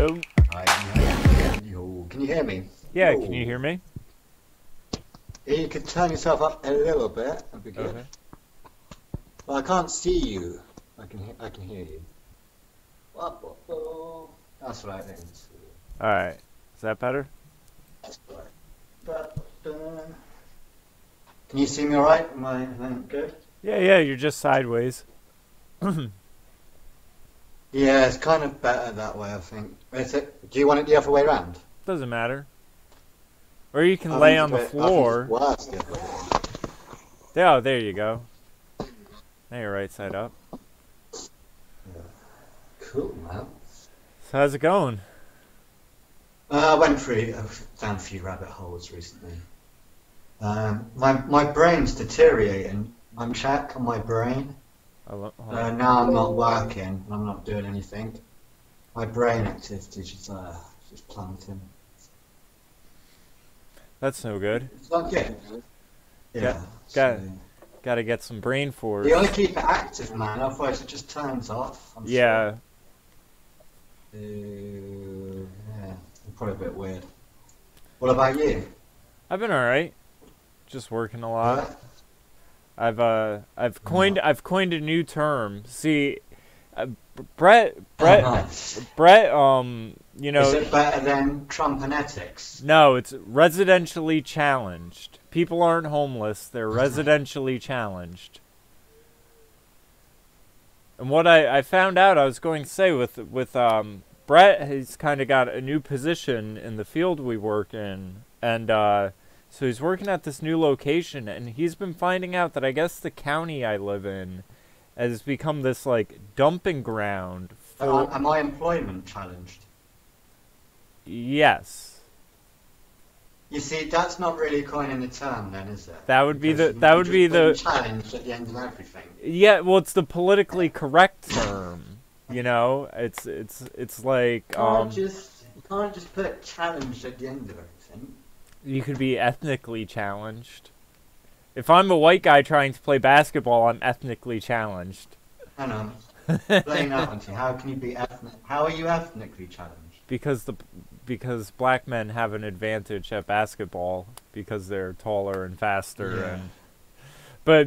Hello. Can you hear me? Yeah, Yo. can you hear me? Yeah, you could turn yourself up a little bit. That'd be good. Okay. Well, I can't see you. I can hear you. That's right. All right. Is that better? That's right. Can you see me all right? Am I good? Yeah, you're just sideways. Yeah, it's kind of better that way, I think. Do you want it the other way around? Doesn't matter. Or you can I lay think on the it's floor. worse the other way around. Yeah, there you go. Now you're right side up. Yeah. Cool, man. So how's it going? I went down a few rabbit holes recently. My brain's deteriorating. I'm check on my brain. Hold Now I'm not working and I'm not doing anything. My brain activity is just plummeting. That's no good. It's not good. Yeah. Gotta get some brain force. You gotta keep it active, man, otherwise it just turns off. Yeah. Yeah, I'm probably a bit weird. What about you? I've been alright. Just working a lot. Yeah? I've coined a new term. See, Brett, Nice. you know. Is it better than Trumpanetics? No, it's residentially challenged. People aren't homeless; they're residentially challenged. And what I found out, I was going to say with Brett, he's kind of got a new position in the field we work in, and so he's working at this new location, and he's been finding out that I guess the county I live in has become this like dumping ground for. Am I employment challenged? Yes. You see, that's not really coining the term, then, is it? That would be Because the you're challenged at the end of everything. Yeah, well, it's the politically correct term. You know, it's like You can't just put challenged at the end of everything. you could be ethnically challenged. If I'm a white guy trying to play basketball, I'm ethnically challenged. Hang on. Explain that one to me. How can you be ethnic? How are you ethnically challenged? Because black men have an advantage at basketball because they're taller and faster. Yeah. And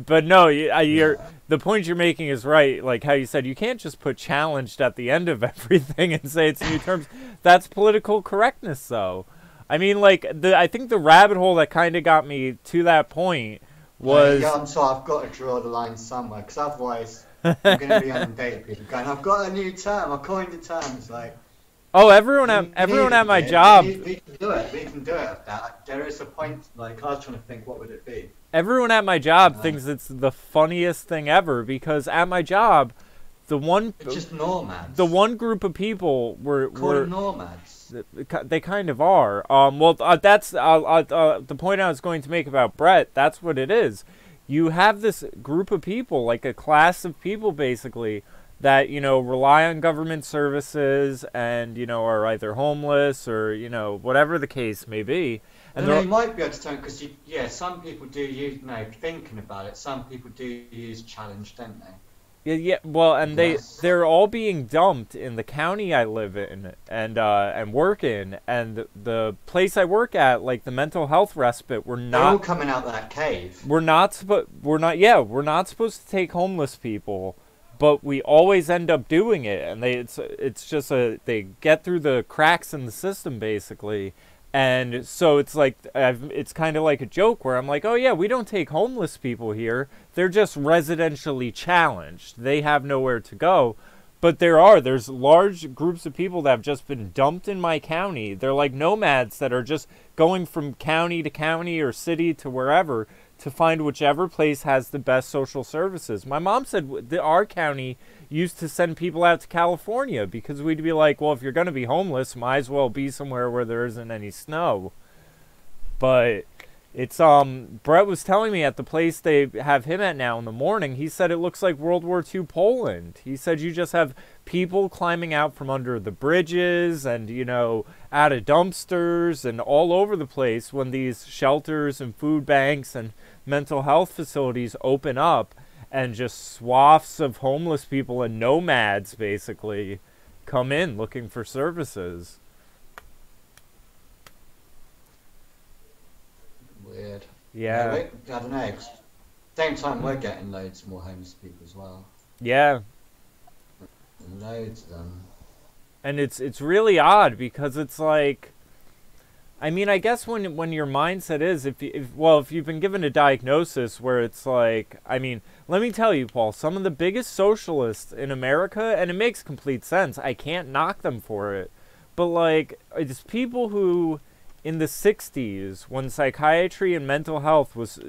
but no, the point you're making is right. Like how you said, you can't just put challenged at the end of everything and say it's new terms. That's political correctness, though. I mean, like I think the rabbit hole that kind of got me to that point was. Yeah, I'm sorry. I've got to draw the line somewhere because otherwise I'm going to be inundated with people going, "I've got a new term. I coined a term." It's like. Oh, everyone at my job. We can do it. We can do it. There is a point. Like I was trying to think, what would it be? Everyone at my job thinks it's the funniest thing ever because at my job, It's just nomads. the one group of people were nomads. they kind of are. That's the point I was going to make about Brett. That's what it is. You have this group of people, like a class of people, basically. That, you know, rely on government services and, you know, are either homeless or, you know, whatever the case may be. And you might be able to turn, because, some people do use, thinking about it, some people do use challenge, don't they? Yeah, well, and they're all being dumped in the county I live in and work in. And the place I work at, like the mental health respite, They're all coming out of that cave. We're not supposed to take homeless people. But we always end up doing it, and it's just they get through the cracks in the system basically, and so it's like it's kind of like a joke where I'm like, oh yeah, we don't take homeless people here. They're just residentially challenged. They have nowhere to go. But there's large groups of people that have just been dumped in my county. They're like nomads that are just going from county to county or city to wherever to find whichever place has the best social services. My mom said our county used to send people out to California because we'd be like, well, if you're going to be homeless, might as well be somewhere where there isn't any snow. But it's Brett was telling me at the place they have him at now in the morning, he said it looks like World War II Poland. He said you just have people climbing out from under the bridges and, you know, out of dumpsters and all over the place when these shelters and food banks and mental health facilities open up, and just swaths of homeless people and nomads basically come in looking for services. Weird. Yeah. I don't know. Same time, we're getting loads more homeless people as well. Yeah. Loads of them. And it's really odd because it's like, I mean, I guess when your mindset is, if you've been given a diagnosis where it's like, I mean, let me tell you, Paul, some of the biggest socialists in America, and it makes complete sense, I can't knock them for it, but like, it's people who, in the 60s, when psychiatry and mental health was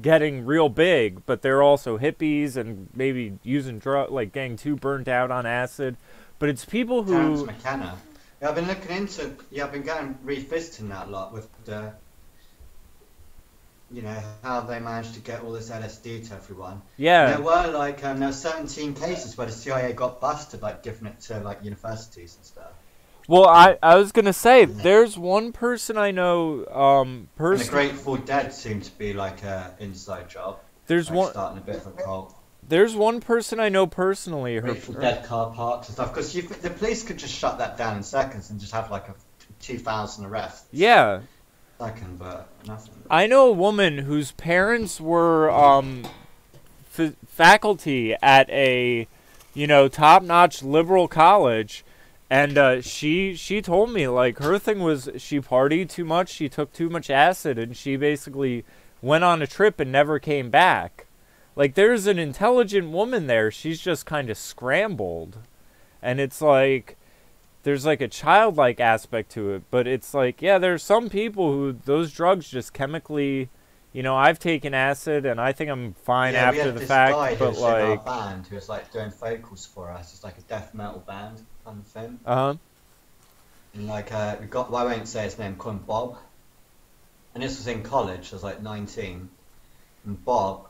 getting real big, but they're also hippies and maybe using drugs, like getting too burnt out on acid, but it's people who... Terence McKenna. Yeah, I've been looking into. Yeah, I've been going revisiting that a lot with the. You know how they managed to get all this LSD to everyone. Yeah. And there were like there were 17 cases where the CIA got busted, like giving it to like universities and stuff. Well, I was gonna say there's one person I know. And the Grateful Dead seemed to be like a inside job. There's like one starting a bit of a cult. There's one person I know personally. Grateful Dead car parks and stuff. Because the police could just shut that down in seconds and just have like a 2,000 arrests. Yeah. Second, but nothing. I know a woman whose parents were faculty at a, top-notch liberal college, and she told me like her thing was she partied too much, she took too much acid, and she basically went on a trip and never came back. Like, there's an intelligent woman there. She's just kind of scrambled. And it's like, there's like a childlike aspect to it. But it's like, yeah, there's some people who those drugs just chemically, I've taken acid and I think I'm fine after the fact. Guy but who's like, in our band who was like doing vocals for us. It's like a death metal band kind of thing. Uh-huh. And like, I won't say his name, call him Bob. And this was in college. I was like 19. And Bob,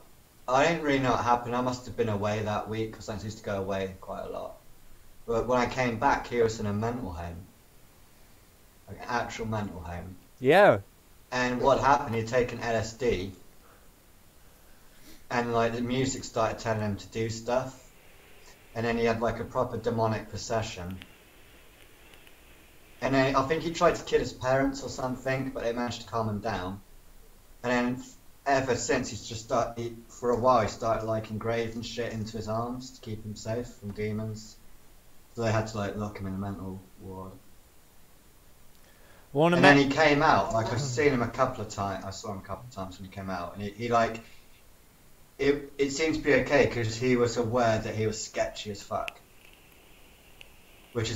I didn't really know what happened. I must have been away that week because I used to go away quite a lot. But when I came back, he was in a mental home, like an actual mental home. Yeah. And what happened? He'd taken LSD, and like the music started telling him to do stuff, and then he had like a proper demonic possession. And then I think he tried to kill his parents or something, but they managed to calm him down. And then ever since, he's just for a while, he started like engraving shit into his arms to keep him safe from demons. So they had to like lock him in a mental ward. Well, and then he came out. Like I've seen him a couple of times. I saw him a couple of times when he came out, and he like it seemed to be okay because he was aware that he was sketchy as fuck, which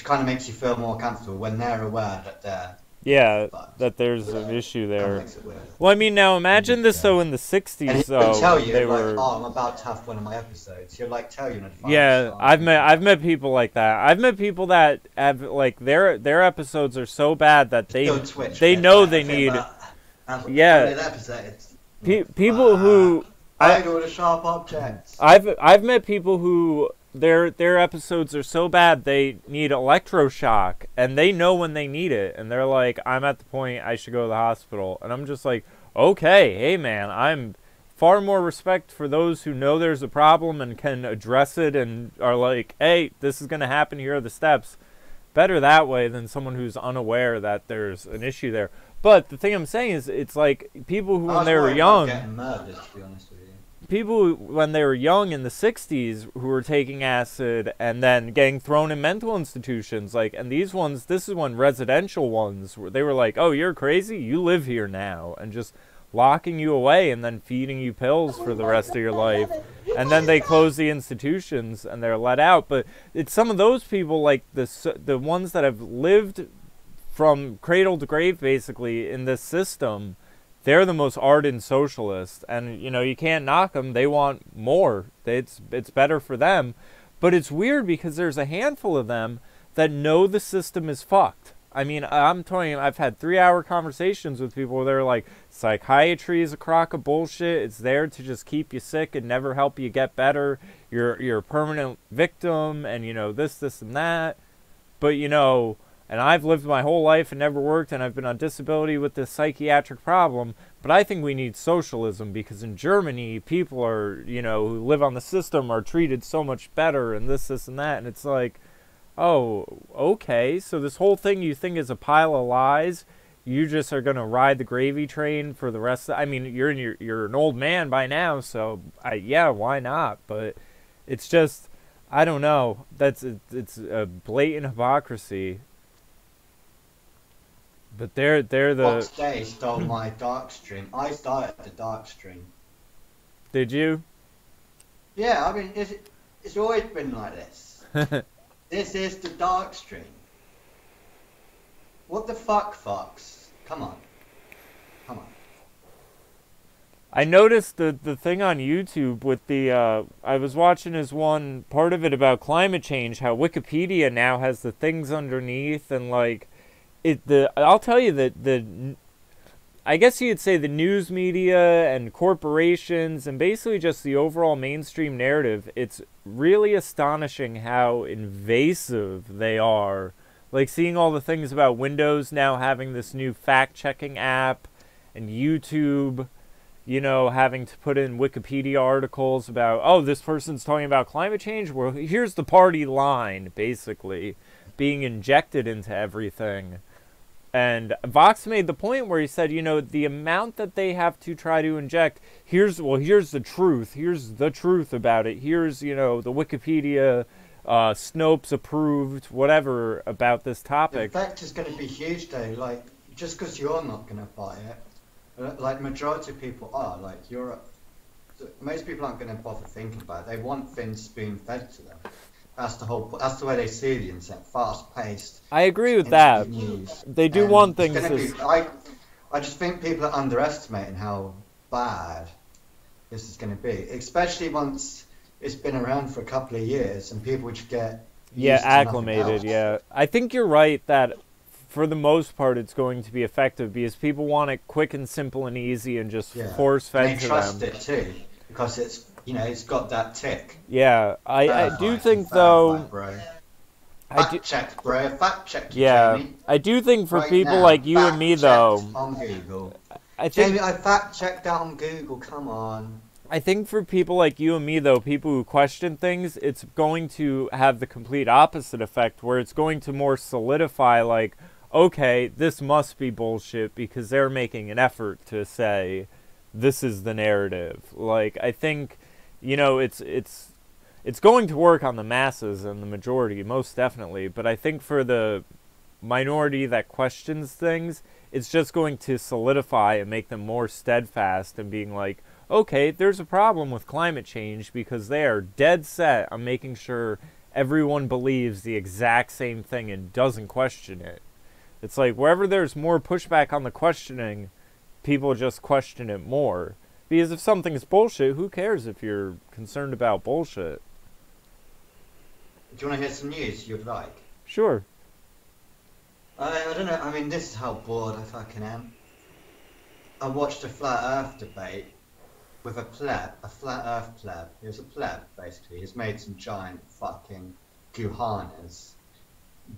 kind of makes you feel more comfortable when they're aware that they're. Yeah, that there's an issue there. Makes it weird. Well, I mean, now imagine this though in the 60s. And though tell you they like, were. oh, I'm about to have one of my episodes. He'll like tell you in advance. Yeah, I've met people like that. I've met people that have like their episodes are so bad that they know they need. Yeah. People who. I do the sharp objects. I've met people who. Their episodes are so bad they need electroshock, and they know when they need it, and they're like, I'm at the point I should go to the hospital. And I'm just like, okay, hey man, I'm far more respect for those who know there's a problem and can address it and are like, hey, this is going to happen, here are the steps. Better that way than someone who's unaware that there's an issue there. But the thing I'm saying is, it's like people who when they were young, getting murdered, to be honest with you. People who, when they were young in the 60s who were taking acid and then getting thrown in mental institutions, like, and these ones, this is when residential ones, where they were like, oh, you're crazy, you live here now, and just locking you away and then feeding you pills for the rest of your life. And then they close the institutions and they're let out. But it's some of those people, like the ones that have lived from cradle to grave, basically, in this system. They're the most ardent socialists, and you can't knock them. They want more. It's better for them, but it's weird because there's a handful of them that know the system is fucked. I mean, I'm telling you, I've had 3-hour conversations with people where they're like, psychiatry is a crock of bullshit. It's there to just keep you sick and never help you get better. You're a permanent victim, and this and that. But and I've lived my whole life and never worked, and I've been on disability with this psychiatric problem, but I think we need socialism because in Germany, people are, who live on the system are treated so much better and this and that, and it's like, oh, okay, so this whole thing you think is a pile of lies, you just are gonna ride the gravy train for the rest of, I mean, you're an old man by now, so yeah, why not? But it's just, I don't know. It's a blatant hypocrisy. But they're the. Fox Day stole my dark stream. I started the dark stream. Did you? Yeah, I mean, it's always been like this. This is the dark stream. What the fuck, Fox? Come on. Come on. I noticed the thing on YouTube with the, I was watching his one part of it about climate change, how Wikipedia now has the things underneath, and like, I'll tell you that I guess you'd say the news media and corporations and basically just the overall mainstream narrative, it's really astonishing how invasive they are. Like seeing all the things about Windows now having this new fact-checking app, and YouTube, you know, having to put in Wikipedia articles about, oh, this person's talking about climate change. Well, here's the party line, basically, being injected into everything. And Vox made the point where he said, you know, the amount that they have to try to inject, here's the truth. Here's the truth about it. Here's, you know, the Wikipedia, Snopes approved, whatever, about this topic. The effect is going to be huge, though. Like, just because you're not going to buy it, like, majority of people are. Like, most people aren't going to bother thinking about it. They want things spoon-fed to them. That's the way they see the internet, fast-paced. I agree with that. News. They do want things. I just think people are underestimating how bad this is going to be, especially once it's been around for a couple of years and people just get acclimated. Yeah, I think you're right that for the most part it's going to be effective because people want it quick and simple and easy and just force-fed to them. They trust it too because it's. You know, it's got that tick. Yeah, I do think though. Fact check, bro. Fact check. Yeah, Jamie. I do think for people like you and me though. On Google. Jamie, I fact checked that on Google. Come on. I think for people like you and me though, people who question things, it's going to have the complete opposite effect, where it's going to more solidify. Like, okay, this must be bullshit because they're making an effort to say, this is the narrative. Like, I think. You know, it's going to work on the masses and the majority, most definitely. But I think for the minority that questions things, it's just going to solidify and make them more steadfast and being like, okay, there's a problem with climate change because they are dead set on making sure everyone believes the exact same thing and doesn't question it. It's like wherever there's more pushback on the questioning, people just question it more. Because if something's bullshit, who cares if you're concerned about bullshit? Do you want to hear some news you'd like? Sure. I don't know. I mean, this is how bored I fucking am. I watched a flat earth debate with a flat earth pleb. He was a pleb, basically. He's made some giant fucking guhanas.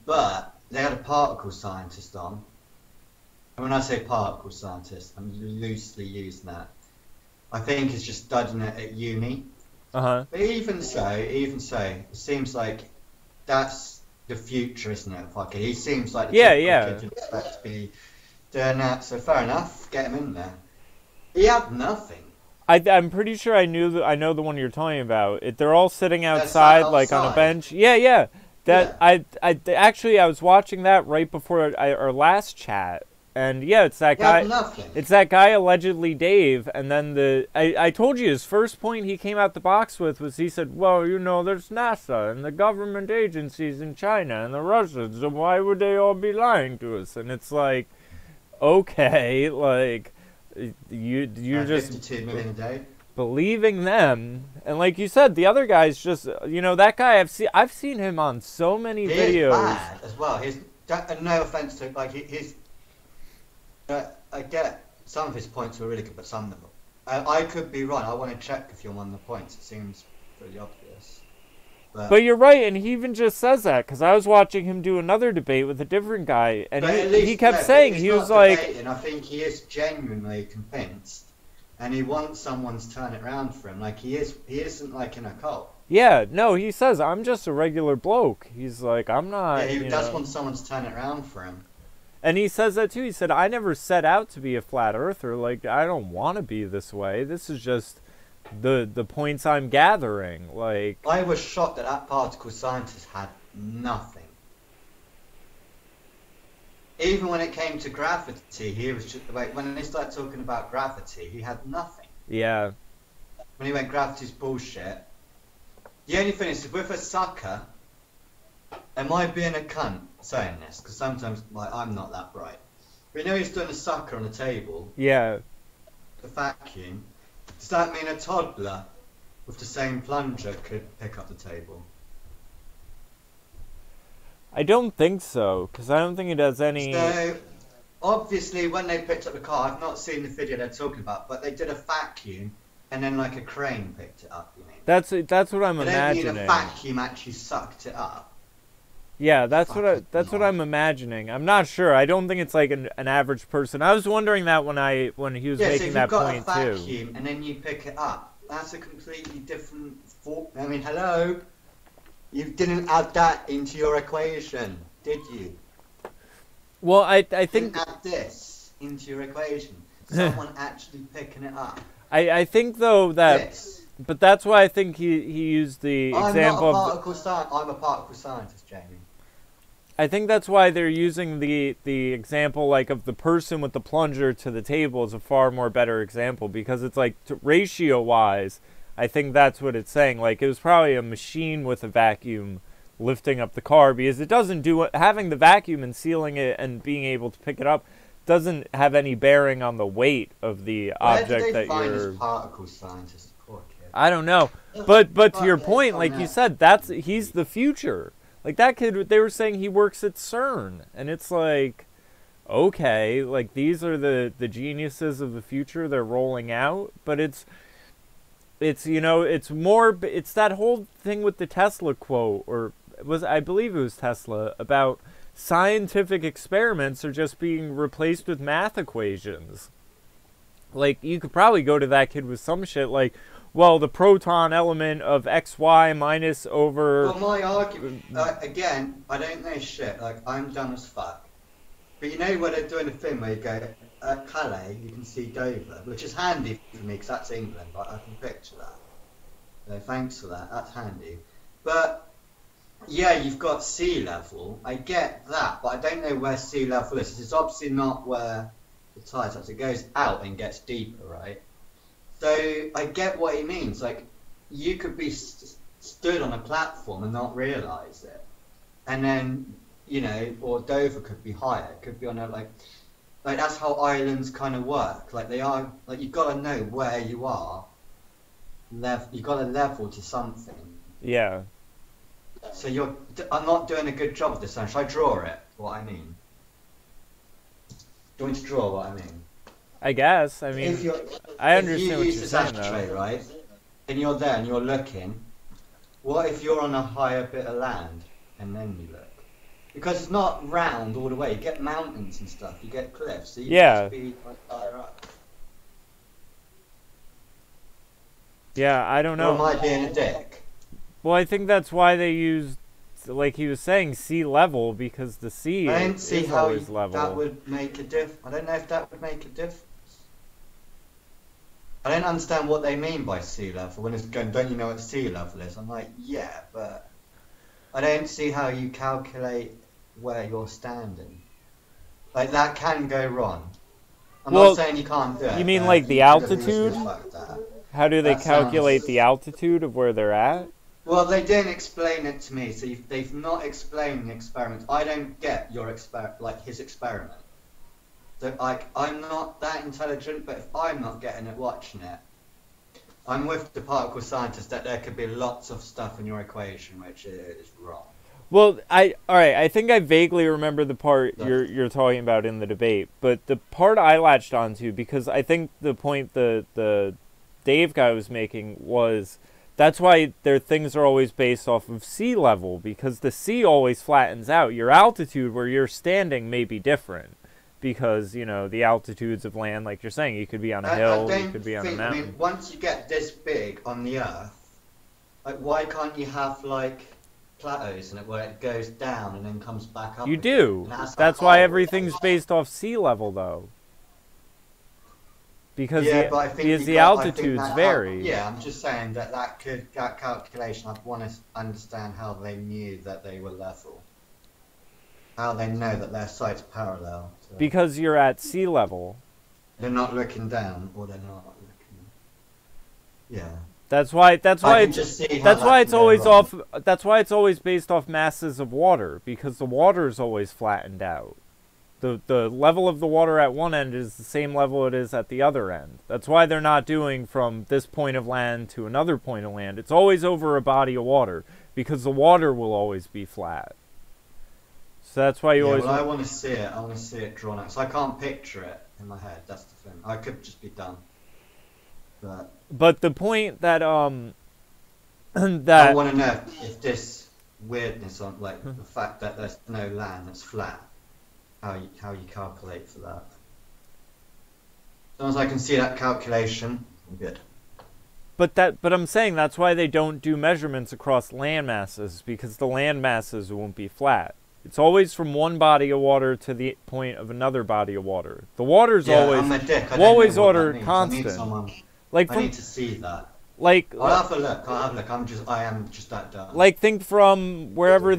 But they had a particle scientist on. And when I say particle scientist, I'm loosely using that. I think he's just studying it at uni. Uh-huh. But even so, it seems like that's the future, isn't it? Fuck it. He seems like the kid you'd expect to be doing that. So fair enough, get him in there. He had nothing. I'm pretty sure I know the one you're talking about. They're all sitting outside, like on a bench. Yeah. I was watching that right before our last chat. And yeah, it's that guy. It's that guy allegedly Dave. And then I told you his first point he came out the box with was he said, well, you know, there's NASA and the government agencies in China and the Russians, so why would they all be lying to us? And it's like, okay, like you're just 52 million a day. Believing them. And like you said, the other guy's just, you know, that guy I've seen him on so many videos. He's bad as well. No offense to he's. I get some of his points were really good, but some of them. I could be wrong. I want to check if you're on the points. It seems pretty obvious. But you're right, and he even just says that because I was watching him do another debate with a different guy, and he kept saying he was like. I think he is genuinely convinced, and he wants someone to turn it around for him. Like he isn't like in a cult. Yeah, no, he says, I'm just a regular bloke. He's like, I'm not, Yeah, he you does know. want someone to turn it around for him. And he says that too. He said, I never set out to be a flat earther. Like, I don't want to be this way. This is just the points I'm gathering. Like, I was shocked that that particle scientist had nothing. Even when it came to gravity, he was just like, when they started talking about gravity, he had nothing. yeah. When he went, gravity's bullshit. The only thing is, with a sucker, am I being a cunt saying this? Because sometimes, like, I'm not that bright. But you know he's doing a sucker on the table, Yeah. the vacuum. Does that mean a toddler with the same plunger could pick up the table? I don't think so, because I don't think it has any... So, obviously, when they picked up the car, I've not seen the video they're talking about, but they did a vacuum, and then, like, a crane picked it up, you mean? That's what I'm I don't imagining. mean a vacuum actually sucked it up. Yeah, that's Fucking what I'm imagining. I'm not sure. I don't think it's like an average person. I was wondering that when he was Yeah, so making if that you've got point a too. vacuum and then you pick it up, that's a completely different I mean, hello? You didn't add that into your equation, did you? Well, I You think didn't add this into your equation. Someone actually picking it up. I think though that, This. but that's why I think he used the I'm example not a of. particle scientist. I'm a particle scientist, Jamie. I think that's why they're using the example like of the person with the plunger to the table is a far more better example, because it's like ratio wise. I think that's what it's saying. Like, it was probably a machine with a vacuum lifting up the car, because it doesn't do having the vacuum and sealing it and being able to pick it up doesn't have any bearing on the weight of the object Where did they that find you're. this particle scientist? Poor kid. I don't know, but to your Fuck, point, they like found you that. said, he's the future. Like that kid, they were saying he works at CERN, and it's like, okay, like these are the geniuses of the future. They're rolling out, but it's you know, it's more, it's that whole thing with the Tesla quote, or I believe it was Tesla, about scientific experiments are just being replaced with math equations. Like, you could probably go to that kid with some shit like, well, the proton element of XY minus over... Well, my argument, again, I don't know shit, like, I'm dumb as fuck. But you know when they're doing a thing where you go, at Calais, you can see Dover, which is handy for me, because that's England, like, I can picture that. So thanks for that, that's handy. But, yeah, you've got sea level, I get that, but I don't know where sea level is. It's obviously not where the tide's at, it goes out and gets deeper, right? So I get what he means. Like, you could be stood on a platform and not realise it, and then, you know, or Dover could be higher. It could be on a like that's how islands kind of work. Like, they are, like, you've got to know where you are. You've got to level to something. Yeah. So I'm not doing a good job of this. Should I draw it? What I mean? Do you want me to draw what I mean? I guess. I mean, I understand what you're saying, ashtray, though. right? And you're there and you're looking. What if you're on a higher bit of land and then you look? Because it's not round all the way. You get mountains and stuff. You get cliffs. So you have to be like higher up. Yeah, I don't know. Or am I being a dick? Well, I think that's why they used, like he was saying, sea level, because the sea I don't see is how always level. that would make a difference. I don't know if that would make a difference. I don't understand what they mean by sea level. When it's going, don't you know what sea level is? I'm like, yeah, but I don't see how you calculate where you're standing. Like, that can go wrong. I'm Well, not saying you can't do it. you mean but like the you could've altitude? really fucked that. How do they That calculate sounds- the altitude of where they're at? Well, they didn't explain it to me, so they've not explained the experiment. I don't get his experiment. So, like, I'm not that intelligent, but if I'm not getting it watching it, I'm with the particle scientist that there could be lots of stuff in your equation which is wrong. Well, all right. I think I vaguely remember the part you're talking about in the debate, but the part I latched onto, because I think the point the Dave guy was making was that's why their things are always based off of sea level, because the sea always flattens out. Your altitude where you're standing may be different, because, you know, the altitudes of land, like you're saying, you could be on a hill, you could be on a mountain. I mean, once you get this big on the Earth, Like, why can't you have like plateaus in it where it goes down and then comes back up? You again? do. And that's a That's why hole. everything's based off sea level, though. Because Yeah, but I think because the I think altitudes that vary. yeah, I'm just saying that that calculation. I'd want to understand how they knew that they were level. How they know that their site's parallel. To, Because you're at sea level. they're not looking down, or they're not looking. Yeah. That's why it's always wrong. off. That's why it's always based off masses of water, because the water is always flattened out. The level of the water at one end is the same level it is at the other end. That's why they're not doing from this point of land to another point of land. It's always over a body of water, because the water will always be flat. So that's why you always. Well, I want to see it. I want to see it drawn out. So I can't picture it in my head. That's the thing. I could just be done. But the point that that I want to know if this weirdness on like the fact that there's no land that's flat. How you calculate for that? As long as I can see that calculation, I'm good. But I'm saying that's why they don't do measurements across land masses, because the land masses won't be flat. It's always from one body of water to the point of another body of water. The water's I'm a dick. always order constant. I need to see that. Like I'll have a look. I am just that dumb. Like think from wherever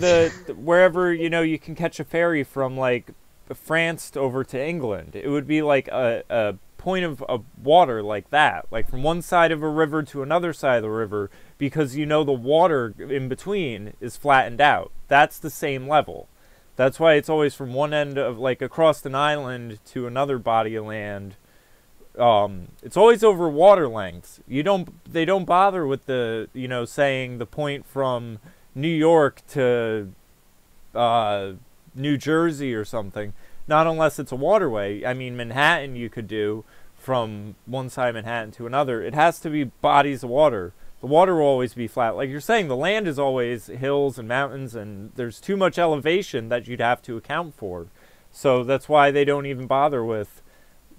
you can catch a ferry from like France over to England. It would be like a point of water like that, like from one side of a river to another side of the river, because the water in between is flattened out. That's the same level. That's why it's always from one end of like across an island to another body of land. It's always over water lengths. They don't bother with the saying the point from New York to New Jersey or something. Not unless it's a waterway. I mean, Manhattan you could do from one side of Manhattan to another. It has to be bodies of water. The water will always be flat. Like you're saying, the land is always hills and mountains, and there's too much elevation that you'd have to account for. So that's why they don't even bother with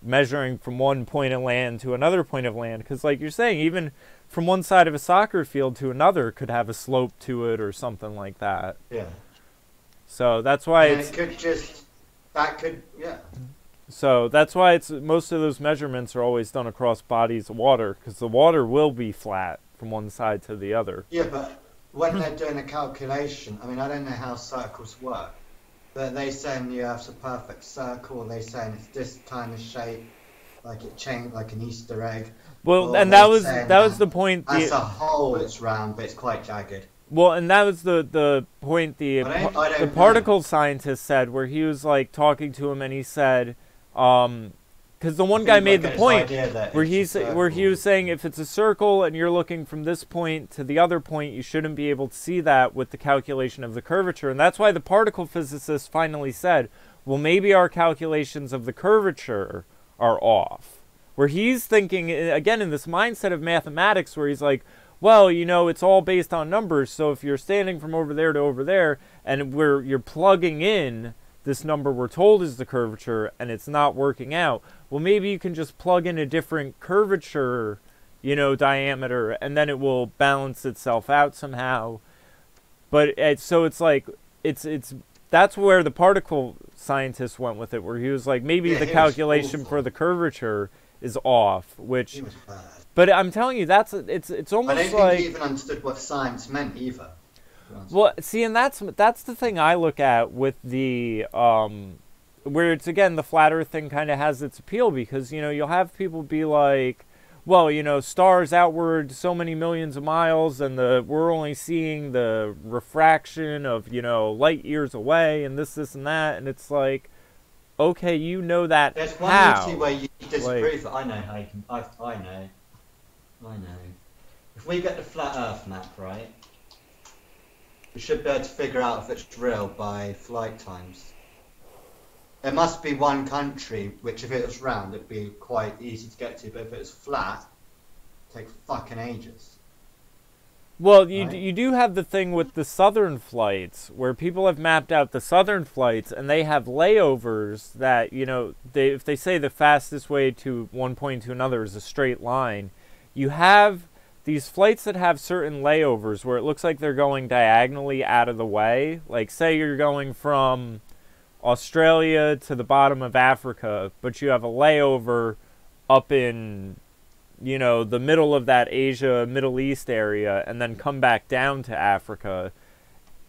measuring from one point of land to another point of land. Because like you're saying, even from one side of a soccer field to another could have a slope to it or something like that. Yeah. So that's why So that's why most of those measurements are always done across bodies of water, because the water will be flat from one side to the other. Yeah, but when they're doing a calculation, I mean, I don't know how circles work, but they saying you have a perfect circle, they saying it's this kind of shape, like it changed like an Easter egg. Well, and that was the point. As a whole, it's round, but it's quite jagged. Well, and that was the point the particle scientist said, where he was like talking to him, and he said, because the one guy made the point where he was saying if it's a circle and you're looking from this point to the other point, you shouldn't be able to see that with the calculation of the curvature, and that's why the particle physicist finally said, well, maybe our calculations of the curvature are off. Where he's thinking again in this mindset of mathematics, where he's like, well, it's all based on numbers. So if you're standing from over there to over there, and you're plugging in this number we're told is the curvature, and it's not working out, well, maybe you can just plug in a different curvature, diameter, and then it will balance itself out somehow. But it's like that's where the particle scientist went with it, where he was like, maybe the calculation for the curvature is off, which. But I'm telling you, it's almost like. I don't think he even understood what science meant either. Well, see, and that's the thing I look at with the where it's again the flat Earth thing kind of has its appeal, because you'll have people be like, well, stars outward so many millions of miles, and we're only seeing the refraction of light years away, and this and that, and it's like, okay, that. There's how? one where you disprove it. I know how you can. I know. If we get the flat Earth map right, we should be able to figure out if it's real by flight times. There must be one country which, if it was round, it'd be quite easy to get to, but if it was flat, it'd take fucking ages. Well, you do have the thing with the southern flights, where people have mapped out the southern flights, and they have layovers that, if they say the fastest way to one point to another is a straight line, you have these flights that have certain layovers where it looks like they're going diagonally out of the way, like say you're going from Australia to the bottom of Africa, but you have a layover up in, you know, the middle of that Asia, Middle East area, and then come back down to Africa.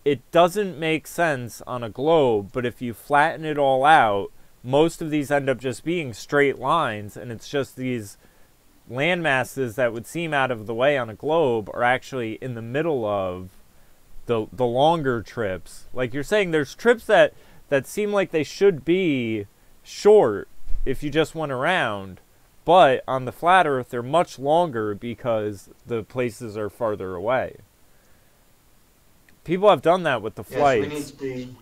It doesn't make sense on a globe, but if you flatten it all out, most of these end up just being straight lines, and it's just these land masses that would seem out of the way on a globe are actually in the middle of the longer trips. Like you're saying, there's trips that seem like they should be short if you just went around, but on the flat Earth they're much longer because the places are farther away. People have done that with the flights. We need to be...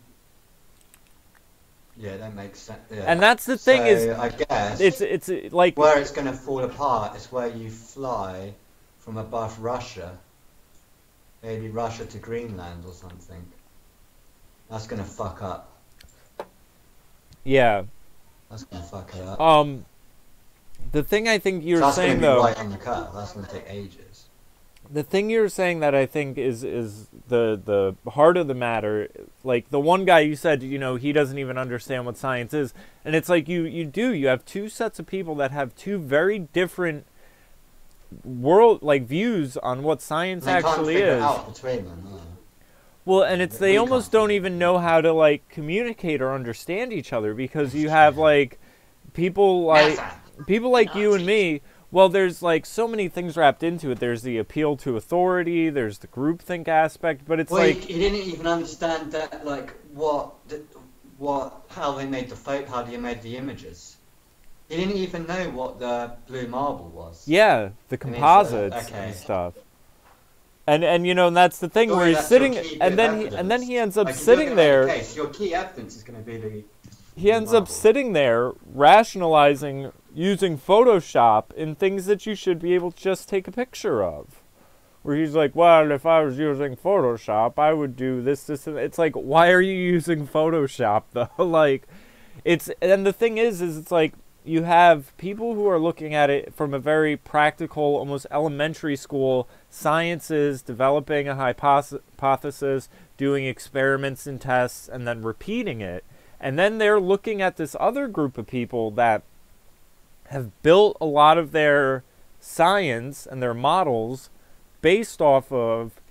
Yeah, that makes sense. Yeah. And that's the thing, is I guess it's like where it's going to fall apart is where you fly from above Russia, maybe Russia to Greenland or something. That's going to fuck up. Yeah. That's going to fuck it up. The thing I think you're that's saying, gonna be though, right on the cut. That's going to take ages. The thing you're saying that I think is the heart of the matter, like the one guy you said, you know, he doesn't even understand what science is, and it's like you have two sets of people that have two very different views on what science actually is. Out between them, yeah. Well, and it's they almost don't even know how to like communicate or understand each other, because you have like people like you and me. Well, there's like so many things wrapped into it. There's the appeal to authority. There's the groupthink aspect. But it's like he didn't even understand that, like how they made the photo, how they made the images. He didn't even know what the blue marble was. Yeah, the composites and stuff. And you know, and that's the thing where he's sitting, and then he ends up sitting there. Your key evidence is going to be the. He ends up sitting there rationalizing using Photoshop in things that you should be able to just take a picture of. Where he's like, well, if I was using Photoshop, I would do this, and it's like, why are you using Photoshop though? Like, and the thing is it's like, you have people who are looking at it from a very practical, almost elementary school, sciences, developing a hypothesis, doing experiments and tests, and then repeating it. And then they're looking at this other group of people that have built a lot of their science and their models based off of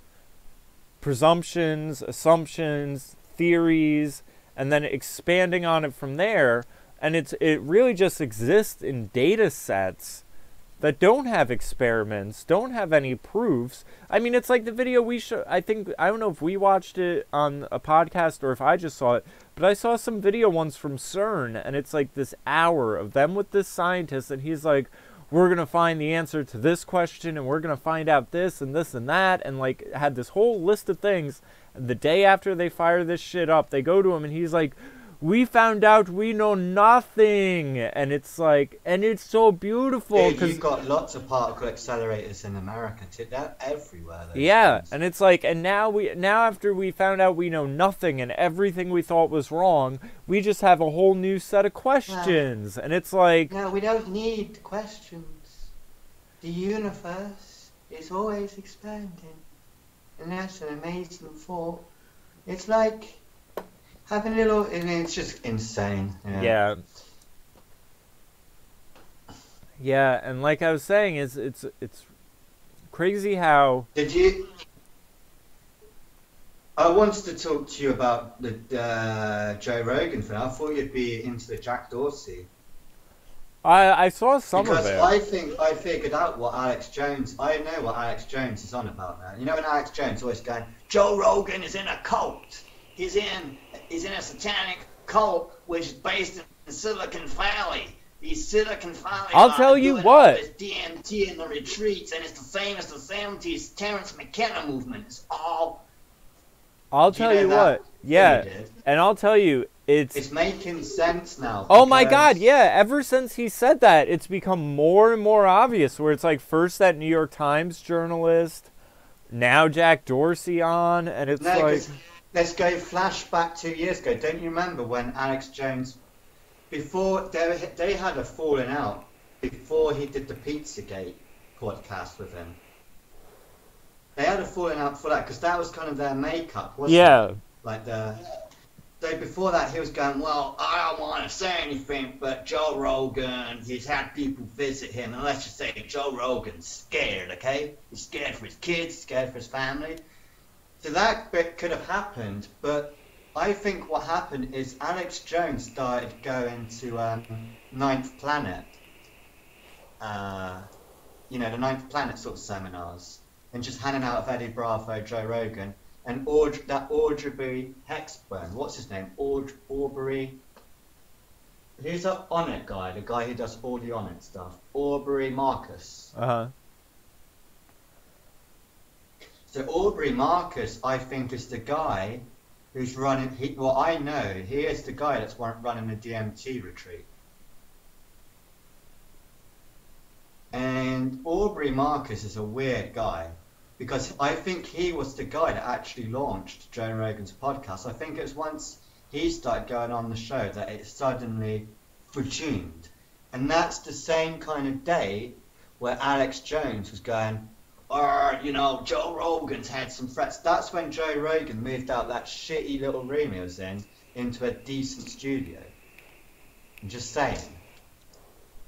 presumptions, assumptions, theories, and then expanding on it from there. And it really just exists in data sets that don't have experiments, don't have any proofs. I mean, it's like the video we show. I don't know if we watched it on a podcast or if I just saw it, but I saw some video once from CERN, and it's like this hour of them with this scientist, and he's like, we're going to find the answer to this question, and we're going to find out this and this and that, and like had this whole list of things. And the day after they fire this shit up, they go to him, and he's like, we found out we know nothing. And it's like, and it's so beautiful. Dude, you've got lots of particle accelerators in America too. They're everywhere. Yeah, things. And it's like, and now after we found out we know nothing and everything we thought was wrong, we just have a whole new set of questions. And it's like, no, we don't need questions. The universe is always expanding, and that's an amazing thought. It's like having a little, and it's just insane. Yeah. Yeah, and like I was saying, it's crazy how. Did you? I wanted to talk to you about the Joe Rogan thing. I thought you'd be into the Jack Dorsey. I saw some because of it. I figured out what Alex Jones. I know what Alex Jones is on about now. You know when Alex Jones always going, Joe Rogan is in a cult. He's in a satanic cult which is based in Silicon Valley. These Silicon Valley. I'll tell you what. This DMT in the retreats, and it's the same as the 70s Terrence McKenna movement. It's all. I'll tell you what. Yeah, and I'll tell you, it's making sense now. Oh my God, yeah. Ever since he said that, it's become more and more obvious. Where it's like first that New York Times journalist, now Jack Dorsey on, and it's like. Let's go flashback 2 years ago. Don't you remember when Alex Jones, before they had a falling out before he did the Pizzagate podcast with him, They had a falling out for that because that was kind of their makeup, wasn't Yeah. it? Like the. So before that, he was going, well, I don't want to say anything, but Joe Rogan, he's had people visit him, and let's just say Joe Rogan's scared, okay? He's scared for his kids, scared for his family. So that bit could have happened, but I think what happened is Alex Jones started going to Ninth Planet, you know, the Ninth Planet sort of seminars, and just hanging out with Eddie Bravo, Joe Rogan. And Aubrey Hexburn, what's his name? Aubrey. Who's that On It guy? The guy who does all the On It stuff. Aubrey Marcus. So Aubrey Marcus, I think, is the guy who's running. Well, I know he is the guy that's running the DMT retreat. And Aubrey Marcus is a weird guy. Because I think he was the guy that actually launched Joe Rogan's podcast. I think it was once he started going on the show that it suddenly resumed. And that's the same kind of day where Alex Jones was going, you know, Joe Rogan's had some threats. That's when Joe Rogan moved out that shitty little room he was in into a decent studio. I'm just saying.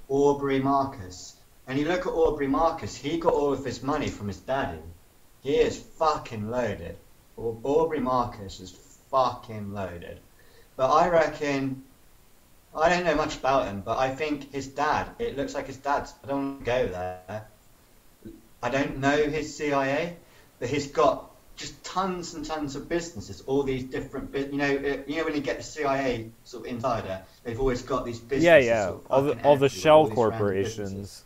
Aubrey Marcus. And you look at Aubrey Marcus, he got all of his money from his daddy. He is fucking loaded. Aubrey Marcus is fucking loaded. But I reckon, I don't know much about him, but I think his dad, it looks like his dad's, I don't want to go there. I don't know his CIA, but he's got just tons and tons of businesses, all these different, you know when you get the CIA sort of insider, they've always got these businesses. Yeah. Sort of All the shell corporations.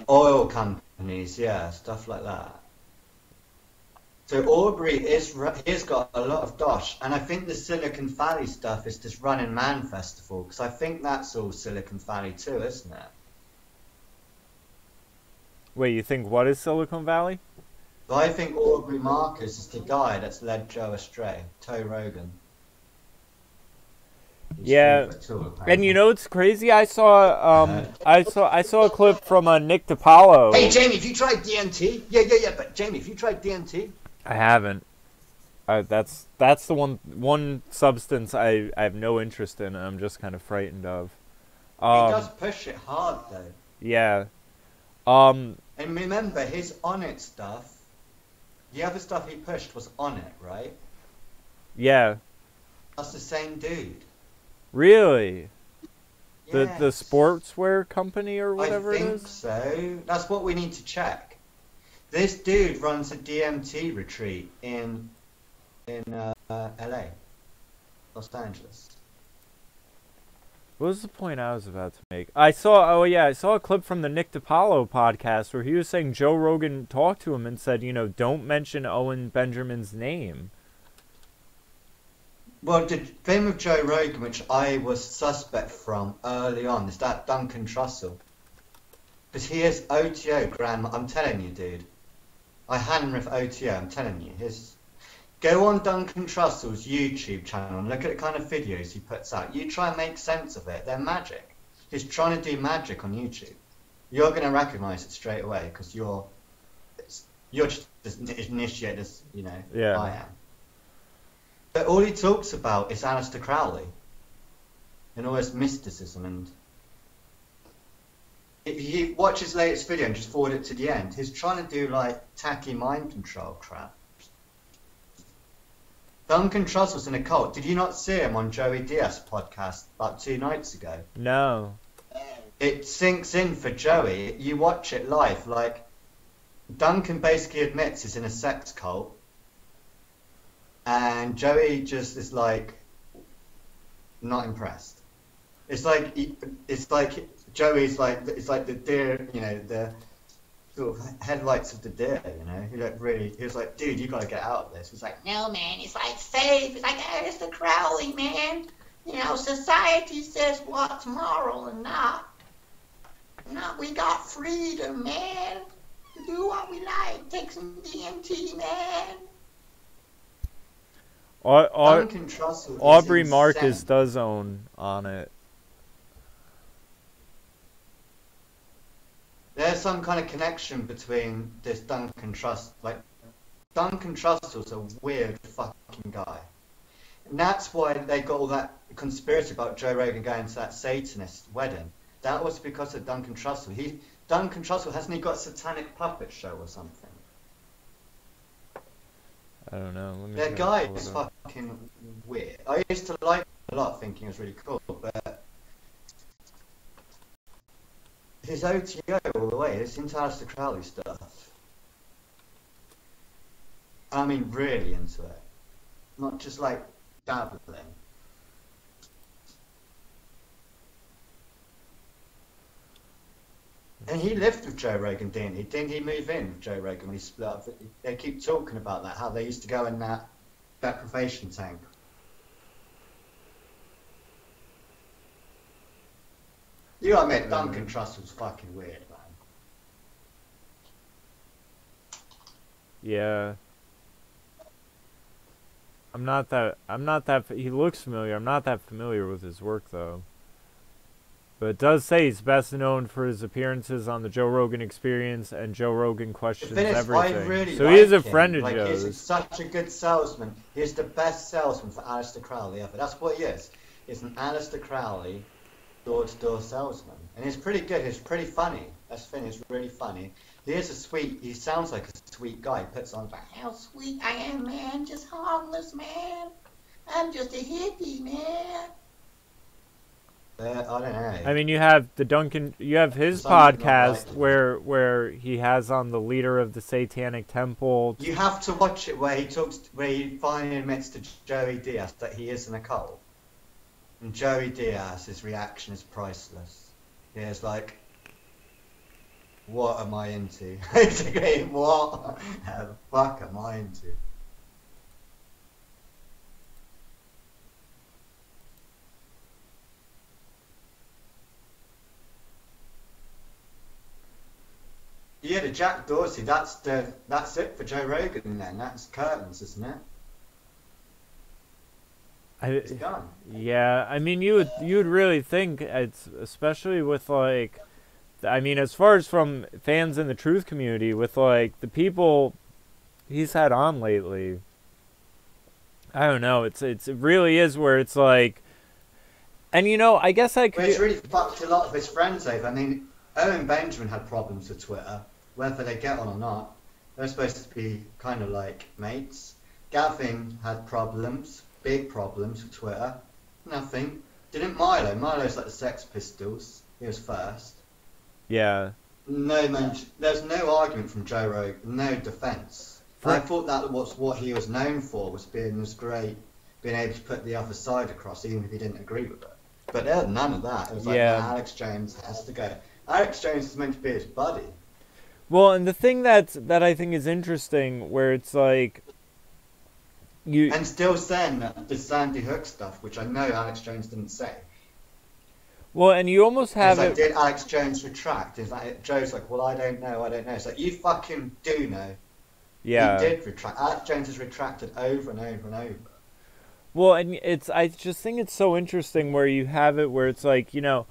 Oil companies, yeah, stuff like that. So Aubrey he's got a lot of dosh, and I think the Silicon Valley stuff is this Running Man festival, because I think that's all Silicon Valley too, isn't it? Wait, you think what is Silicon Valley? But I think Aubrey Marcus is the guy that's led Joe astray, Joe Rogan. Yeah, and you know it's crazy. I saw a clip from Nick DiPaolo. Hey Jamie, have you tried DMT? Yeah. But Jamie, have you tried DMT? I haven't. That's the one substance I have no interest in, and I'm just kind of frightened of. He does push it hard though. Yeah. And remember his On It stuff. The other stuff he pushed was On It, right? Yeah. That's the same dude. Really? Yes. The sportswear company or whatever it is? I think so. That's what we need to check. This dude runs a DMT retreat in LA, Los Angeles. What was the point I was about to make? I saw a clip from the Nick DiPaolo podcast where he was saying Joe Rogan talked to him and said, you know, don't mention Owen Benjamin's name. Well, the thing with Joe Rogan, which I was suspect from early on, is that Duncan Trussell. Because he is OTO grandma. I'm telling you, dude. I had him with OTO, I'm telling you. Go on Duncan Trussell's YouTube channel and look at the kind of videos he puts out. You try and make sense of it. They're magic. He's trying to do magic on YouTube. You're going to recognise it straight away because you're just as initiated as, you know, yeah. I am. But all he talks about is Aleister Crowley and all his mysticism. And if you watch his latest video and just forward it to the end, he's trying to do like tacky mind control crap. Duncan Trussell's in a cult. Did you not see him on Joey Diaz podcast about 2 nights ago? No. It sinks in for Joey. You watch it live. Like Duncan basically admits he's in a sex cult. And Joey just is like not impressed. It's like Joey's like it's like the deer, you know, the sort of headlights of the deer, you know. He was like, dude, you gotta get out of this. He's like, no man, it's like safe. It's like Aleister Crowley, man. You know, society says what's moral and not. We got freedom, man. To do what we like. Take some DMT, man. Aubrey Marcus does own On It. There's there's some kind of connection between this Duncan Trussell. Like, Duncan Trussell's a weird fucking guy. And that's why they got all that conspiracy about Joe Rogan going to that Satanist wedding. That was because of Duncan Trussell. Duncan Trussell, hasn't he got a satanic puppet show or something? I don't know. That guy is fucking weird. I used to like him a lot, thinking it was really cool, but his OTO all the way, his into Aleister Crowley stuff. I mean, really into it. Not just like dabbling. And he lived with Joe Rogan, didn't he? Didn't he move in with Joe Rogan when he split up? They keep talking about that, how they used to go in that deprivation tank. You gotta admit, Duncan Trussell's fucking weird, man. Yeah. He looks familiar. I'm not that familiar with his work, though. But it does say he's best known for his appearances on the Joe Rogan Experience and Joe Rogan Questions Everything. I really so like he is a him. friend of like, Joe's. He's such a good salesman. He's the best salesman for Aleister Crowley ever. That's what he is. He's an Aleister Crowley door-to-door salesman. And he's pretty good. He's pretty funny. That's the thing. He's really funny. He sounds like a sweet guy. He puts on like, how sweet I am, man. Just harmless, man. I'm just a hippie, man. I don't know. I mean, you have his podcast where he has on the leader of the Satanic Temple. You have to watch it where he finally admits to Joey Diaz that he is an occult. And Joey Diaz's reaction is priceless. He is like, what am I into? Basically, what the fuck am I into? Yeah, the Jack Dorsey, that's it for Joe Rogan then. That's curtains, isn't it? It's done. Yeah, I mean, you would really think it's, especially with like, I mean, as far as from fans in the truth community, with like the people he's had on lately, I don't know. It really is where it's like, and you know, I guess I could. Well, it's really fucked a lot of his friends over. I mean, Owen Benjamin had problems with Twitter, whether they get on or not. They're supposed to be kind of like mates. Gavin had problems, big problems with Twitter. Nothing. Didn't Milo? Milo's like the Sex Pistols. He was first. Yeah. There's no argument from Joe Rogan, no defence. I thought that was what he was known for, was being this great, being able to put the other side across, even if he didn't agree with it. But there's none of that. It was like, no, Alex Jones has to go. Alex Jones is meant to be his buddy. Well, and the thing that I think is interesting, where it's like, and still saying that the Sandy Hook stuff, which I know Alex Jones didn't say. Well, and you almost have it. Did Alex Jones retract? Is like Joe's like, well, I don't know. It's like, you fucking do know. Yeah. He did retract. Alex Jones has retracted over and over and over. Well, and I just think it's so interesting where you have it where it's like, you know,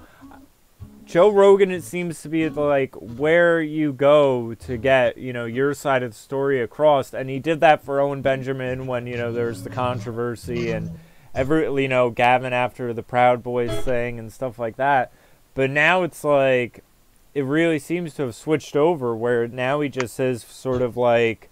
Joe Rogan, it seems to be like where you go to get, you know, your side of the story across. And he did that for Owen Benjamin when, you know, there's the controversy and you know, Gavin after the Proud Boys thing and stuff like that. But now it's like, it really seems to have switched over where now he just says sort of like,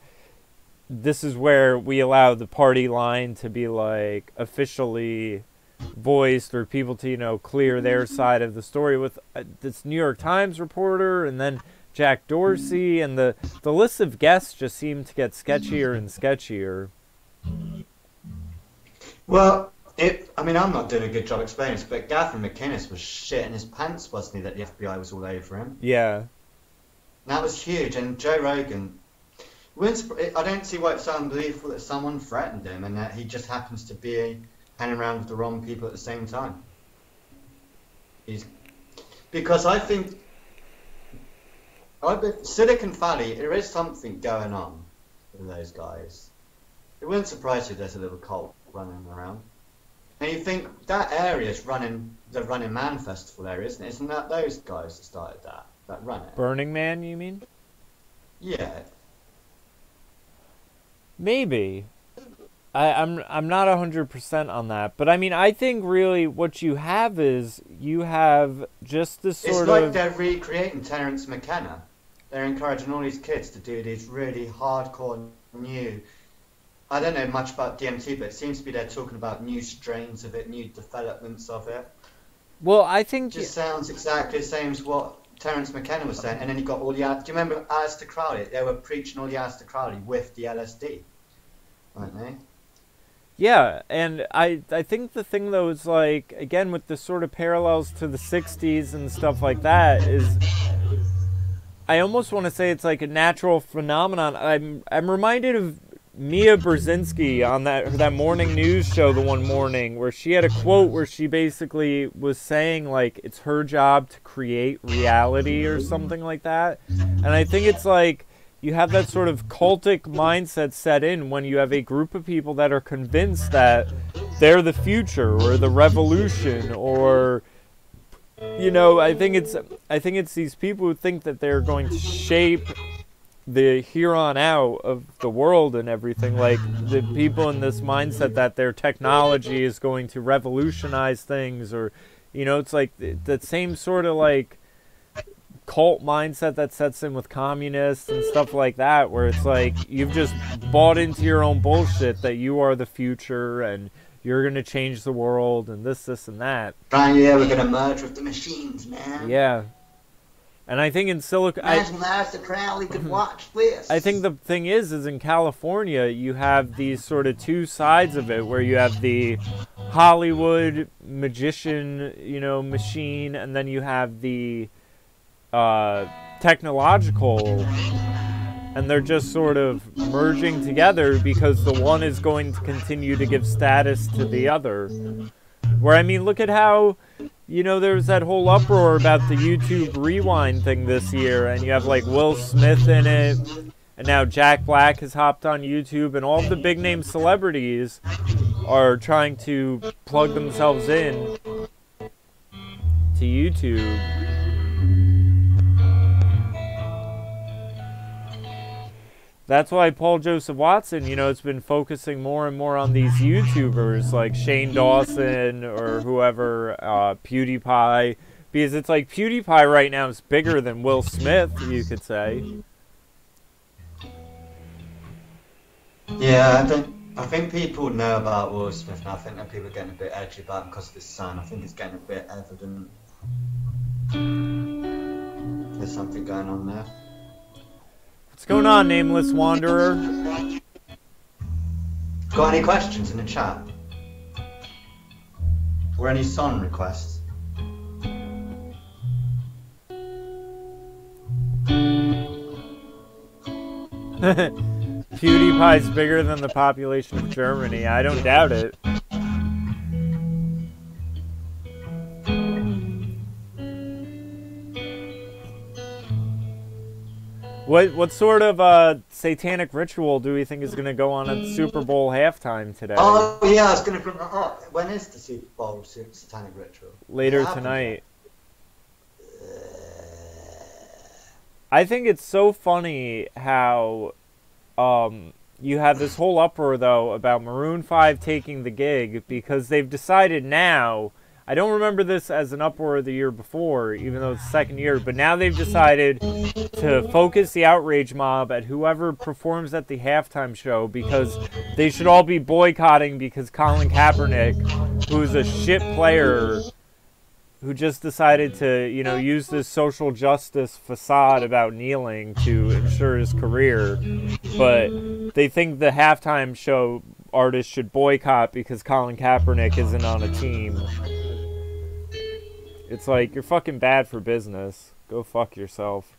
this is where we allow the party line to be like officially voiced or people to, you know, clear their side of the story with this New York Times reporter and then Jack Dorsey, and the list of guests just seem to get sketchier and sketchier. Well, I mean, I'm not doing a good job explaining this, but Gavin McInnes was shitting his pants, wasn't he, that the FBI was all over him? Yeah. That was huge, and Joe Rogan, I don't see why it's so unbelievable that someone threatened him and that he just happens to be hanging around with the wrong people at the same time. Because I think Silicon Valley, there is something going on with those guys. It wouldn't surprise you if there's a little cult running around. And you think that area is running the Running Man Festival area, isn't it? Isn't that those guys that started that? that run it. Burning Man, you mean? Yeah. Maybe. I'm not 100% on that, but I mean, I think really what you have is you have just this sort It's like of. they're recreating Terence McKenna. They're encouraging all these kids to do these really hardcore new. I don't know much about DMT, but it seems to be they're talking about new strains of it, new developments of it. Well, I think It just sounds exactly the same as what Terence McKenna was saying. And then you got all the. Do you remember Aleister Crowley? They were preaching all the Aleister Crowley with the LSD, weren't they? Yeah, and I think the thing though is like, again, with the sort of parallels to the 60s and stuff like that, is I almost want to say it's like a natural phenomenon. I'm reminded of Mia Brzezinski on that morning news show the one morning, where she had a quote where she basically was saying like it's her job to create reality or something like that. And I think it's like you have that sort of cultic mindset set in when you have a group of people that are convinced that they're the future or the revolution, or you know, I think it's these people who think that they're going to shape the here on out of the world and everything. Like the people in this mindset that their technology is going to revolutionize things, or you know, it's like that same sort of like cult mindset that sets in with communists and stuff like that, where it's like you've just bought into your own bullshit that you are the future and you're going to change the world and this and that. Yeah, we're going to merge with the machines, man. Yeah. And I think in Silicon... Imagine Aleister Crowley could watch this. I think the thing is in California, you have these sort of two sides of it, where you have the Hollywood magician, you know, machine, and then you have the technological, and they're just sort of merging together because the one is going to continue to give status to the other. Where, I mean, look at how, you know, there was that whole uproar about the YouTube Rewind thing this year, and you have like Will Smith in it, and now Jack Black has hopped on YouTube, and all the big name celebrities are trying to plug themselves in to YouTube. That's why Paul Joseph Watson, you know, has been focusing more and more on these YouTubers like Shane Dawson or whoever, PewDiePie, because it's like PewDiePie right now is bigger than Will Smith, you could say. Yeah, I think people know about Will Smith, and I think that people are getting a bit edgy about him because of his son. I think it's getting a bit evident. There's something going on there. What's going on, Nameless Wanderer? Got any questions in the chat? Or any song requests? PewDiePie's bigger than the population of Germany. I don't doubt it. What sort of satanic ritual do we think is going to go on at Super Bowl halftime today? Oh yeah, I was going to bring that up. When is the Super Bowl satanic ritual? Later tonight. I think it's so funny how you have this whole uproar, though, about Maroon 5 taking the gig, because they've decided now, I don't remember this as an uproar the year before, even though it's the second year, but now they've decided to focus the outrage mob at whoever performs at the halftime show, because they should all be boycotting because Colin Kaepernick, who's a shit player, who just decided to, you know, use this social justice facade about kneeling to ensure his career, but they think the halftime show artist should boycott because Colin Kaepernick isn't on a team. It's like, you're fucking bad for business. Go fuck yourself.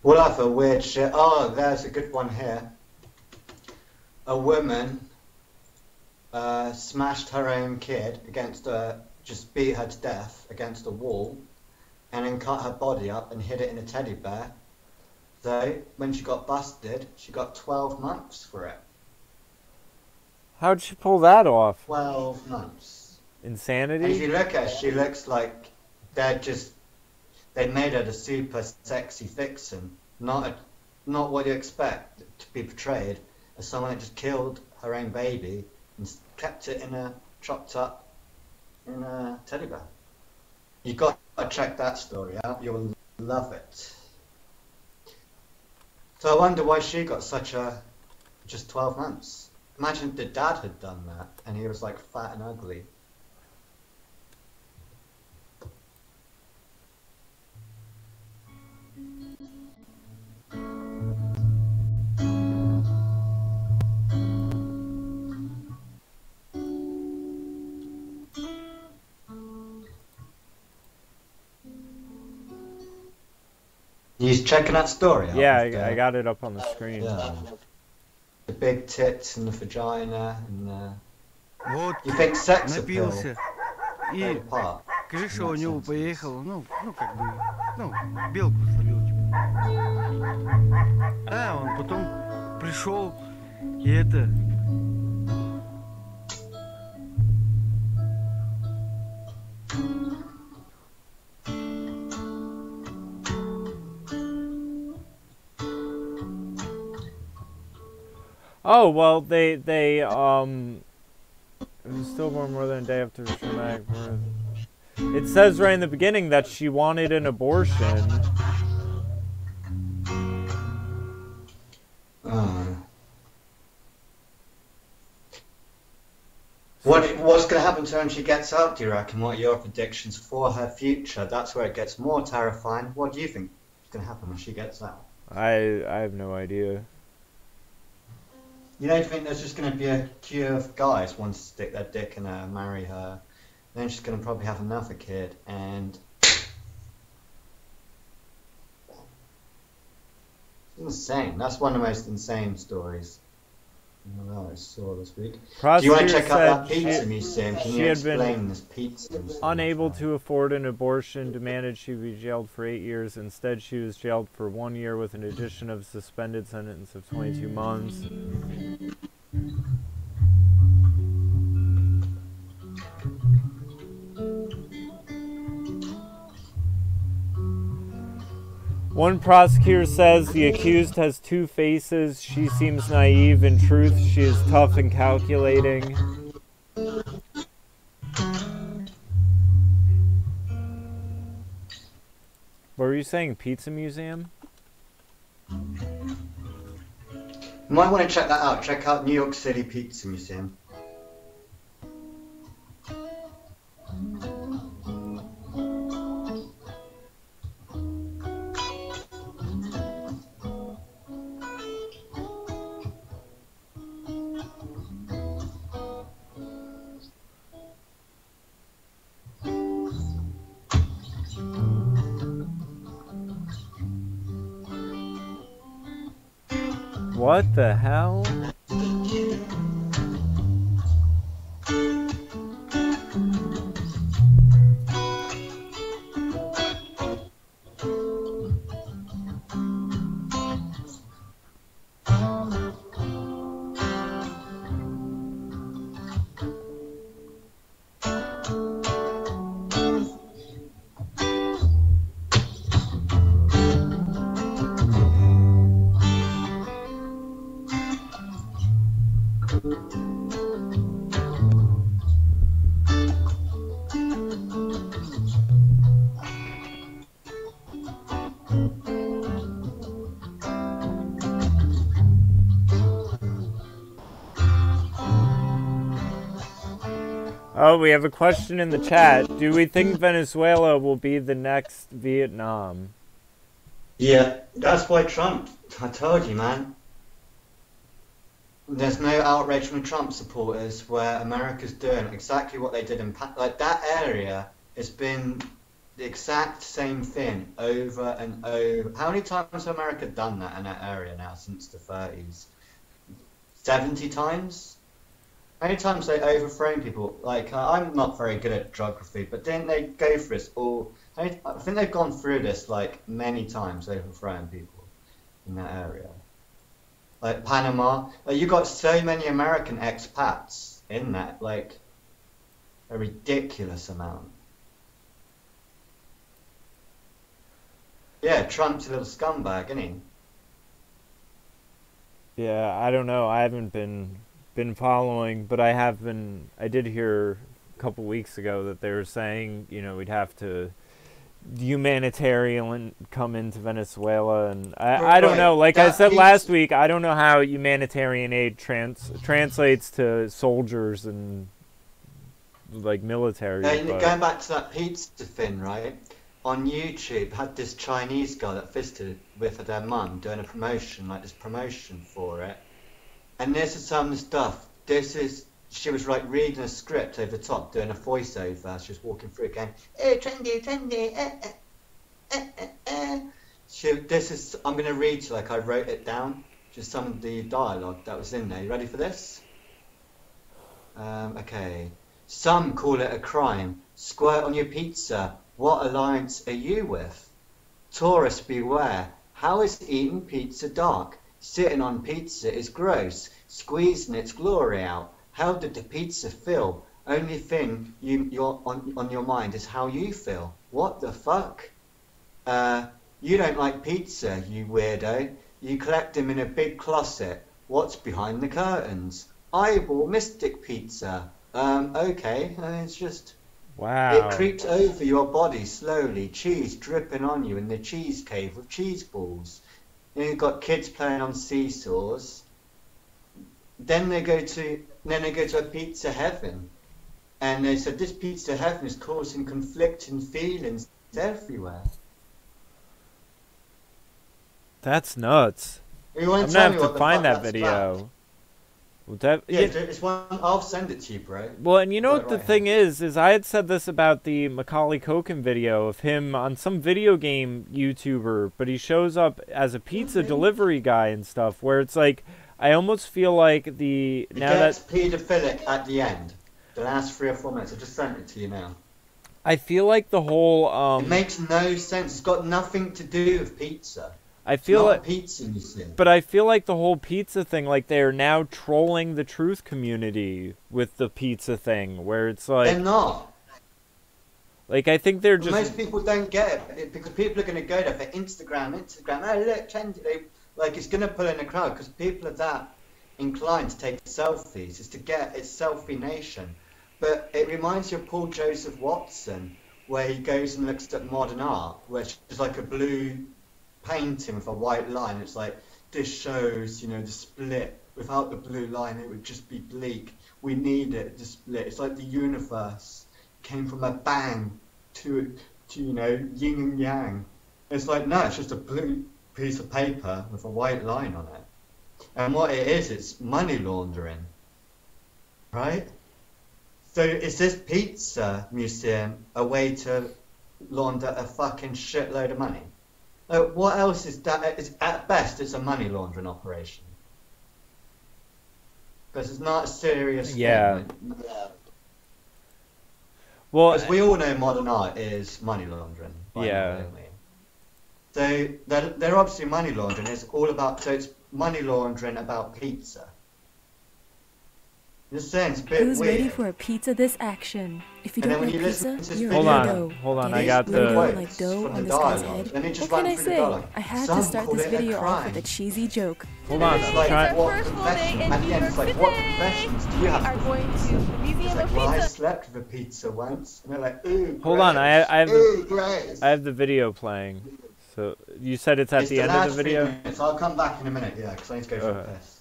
What other weird shit? Oh, there's a good one here. A woman smashed her own kid against just beat her to death against a wall, and then cut her body up and hid it in a teddy bear. So when she got busted, she got 12 months for it. How'd she pull that off? 12 months. Insanity? And if you look at her, she looks like they made her the super sexy vixen, not what you expect to be portrayed as someone that just killed her own baby and kept it chopped up in a teddy bear. You got to check that story out. You'll love it. So I wonder why she got just 12 months. Imagine if the dad had done that and he was like fat and ugly. You checking that story out? Yeah, I got it up on the screen. Yeah. The big tits and the vagina and Вот, you think sex appeal напился. played a И part? крыша у него поехала, ну, как бы, ну, белку словил, типа. А, он потом пришел, и это... Oh, well, they it was stillborn more than a day after traumatic birth. It says right in the beginning that she wanted an abortion. What's going to happen to her when she gets out, do you reckon? What are your predictions for her future? That's where it gets more terrifying. What do you think is going to happen when she gets out? I have no idea. You don't think there's just going to be a queue of guys wanting to stick their dick in her, marry her, then she's going to probably have another kid, and... It's insane. That's one of the most insane stories I saw this week. Do you want to check out that pizza museum? Can you explain this pizza museum? Unable to afford an abortion, demanded she be jailed for 8 years. Instead, she was jailed for 1 year with an addition of a suspended sentence of 22 months. One prosecutor says the accused has 2 faces. She seems naive. In truth, she is tough and calculating. What were you saying? Pizza museum? You might want to check that out. Check out New York City Pizza Museum. What the hell? Oh, we have a question in the chat. Do we think Venezuela will be the next Vietnam? Yeah, that's why Trump. I told you, man. There's no outrage from Trump supporters where America's doing exactly what they did in like that area. It's been the exact same thing over and over. How many times has America done that in that area now since the 30s? 70 times? How many times they overthrown people? Like, I'm not very good at geography, but didn't they go through this all? I think they've gone through this like many times, overthrowing people in that area. like Panama. Like, you got so many American expats in that, like a ridiculous amount. Yeah, Trump's a little scumbag, isn't he? Yeah, I don't know. I haven't been following, but I have been. I did hear a couple weeks ago that they were saying, you know, we'd have to humanitarian come into Venezuela, and I don't know. Like I said last week, I don't know how humanitarian aid translates to soldiers and like military. Going back to that pizza thing, right? On YouTube, had this Chinese girl that visited with their mum doing a promotion, like this promotion for it. And this is some of the stuff. She was like reading a script over the top, doing a voiceover. She was walking through going, trendy, trendy, I'm going to read you like I wrote it down. Just some of the dialogue that was in there. You ready for this? Okay. Some call it a crime. Squirt on your pizza. What alliance are you with? Tourists beware. How is eating pizza dark? Sitting on pizza is gross. Squeezing its glory out. How did the pizza feel? Only thing you're on your mind is how you feel. What the fuck? You don't like pizza, you weirdo. You collect them in a big closet. What's behind the curtains? Eyeball Mystic Pizza. Okay. It's just... Wow. It creeps over your body slowly, cheese dripping on you in the cheese cave with cheese balls. Then you've got kids playing on seesaws. Then they go to a pizza heaven, and they said this pizza heaven is causing conflicting feelings everywhere. That's nuts. I'm gonna have to find that video. It's one. I'll send it to you, bro. Well, and you know what the thing is I had said this about the Macaulay Culkin video of him on some video game YouTuber, but he shows up as a pizza delivery guy and stuff, where it's like, I almost feel like it gets pedophilic at the end. The last 3 or 4 minutes. I just sent it to you now. I feel like the whole it makes no sense. It's got nothing to do with pizza. I feel like pizza, you see. But I feel like the whole pizza thing, like they are now trolling the truth community with the pizza thing, where it's like they're not. Like I think they're just. Most people don't get it because people are going to go there for Instagram. Oh look, trendy. Like it's going to pull in a crowd because people are that inclined to take selfies. It's selfie nation. But it reminds you of Paul Joseph Watson, where he goes and looks at modern art, which is like a blue painting with a white line. It's like, this shows, the split. Without the blue line, it would just be bleak. We need it to split. It's like the universe came from a bang to yin and yang. It's like, no, it's just a blue piece of paper with a white line on it. And what it is, it's money laundering, right? So is this pizza museum a way to launder a fucking shitload of money? What else is that? At best, it's a money laundering operation. Because it's not a serious thing. Well, because we all know modern art is money laundering. Yeah. So they're obviously money laundering. It's all about. So it's money laundering about pizza. Just saying, it's a bit Who's weird. ready for a pizza this action? If you don't like pizza, you're hold a on, dough. hold on, Get I it? got You the don't like dough on this guy's head. What can I say? I had to start this video off with a cheesy joke. Hold on, it's like, our what first full day confession? in At the end, it's like, what confessions do you have? are going to the Museum It's like, of well, I Pizza. slept with a pizza once, and they're like, ooh, hold gross. on, I I have the video playing. So you said it's at the end of the video? I'll come back in a minute, because I need to go for a piss.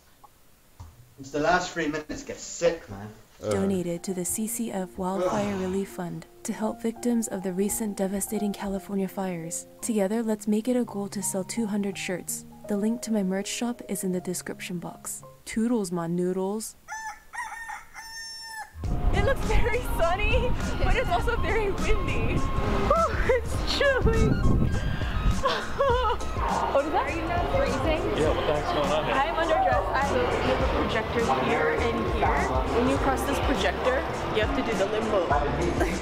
It's the last 3 minutes. Get sick, man. Donated to the CCF Wildfire Relief Fund to help victims of the recent devastating California fires. Together, let's make it a goal to sell 200 shirts. The link to my merch shop is in the description box. Toodles, my noodles. It looks very sunny, but it's also very windy. It's chilly. What is that? Are you not freezing? Yeah, what the heck's going on there? I'm underdressed. I have a projector here and here. When you cross this projector, you have to do the limbo,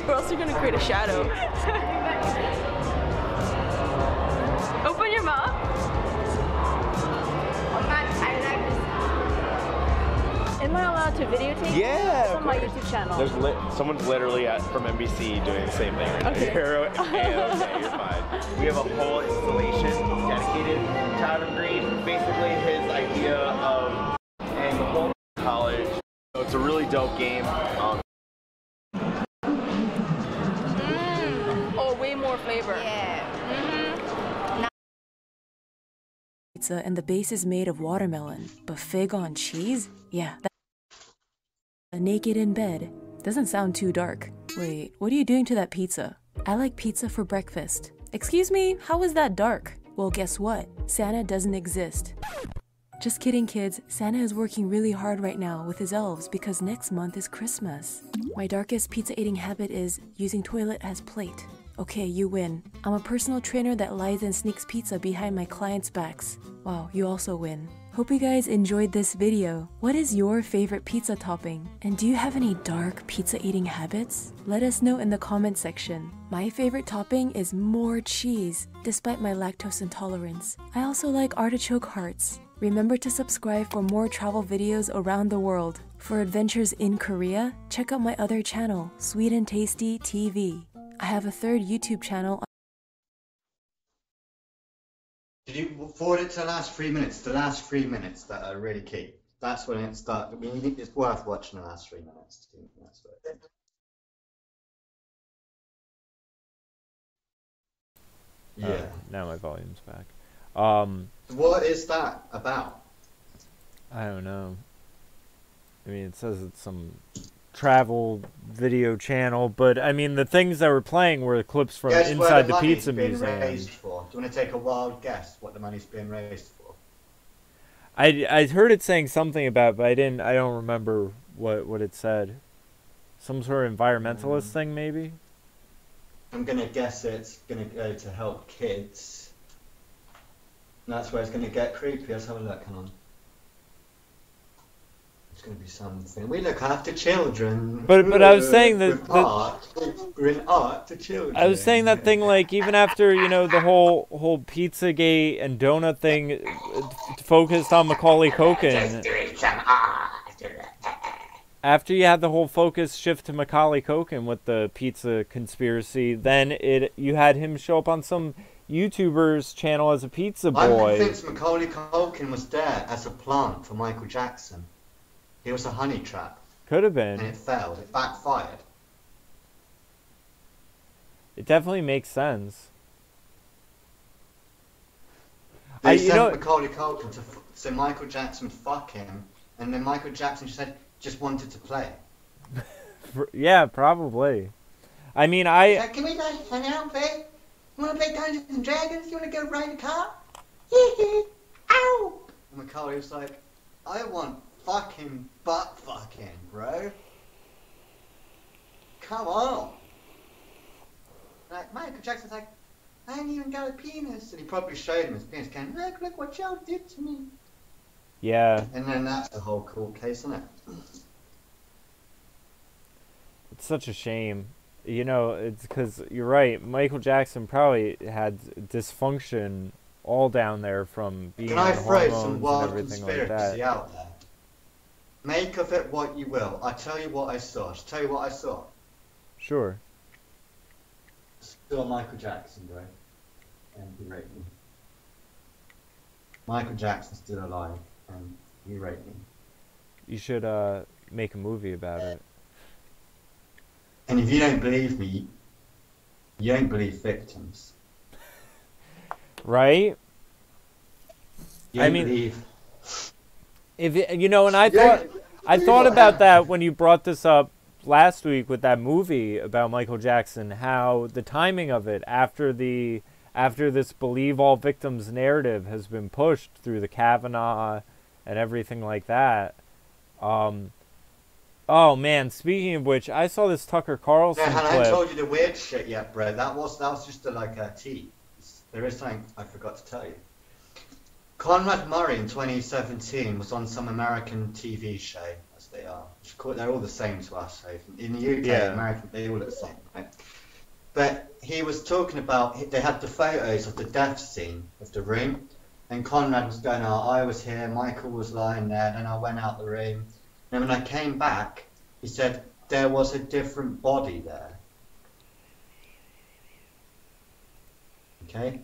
or else you're gonna create a shadow. Open your mouth. allowed to videotape? Yeah, It's of on my course. YouTube channel. There's someone's literally from NBC doing the same thing right now. Okay. You're fine. We have a whole installation dedicated to Adam Green. Basically, his idea of and the whole college. So it's a really dope game. Oh, way more flavor. Pizza and the base is made of watermelon, but fig on cheese? Yeah, naked in bed. Doesn't sound too dark. Wait, what are you doing to that pizza? I like pizza for breakfast. Excuse me, how is that dark? Well, guess what? Santa doesn't exist. Just kidding, kids. Santa is working really hard right now with his elves because next month is Christmas. My darkest pizza eating habit is using toilet as plate. Okay, you win. I'm a personal trainer that lies and sneaks pizza behind my clients' backs. Wow, you also win. Hope you guys enjoyed this video. What is your favorite pizza topping? And do you have any dark pizza eating habits? Let us know in the comment section. My favorite topping is more cheese, despite my lactose intolerance. I also like artichoke hearts. Remember to subscribe for more travel videos around the world. For adventures in Korea, check out my other channel, Sweet and Tasty TV. I have a third YouTube channel. Did you forward it to the last 3 minutes? The last 3 minutes that are really key. That's when it starts. I mean, it's worth watching the last 3 minutes. That's worth it. Yeah. Now my volume's back. What is that about? I don't know. I mean, it says it's some travel video channel, but I mean, the things that were playing were clips from inside the pizza museum. Raised for? Do you want to take a wild guess what the money's being raised for? I heard it saying something about it, but I don't remember what it said. Some sort of environmentalist thing, maybe? I'm gonna guess it's gonna go to help kids. And that's where it's gonna get creepy. Let's have a look, hang on. It's going to be something. We look after children. But I was saying that we're in art to children. I was saying that thing, like, even after, you know, the whole Pizzagate and donut thing focused on Macaulay Culkin. After you had the whole focus shift to Macaulay Culkin with the pizza conspiracy, then you had him show up on some YouTuber's channel as a pizza boy. I think Macaulay Culkin was there as a plant for Michael Jackson. It was a honey trap. Could have been. And it failed. It backfired. It definitely makes sense. They sent Macaulay Culkin to so Michael Jackson would fuck him, and then Michael Jackson just wanted to play. Yeah, probably. I mean, like, can we go hang out, babe? You want to play Dungeons and Dragons? You want to go ride a car? Ow! And Macaulay was like, I want fucking butt fucking, bro. Come on. Like, Michael Jackson's like, I ain't even got a penis. And he probably showed him his penis, going, look what y'all did to me. Yeah. And then that's the whole court case, isn't it? It's such a shame. You know, it's because you're right. Michael Jackson probably had dysfunction all down there from being on hormones and everything like that. Out there? Make of it what you will. I'll tell you what I saw. Sure. Still Michael Jackson, bro. And he raped me. Michael Jackson's still alive, and he raped me. You should make a movie about it. And if you don't believe me, you don't believe victims. Right? You don't believe... If you know, and I thought about that when you brought this up last week with that movie about Michael Jackson, how the timing of it after this believe all victims narrative has been pushed through the Kavanaugh and everything like that. Oh man, speaking of which, I saw this Tucker Carlson clip. I haven't told you the weird shit yet, bro. That was just a tease. There is something I forgot to tell you. Conrad Murray in 2017 was on some American TV show, as they are. They're all the same to us. So in the UK, American, they all look the same, right? But he was talking about, they had the photos of the death scene of the room, and Conrad was going, I was here, Michael was lying there, then I went out the room, And when I came back, he said there was a different body there. Okay?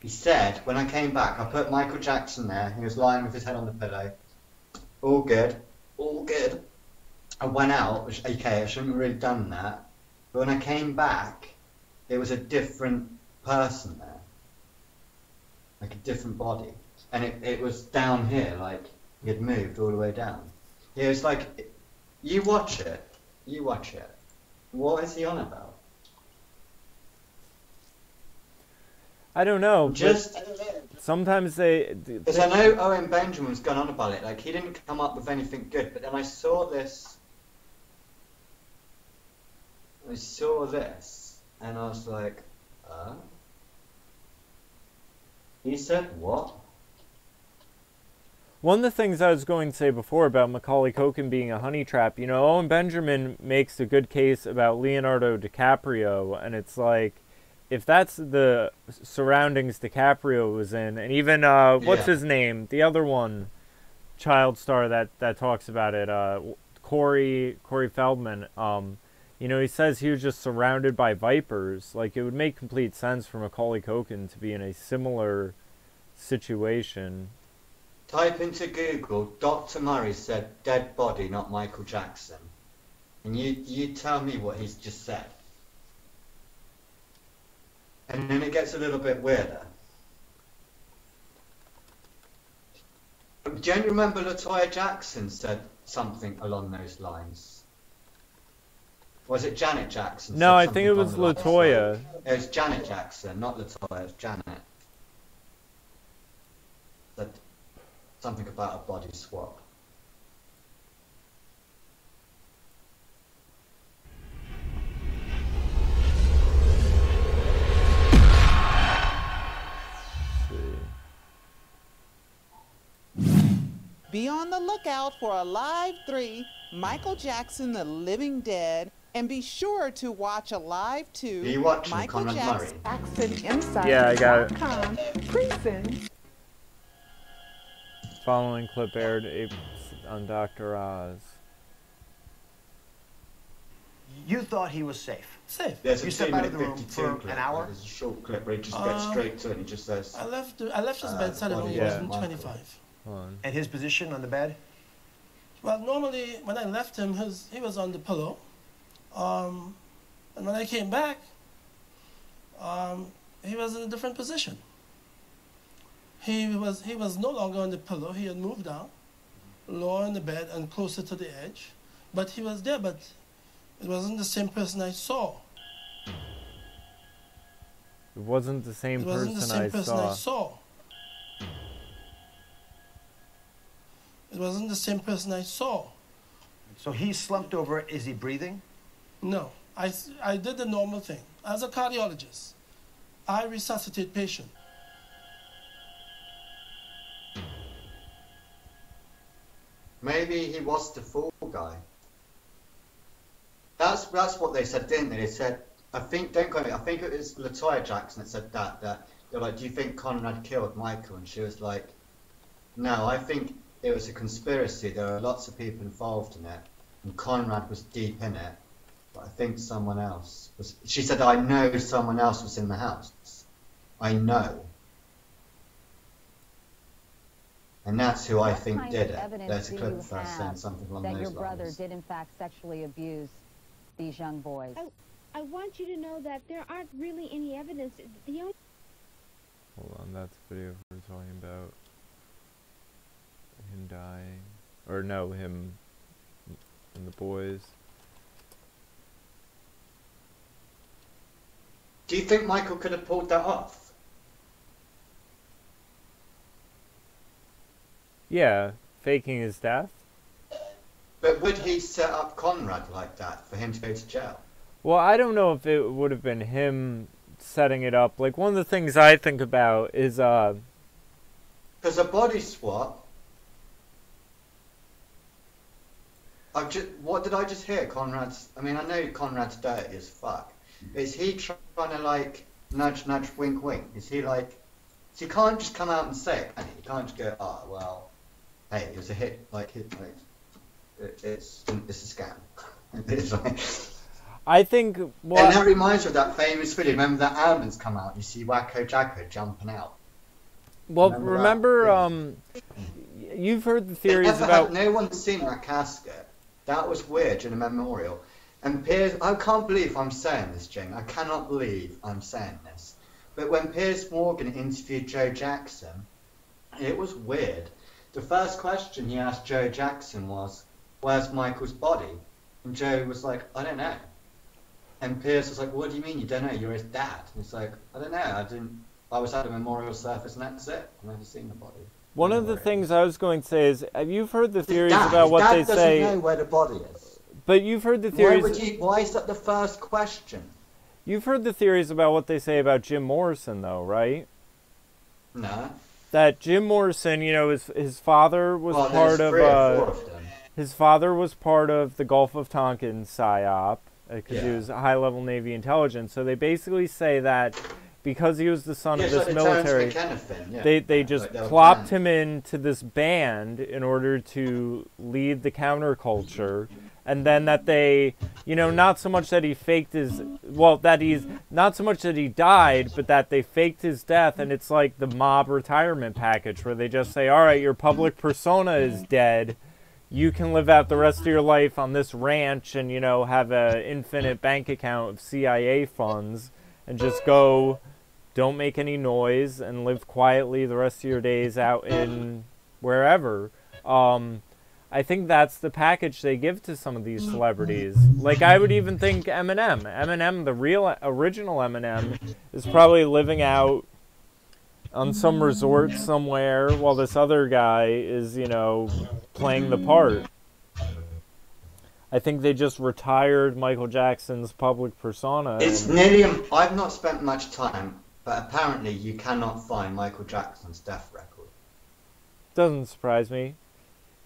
He said, when I came back, I put Michael Jackson there. He was lying with his head on the pillow. All good. All good. I went out, which, okay, I shouldn't have really done that. But when I came back, there was a different person there. Like a different body. And it was down here, like he had moved all the way down. It was like, you watch it. You watch it. What is he on about? I don't know. Just sometimes they. Because I know Owen Benjamin's gone on about it. Like he didn't come up with anything good, but then I saw this. And I was like, He said what? One of the things I was going to say before about Macaulay Culkin being a honey trap, you know, Owen Benjamin makes a good case about Leonardo DiCaprio, and it's like, if that's the surroundings DiCaprio was in, and even, what's his name? The other one, child star that talks about it, Corey Feldman, you know, he says he was just surrounded by vipers. Like, it would make complete sense for Macaulay Culkin to be in a similar situation. Type into Google, Dr. Murray said dead body, not Michael Jackson. And you tell me what he's just said. And then it gets a little bit weirder. Do you remember LaToya Jackson said something along those lines? Was it Janet Jackson? No, I think it was LaToya. It was Janet Jackson, not LaToya, it was Janet. Said something about a body swap. Be on the lookout for a Live 3, Michael Jackson, The Living Dead, and be sure to watch a Live 2, Michael Jackson Inside. Yeah, I got it. Presents. Following clip aired on Dr. Oz. You thought he was safe. Safe. There's You a stepped out of the room 2-minute for 52 an hour? There's a short clip where he just gets straight to it and he just says... I left his bedside when he was in 25. And his position on the bed? Well, normally when I left him, he was on the pillow. And when I came back, he was in a different position. He was no longer on the pillow. He had moved down, lower in the bed and closer to the edge. But he was there, but it wasn't the same person I saw. It wasn't the same person I saw. It wasn't the same person I saw. So he slumped over. Is he breathing? No. I did the normal thing. As a cardiologist, I resuscitate patients. Maybe he was the fall guy. That's what they said, didn't they? They said, I think, don't quote me, I think it was LaToya Jackson that said that they're like, do you think Conrad killed Michael? And she was like, no, I think it was a conspiracy. There were lots of people involved in it, and Conrad was deep in it. But I think someone else was. She said, I know someone else was in the house. I know. And that's who I think did it. There's a clip of her saying something along those lines. That your brother did in fact sexually abuse these young boys. I want you to know that there aren't really any evidence. The only... Hold on, that's the video we're talking about. Him dying. Or no, him and the boys. Do you think Michael could have pulled that off? Yeah, faking his death. But would he set up Conrad like that for him to go to jail? Well, I don't know if it would have been him setting it up. Like, one of the things I think about is, because a body swap... what did I just hear? Conrad's... I mean, I know Conrad's dirty as fuck. Is he trying to, like, nudge, wink, wink? Is he, like... So you can't just come out and say it, can you? You can't just go, oh, well, hey, it was a hit, like... it's a scam. It's like, I think. Well, and that reminds me of that famous video. Remember that ambulance come out? You see Wacko Jacko jumping out. Well, remember you've heard the theories about. No one's seen that casket. That was weird in a memorial. And Piers, I can't believe I'm saying this, Jane. I cannot believe I'm saying this. But when Piers Morgan interviewed Joe Jackson, it was weird. The first question he asked Joe Jackson was, "Where's Michael's body?" And Joe was like, "I don't know." And Piers was like, "What do you mean you don't know? You're his dad." And he's like, "I don't know. I was at a memorial service and that's it. I've never seen the body." One of the things I was going to say is, you've heard the theories about what they say. Doesn't know where the body is. But you've heard the theories. Why is that the first question? You've heard the theories about what they say about Jim Morrison, though, right? No. That Jim Morrison, you know, his father was part of. His father was part of the Gulf of Tonkin PSYOP because he was high-level Navy intelligence. So they basically say that because he was the son of this military, they just plopped him into this band in order to lead the counterculture. And then that they, you know, not so much that he faked his, not so much that he died, but that they faked his death. And it's like the mob retirement package where they just say, all right, your public persona is dead. You can live out the rest of your life on this ranch and, you know, have an infinite bank account of CIA funds and just go, don't make any noise and live quietly the rest of your days out in wherever. I think that's the package they give to some of these celebrities. Like, I would even think Eminem. Eminem, the original Eminem, is probably living out on some resort somewhere while this other guy is, you know, playing the part. I think they just retired Michael Jackson's public persona. It's nearly, I've not spent much time, but apparently you cannot find Michael Jackson's death record. Doesn't surprise me.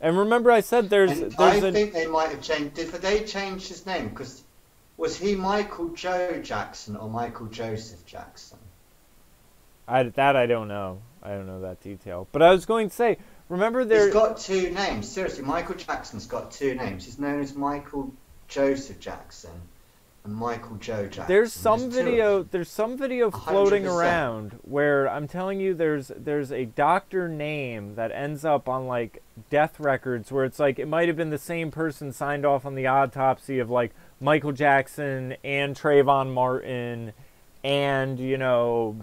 And remember I said I think they might have changed, did they change his name? Because was he Michael Joe Jackson or Michael Joseph Jackson? I don't know. I don't know that detail. But I was going to say, remember He's got two names. Seriously, Michael Jackson's got two names. He's known as Michael Joseph Jackson and Michael Joe Jackson. There's some video floating around where I'm telling you there's a doctor name that ends up on like death records where it's like it might have been the same person signed off on the autopsy of like Michael Jackson and Trayvon Martin and, you know,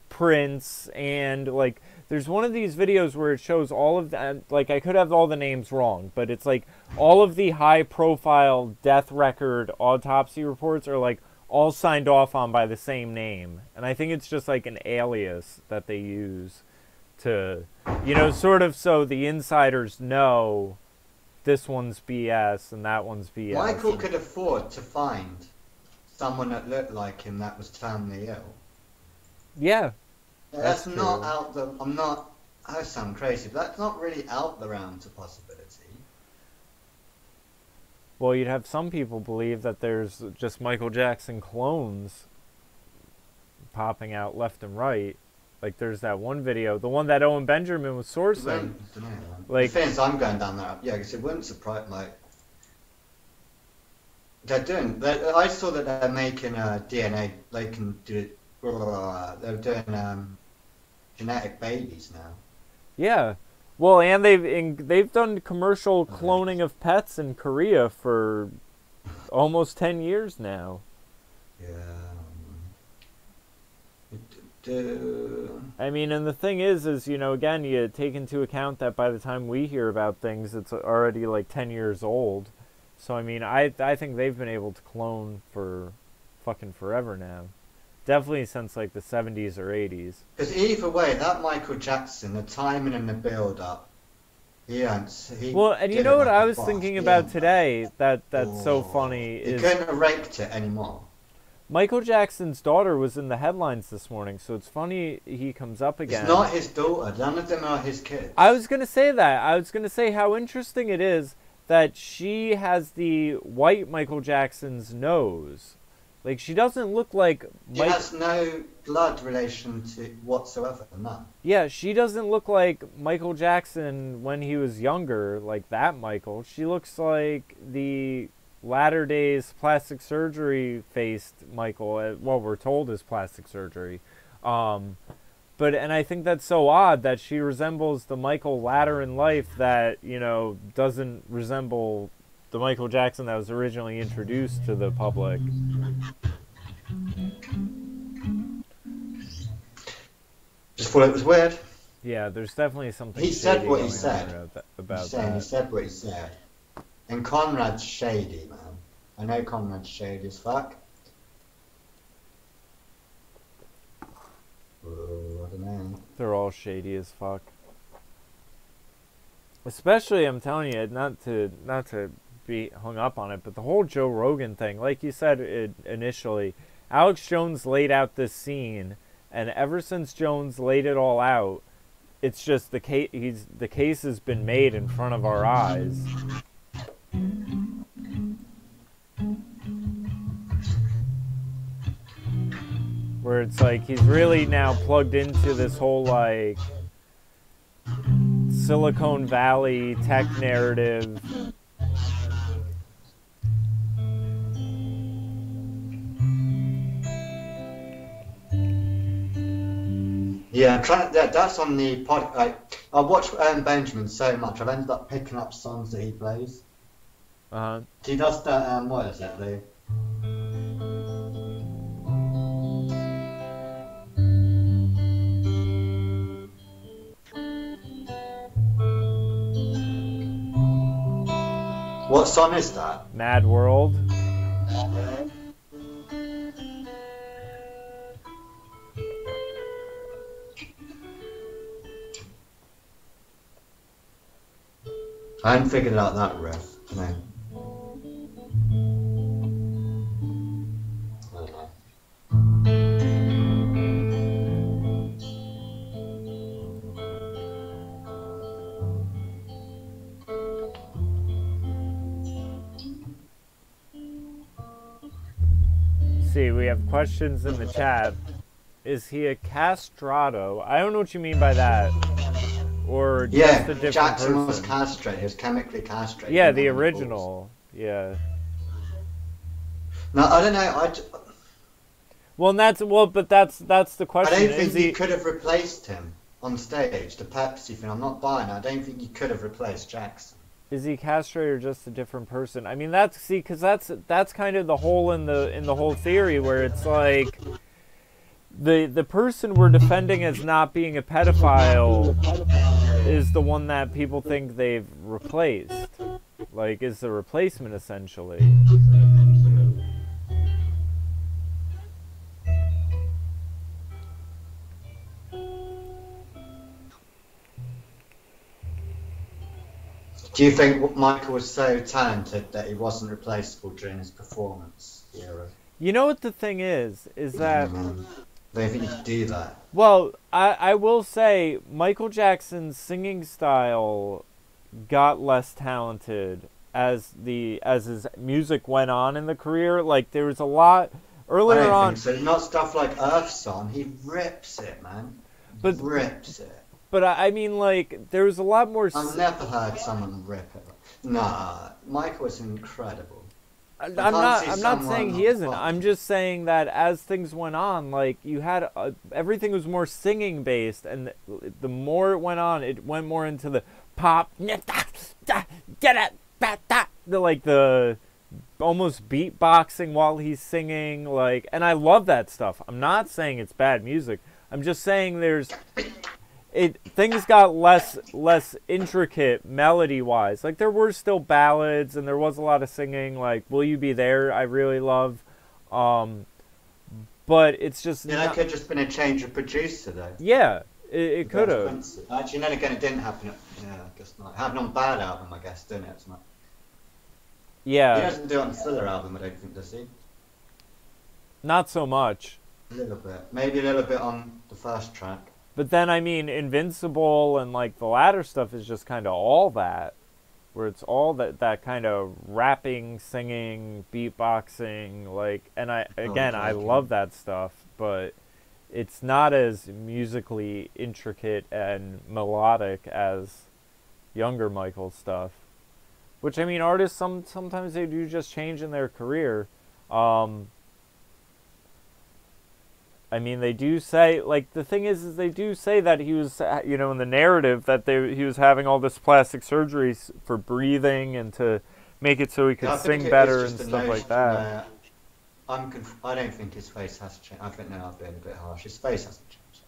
Prince, and like there's one of these videos where it shows all of the, like I could have all the names wrong, but it's like all of the high profile death record autopsy reports are like all signed off on by the same name. And I think it's just like an alias that they use to, you know, sort of so the insiders know this one's BS and that one's BS. Michael could afford to find someone that looked like him that was terminally ill. Yeah. That's not out the, I sound crazy, but that's not really out the realms of possibility. Well, you'd have some people believe that there's just Michael Jackson clones popping out left and right. Like there's that one video, the one that Owen Benjamin was sourcing. Like, the things I'm going down there, yeah, because it wouldn't surprise, like, I saw that they're making DNA, they can do it, they're doing genetic babies now. Yeah, well, and they've done commercial cloning of pets in Korea for almost 10 years now. Yeah. I mean, and the thing is, you know, again, you take into account that by the time we hear about things, it's already like 10 years old. So, I mean, I think they've been able to clone for fucking forever now. Definitely since like the 70s or 80s. Because either way, that Michael Jackson, the timing and the build-up, well, and you know what I was thinking about today that's so funny is... You couldn't have raked it anymore. Michael Jackson's daughter was in the headlines this morning, so it's funny he comes up again. It's not his daughter. None of them are his kids. I was going to say that. I was going to say how interesting it is that she has the white Michael Jackson's nose. Like, she doesn't look like She has no blood relation to whatsoever, none. Yeah, she doesn't look like Michael Jackson when he was younger, like that Michael. She looks like the latter days plastic surgery faced Michael. Well, we're told is plastic surgery. And I think that's so odd that she resembles the Michael later in life that, you know, doesn't resemble the Michael Jackson that was originally introduced to the public. Just thought it was weird. Yeah, there's definitely something. He said what he said. About that. He said what he said. And Conrad's shady, man. I know Conrad's shady as fuck. Oh, I don't know. They're all shady as fuck. Especially, I'm telling you, not to be hung up on it, but the whole Joe Rogan thing, like you said initially, Alex Jones laid out this scene, and ever since Jones laid it all out, it's just the case has been made in front of our eyes. Where it's like he's really now plugged into this whole like Silicon Valley tech narrative. Yeah, that's on the pod. I watch Benjamin so much. I've ended up picking up songs that he plays. He does that. What is it? What song is that? Mad World. I hadn't figured out that riff. No. See, we have questions in the chat. Is he a castrato? I don't know what you mean by that. Or just a different Jackson person. was castrated. He was chemically castrated. Yeah, the original. Yeah. No, I don't know. But that's the question. I don't think you could have replaced him on stage. The Pepsi thing, I'm not buying it. I don't think you could have replaced Jackson. Is he castrated or just a different person? I mean, because that's kind of the hole in the whole theory where it's like the person we're defending as not being a pedophile is the one that people think they've replaced. Like, is the replacement essentially. Do you think Michael was so talented that he wasn't replaceable during his performance era? You know what the thing is that... I don't think you could do that. Well, I will say Michael Jackson's singing style got less talented as his music went on in the career. Like, there was a lot earlier on. So not stuff like Earth Song. He rips it, man. Rips it. But I mean, like, there was a lot more. I've never heard someone rip it. Nah, Michael was incredible. I'm not saying he isn't. I'm just saying that as things went on, like, you had everything was more singing based, and the more it went on, it went more into the pop, the almost beatboxing while he's singing, like, and I love that stuff. I'm not saying it's bad music. I'm just saying things got less intricate melody wise. Like, there were still ballads and there was a lot of singing, like Will You Be There I really love, but it's just that could have just been a change of producer though. Yeah, it could have. Actually, then again, it didn't happen. Yeah, I guess not. It happened on Bad album, I guess, didn't it? It's not. Yeah. He doesn't do it on the Thriller album, I don't think, does he? Not so much. A little bit, maybe a little bit on the first track. But then, I mean, Invincible and, like, the latter stuff is just kind of all that. where it's all that kind of rapping, singing, beatboxing, like, and I love that stuff, but it's not as musically intricate and melodic as younger Michael's stuff. Which, I mean, artists, sometimes they do just change in their career. I mean, they do say, like, the thing is they do say that he was, you know, in the narrative, that he was having all this plastic surgery for breathing and to make it so he could sing better and stuff like that. I don't think his face has changed. I think now I've been a bit harsh. His face hasn't changed.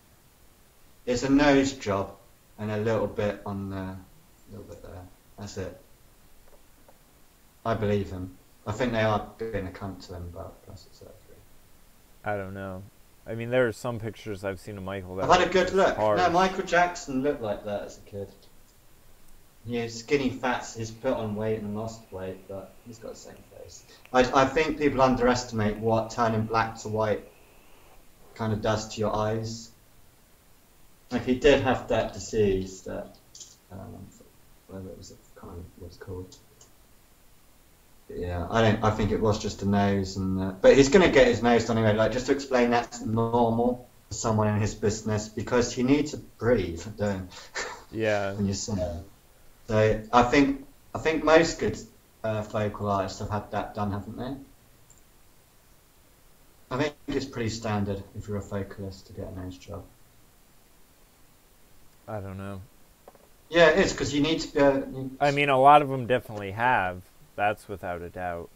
It's a nose job and a little bit on the, little bit there. That's it. I believe him. I think they are being a cunt to him about plastic surgery. I don't know. I mean, there are some pictures I've seen of Michael that I've had a good look. No, Michael Jackson looked like that as a kid. You know, skinny fats, he's put on weight and lost weight, but he's got the same face. I think people underestimate what turning black to white kind of does to your eyes. Like, he did have that disease that, whatever it was, can't remember what it's called. Yeah, I think it was just a nose, and but he's gonna get his nose done anyway. Like, just to explain, that's normal for someone in his business because he needs to breathe, don't? Yeah. When you sing. So I think most good vocal artists have had that done, haven't they? I think it's pretty standard if you're a vocalist to get a nose job. I don't know. Yeah, it is because you need to be. I mean, a lot of them definitely have. That's without a doubt.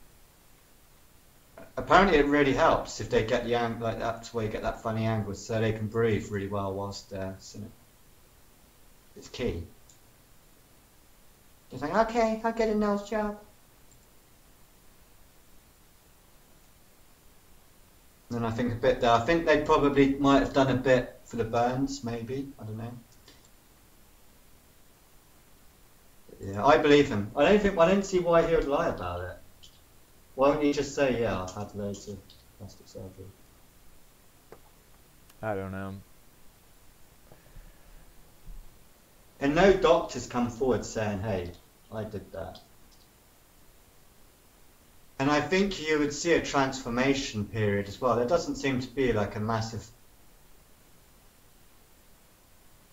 Apparently it really helps if they get the angle, like that's where you get that funny angle, so they can breathe really well whilst they're singing. It's key. It's like, okay, I'll get a nose job. And I think a bit there. I think they probably might have done a bit for the burns, maybe. I don't know. Yeah, I believe him. I don't see why he would lie about it. Why wouldn't he just say, yeah, I've had loads of plastic surgery? I don't know. And no doctors come forward saying, hey, I did that. And I think you would see a transformation period as well. There doesn't seem to be like a massive...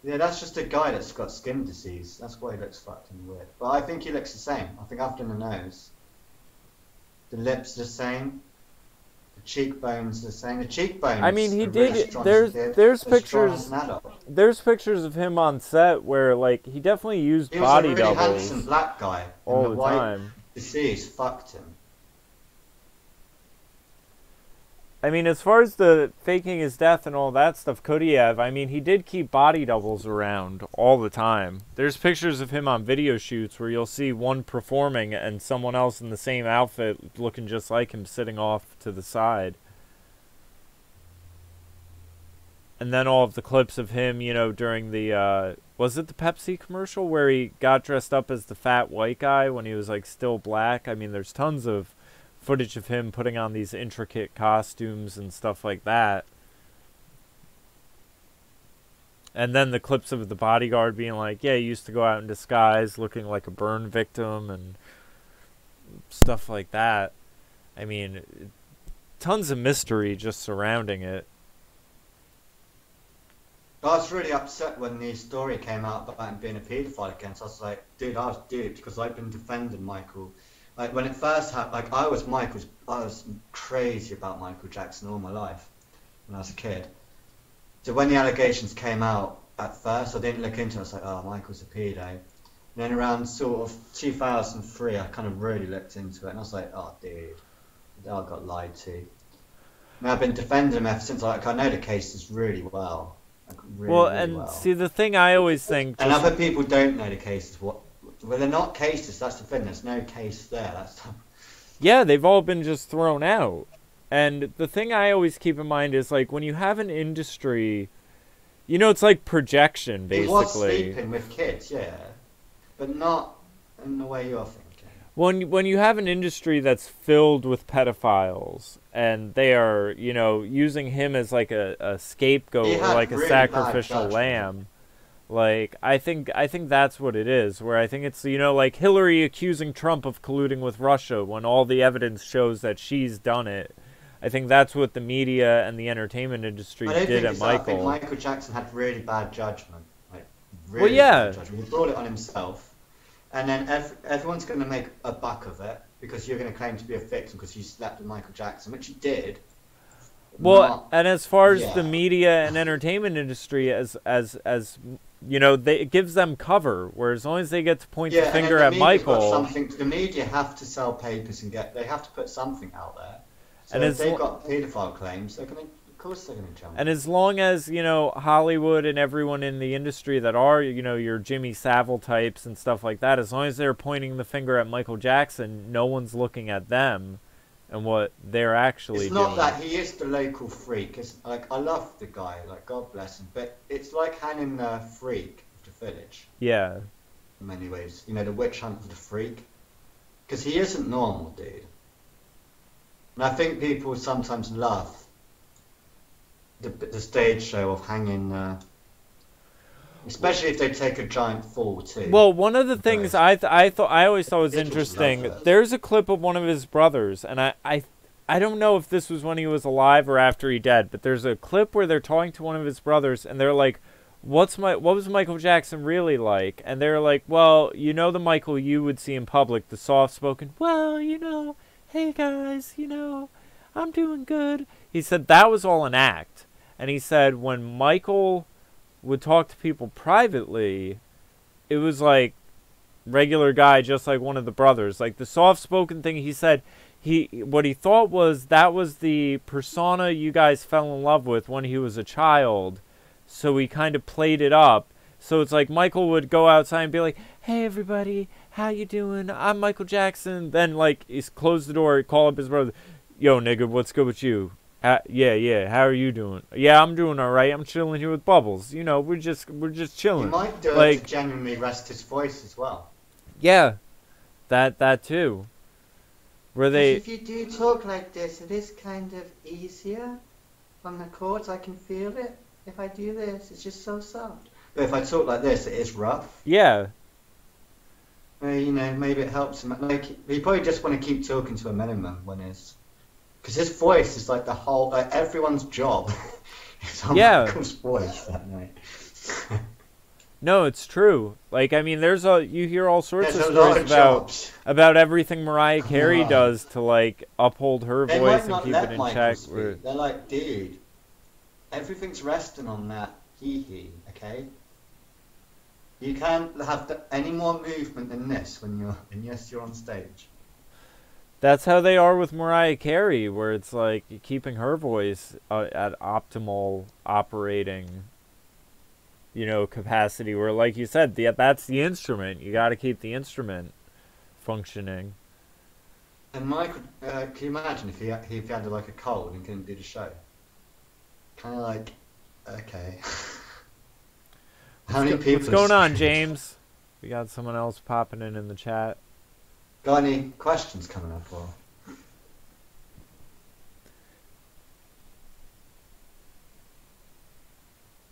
Yeah, that's just a guy that's got skin disease. That's why he looks fucking weird. But I think he looks the same. I think other than the nose. The lips are the same. The cheekbones are the same. The cheekbones. I mean, he did. Really there's pictures. There's pictures of him on set where, like, he definitely used body doubles. He was a really handsome black guy. All the time. Disease fucked him. I mean, as far as the faking his death and all that stuff, Kodiev, I mean, he did keep body doubles around all the time. There's pictures of him on video shoots where you'll see one performing and someone else in the same outfit looking just like him sitting off to the side. And then all of the clips of him, you know, during the, was it the Pepsi commercial where he got dressed up as the fat white guy when he was, like, still black? I mean, there's tons of footage of him putting on these intricate costumes and stuff like that. And then the clips of the bodyguard being like, yeah, he used to go out in disguise looking like a burn victim and stuff like that. I mean, tons of mystery just surrounding it. I was really upset when the story came out about him being a paedophile again. So I was like, dude, I was duped because I've been defending Michael. Like, when it first happened, like, I was crazy about Michael Jackson all my life when I was a kid. So when the allegations came out at first, I didn't look into it. I was like, oh, Michael's a pedo. And then around sort of 2003, I kind of really looked into it, and I was like, oh, dude, I got lied to. And I've been defending him ever since. Like, I know the cases really well. Like, really well. See, the thing I always think... And other people don't know the cases. Well, they're not cases, that's the thing, there's no case there. Yeah, they've all been just thrown out. And the thing I always keep in mind is, like, when you have an industry, you know, it's like projection, basically. He was sleeping with kids, yeah, but not in the way you're thinking. When you have an industry that's filled with pedophiles, and they are, you know, using him as, like, a scapegoat or, like, a sacrificial lamb, Like, I think that's what it is, where I think it's, you know, like Hillary accusing Trump of colluding with Russia when all the evidence shows that she's done it. I think that's what the media and the entertainment industry did at Michael. I think Michael Jackson had really bad judgment. Like, really bad judgment. He brought it on himself. And then everyone's going to make a buck of it because you're going to claim to be a victim because you slept with Michael Jackson, which you did. Well, and as far as the media and entertainment industry, as you know, it gives them cover. Where as long as they get to point the finger at Michael, the media have to sell papers and they have to put something out there. So and if they've got paedophile claims, of course they're going to jump. And as long as, you know, Hollywood and everyone in the industry that are, you know, your Jimmy Savile types and stuff like that, as long as they're pointing the finger at Michael Jackson, no one's looking at them and what they're actually doing. It's not that he is the local freak. It's like, I love the guy, like, God bless him, but it's like hanging the freak of the village. Yeah. In many ways. You know, the witch hunt of the freak. Because he isn't normal, dude. And I think people sometimes love the stage show of hanging, especially if they take a giant fall too. Well, one of the things I always thought was interesting. There's a clip of one of his brothers, and I don't know if this was when he was alive or after he died, but there's a clip where they're talking to one of his brothers, and they're like, what was Michael Jackson really like? And they're like, well, you know, the Michael you would see in public, the soft-spoken, well, you know, hey guys, you know, I'm doing good. He said that was all an act. And he said when Michael would talk to people privately, it was like regular guy, just like one of the brothers. Like the soft-spoken thing, he said what he thought was that was the persona you guys fell in love with when he was a child. So he kind of played it up. So it's like Michael would go outside and be like, hey everybody, how you doing? I'm Michael Jackson. Then like he's close the door, call up his brother, yo nigga, what's good with you? Yeah, how are you doing? Yeah, I'm doing all right. I'm chilling here with Bubbles. You know, we're just chilling. He might do it to genuinely rest his voice as well. Yeah, that too. Where they, if you do talk like this, it is kind of easier on the chords. I can feel it. If I do this, it's just so soft. But if I talk like this, it is rough. Yeah. You know, maybe it helps him. Like he probably just want to keep talking to a minimum when it's. Because his voice is like the whole, like everyone's job is on Michael's voice that night. No, it's true. Like, I mean, you hear all sorts of stories about everything Mariah Carey does to, like, uphold her voice and keep it in check. They're like, dude, everything's resting on that hee-hee, okay? You can't have any more movement than this unless you're on stage. That's how they are with Mariah Carey, where it's like keeping her voice at optimal operating, you know, capacity. Where, like you said, that's the instrument. You got to keep the instrument functioning. And Michael, can you imagine if he had like a cold and couldn't do the show? Kind of like, okay. How many people? What's going on, James? We got someone else popping in the chat. Got any questions coming up, or?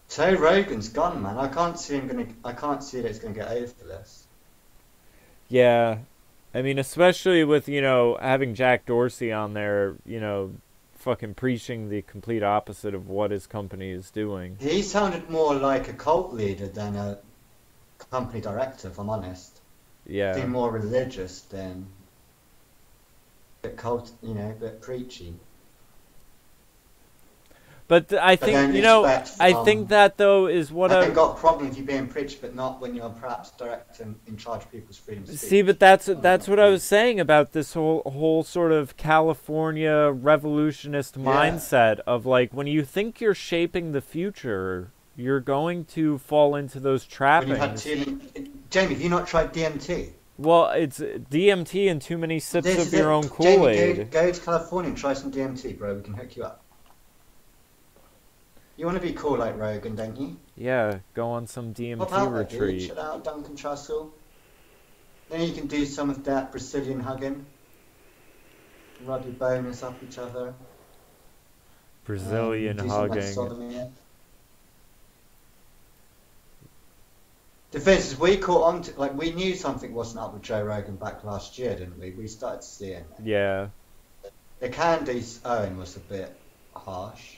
So Rogan's gone, man. I can't see that it's gonna get over this. Yeah, I mean, especially with, you know, having Jack Dorsey on there, you know, fucking preaching the complete opposite of what his company is doing. He sounded more like a cult leader than a company director, if I'm honest. Yeah. Being more religious than a bit cult, you know, a bit preachy. But I think, you know, I think that though is what I've got a problem with you being preached, but not when you're perhaps director in charge of people's freedom of speech. See, but that's what I was saying about this whole sort of California revolutionist mindset of like when you think you're shaping the future, you're going to fall into those trappings. Jamie, have you not tried DMT? Well, it's DMT and too many sips of your own Kool-Aid. Jamie, go to California and try some DMT, bro. We can hook you up. You want to be cool like Rogan, don't you? Yeah, go on some DMT retreat. Chill out, Duncan Trussell. Then you can do some of that Brazilian hugging. Rub your bonus up each other. Brazilian hugging. The thing is, we caught on to, like, we knew something wasn't up with Joe Rogan back last year, didn't we? We started seeing it. Yeah. The Candace Owen was a bit harsh.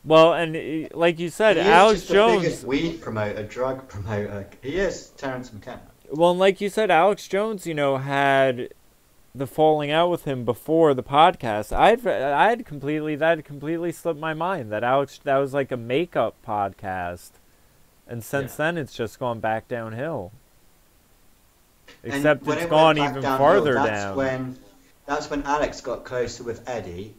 Well, and like you said, He is Alex just Jones. the biggest weed promoter, drug promoter. He is Terrence McKenna. Well, and like you said, Alex Jones, you know, had the falling out with him before the podcast. I had completely slipped my mind that that was like a makeup podcast, and since then it's just gone back downhill. Except it's gone even farther down. That's when Alex got closer with Eddie,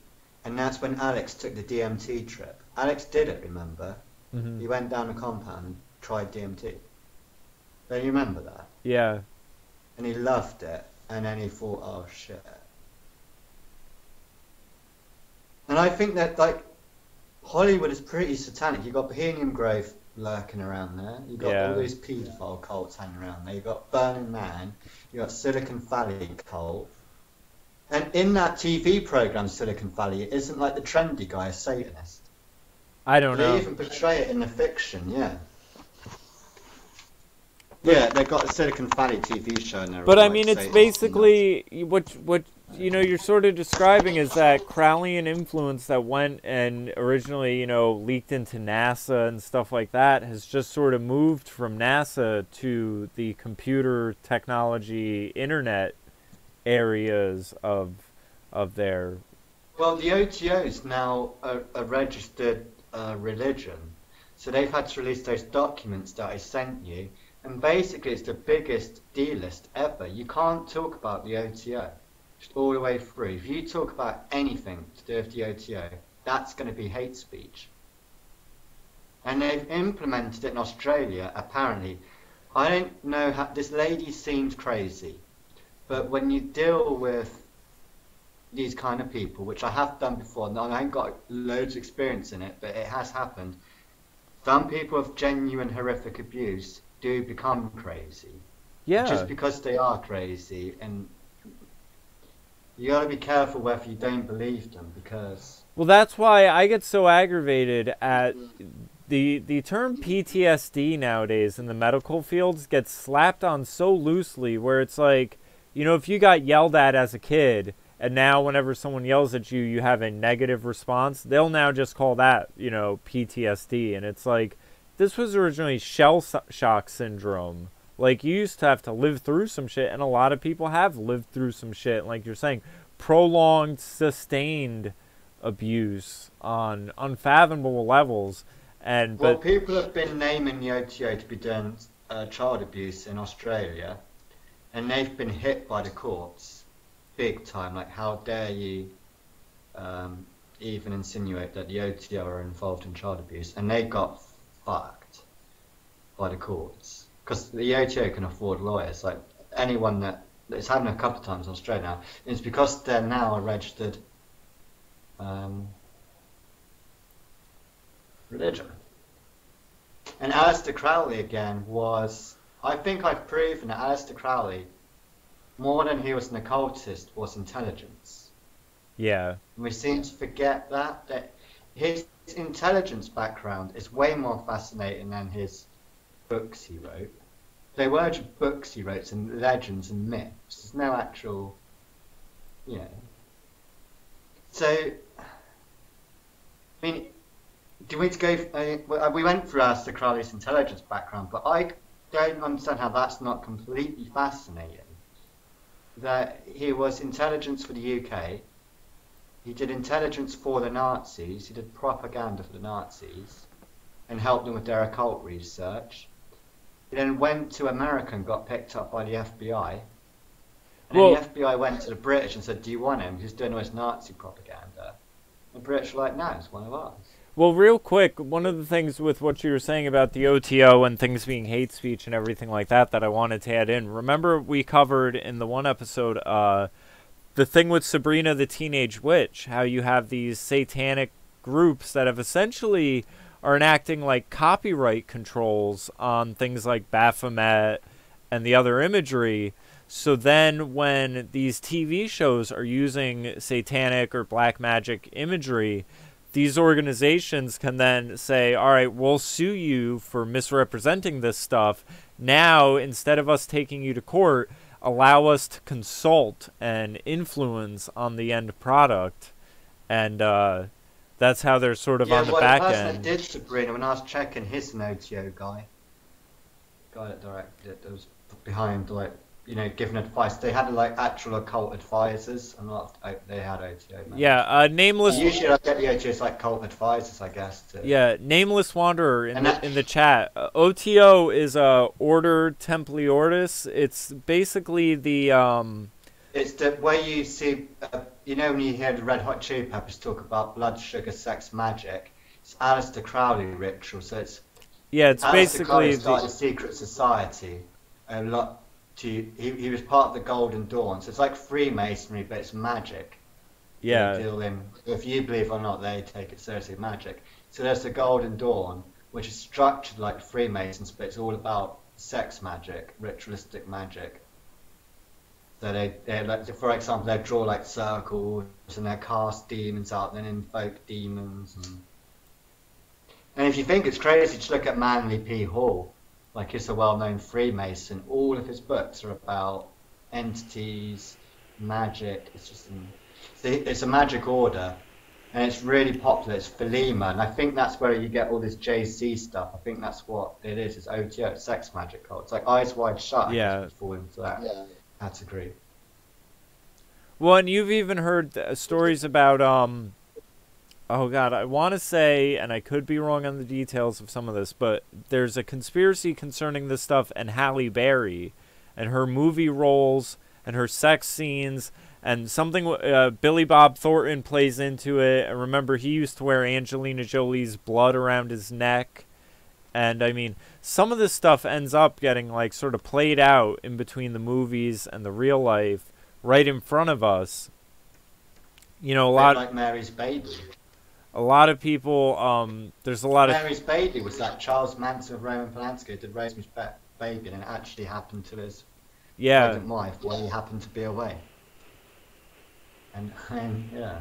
and that's when Alex took the DMT trip. Alex did it, remember? Mm-hmm. He went down the compound and tried DMT. Don't you remember that? Yeah. And he loved it, and then he thought, oh shit. And I think that, like, Hollywood is pretty satanic. You got Bohemian Grove lurking around there. You got all these paedophile cults hanging around there. You got Burning Man. You got Silicon Valley cult. And in that TV program, Silicon Valley, it isn't like the trendy guy, a Satanist. I don't know. They even portray it in the fiction, yeah. Yeah, they've got a Silicon Valley TV show in there. But I mean, it's basically what you know you're sort of describing is that Crowleyan influence that went and originally, you know, leaked into NASA and stuff like that has just sort of moved from NASA to the computer technology, internet areas of their. Well, the OTO is now a registered religion, so they've had to release those documents that I sent you. And basically, it's the biggest D-list ever. You can't talk about the OTO just all the way through. If you talk about anything to do with the OTO, that's going to be hate speech. And they've implemented it in Australia, apparently. I don't know how... This lady seems crazy. But when you deal with these kind of people, which I have done before, and I ain't got loads of experience in it, but it has happened. Some people with genuine horrific abuse do become crazy. Yeah. Just because they are crazy, and you gotta be careful whether you don't believe them, because... Well, that's why I get so aggravated at the term PTSD nowadays in the medical fields gets slapped on so loosely, where it's like, you know, if you got yelled at as a kid, and now whenever someone yells at you, you have a negative response, they'll now just call that, you know, PTSD, and it's like, this was originally shell shock syndrome. Like, you used to have to live through some shit, and a lot of people have lived through some shit. Like you're saying, prolonged, sustained abuse on unfathomable levels. Well, people have been naming the OTO to be doing child abuse in Australia, and they've been hit by the courts big time. Like, how dare you even insinuate that the OTO are involved in child abuse? And they got fucked by the courts, because the OTO can afford lawyers. Like, anyone that it's happened a couple of times in Australia now, it's because they're now a registered religion. And Aleister Crowley again was, I think I've proven that Aleister Crowley, more than he was an occultist, was intelligence. Yeah. And we seem to forget that his intelligence background is way more fascinating than his books he wrote. They were just books he wrote, and legends and myths. There's no actual, you know. So, I mean, do we need to go? We went through Aleister Crowley's intelligence background, but I don't understand how that's not completely fascinating. That he was intelligence for the UK. He did intelligence for the Nazis. He did propaganda for the Nazis and helped them with their occult research. He then went to America and got picked up by the FBI. And then the FBI went to the British and said, do you want him? He's doing all his Nazi propaganda. And the British were like, no, he's one of us. Well, real quick, one of the things with what you were saying about the OTO and things being hate speech and everything like that I wanted to add in. Remember we covered in the one episode the thing with Sabrina the Teenage Witch, how you have these satanic groups that have essentially are enacting like copyright controls on things like Baphomet and the other imagery. So then when these TV shows are using satanic or black magic imagery, these organizations can then say, all right, we'll sue you for misrepresenting this stuff. Now, instead of us taking you to court, allow us to consult and influence on the end product. And that's how they're sort of on the back end. Yeah, well, the person that did Sabrina, when I was checking, he's an OTO guy. Guy that directed it, that was behind, like, you know, giving advice. They had like actual occult advisors, and they had OTO. Man. Yeah, nameless. Usually, I get the OTOs like cult advisors, I guess. Yeah, nameless wanderer in the chat. OTO is Order Templioris. It's basically the. It's the way you see, you know, when you hear the Red Hot Chili Peppers talk about blood, sugar, sex, magic. It's Aleister Crowley ritual, so it's. Yeah, it's basically started a secret society. A lot. He was part of the Golden Dawn, so it's like Freemasonry, but it's magic. Yeah. They deal in, if you believe or not, they take it seriously, magic. So there's the Golden Dawn, which is structured like Freemasons, but it's all about sex magic, ritualistic magic. So they like, for example, they draw like circles and they cast demons out, then invoke demons. And if you think it's crazy, just look at Manly P. Hall. Like, he's a well-known Freemason. All of his books are about entities, magic. It's just it's a magic order, and it's really popular. It's Thelema, and I think that's where you get all this JC stuff. I think that's what it is. It's OTO, it's sex magic cult. It's like Eyes Wide Shut. Yeah. I fall into that category. Well, and you've even heard stories about oh God, I want to say, and I could be wrong on the details of some of this, but there's a conspiracy concerning this stuff and Halle Berry and her movie roles and her sex scenes and something Billy Bob Thornton plays into it. I remember he used to wear Angelina Jolie's blood around his neck. And I mean, some of this stuff ends up getting like sort of played out in between the movies and the real life right in front of us. You know, a lot like Mary's Baby. A lot of people, there's a lot of... Mary's Baby was that Charles Manson of Roman Polanski did Rosemary's Baby, and it actually happened to his pregnant wife while he happened to be away. And yeah.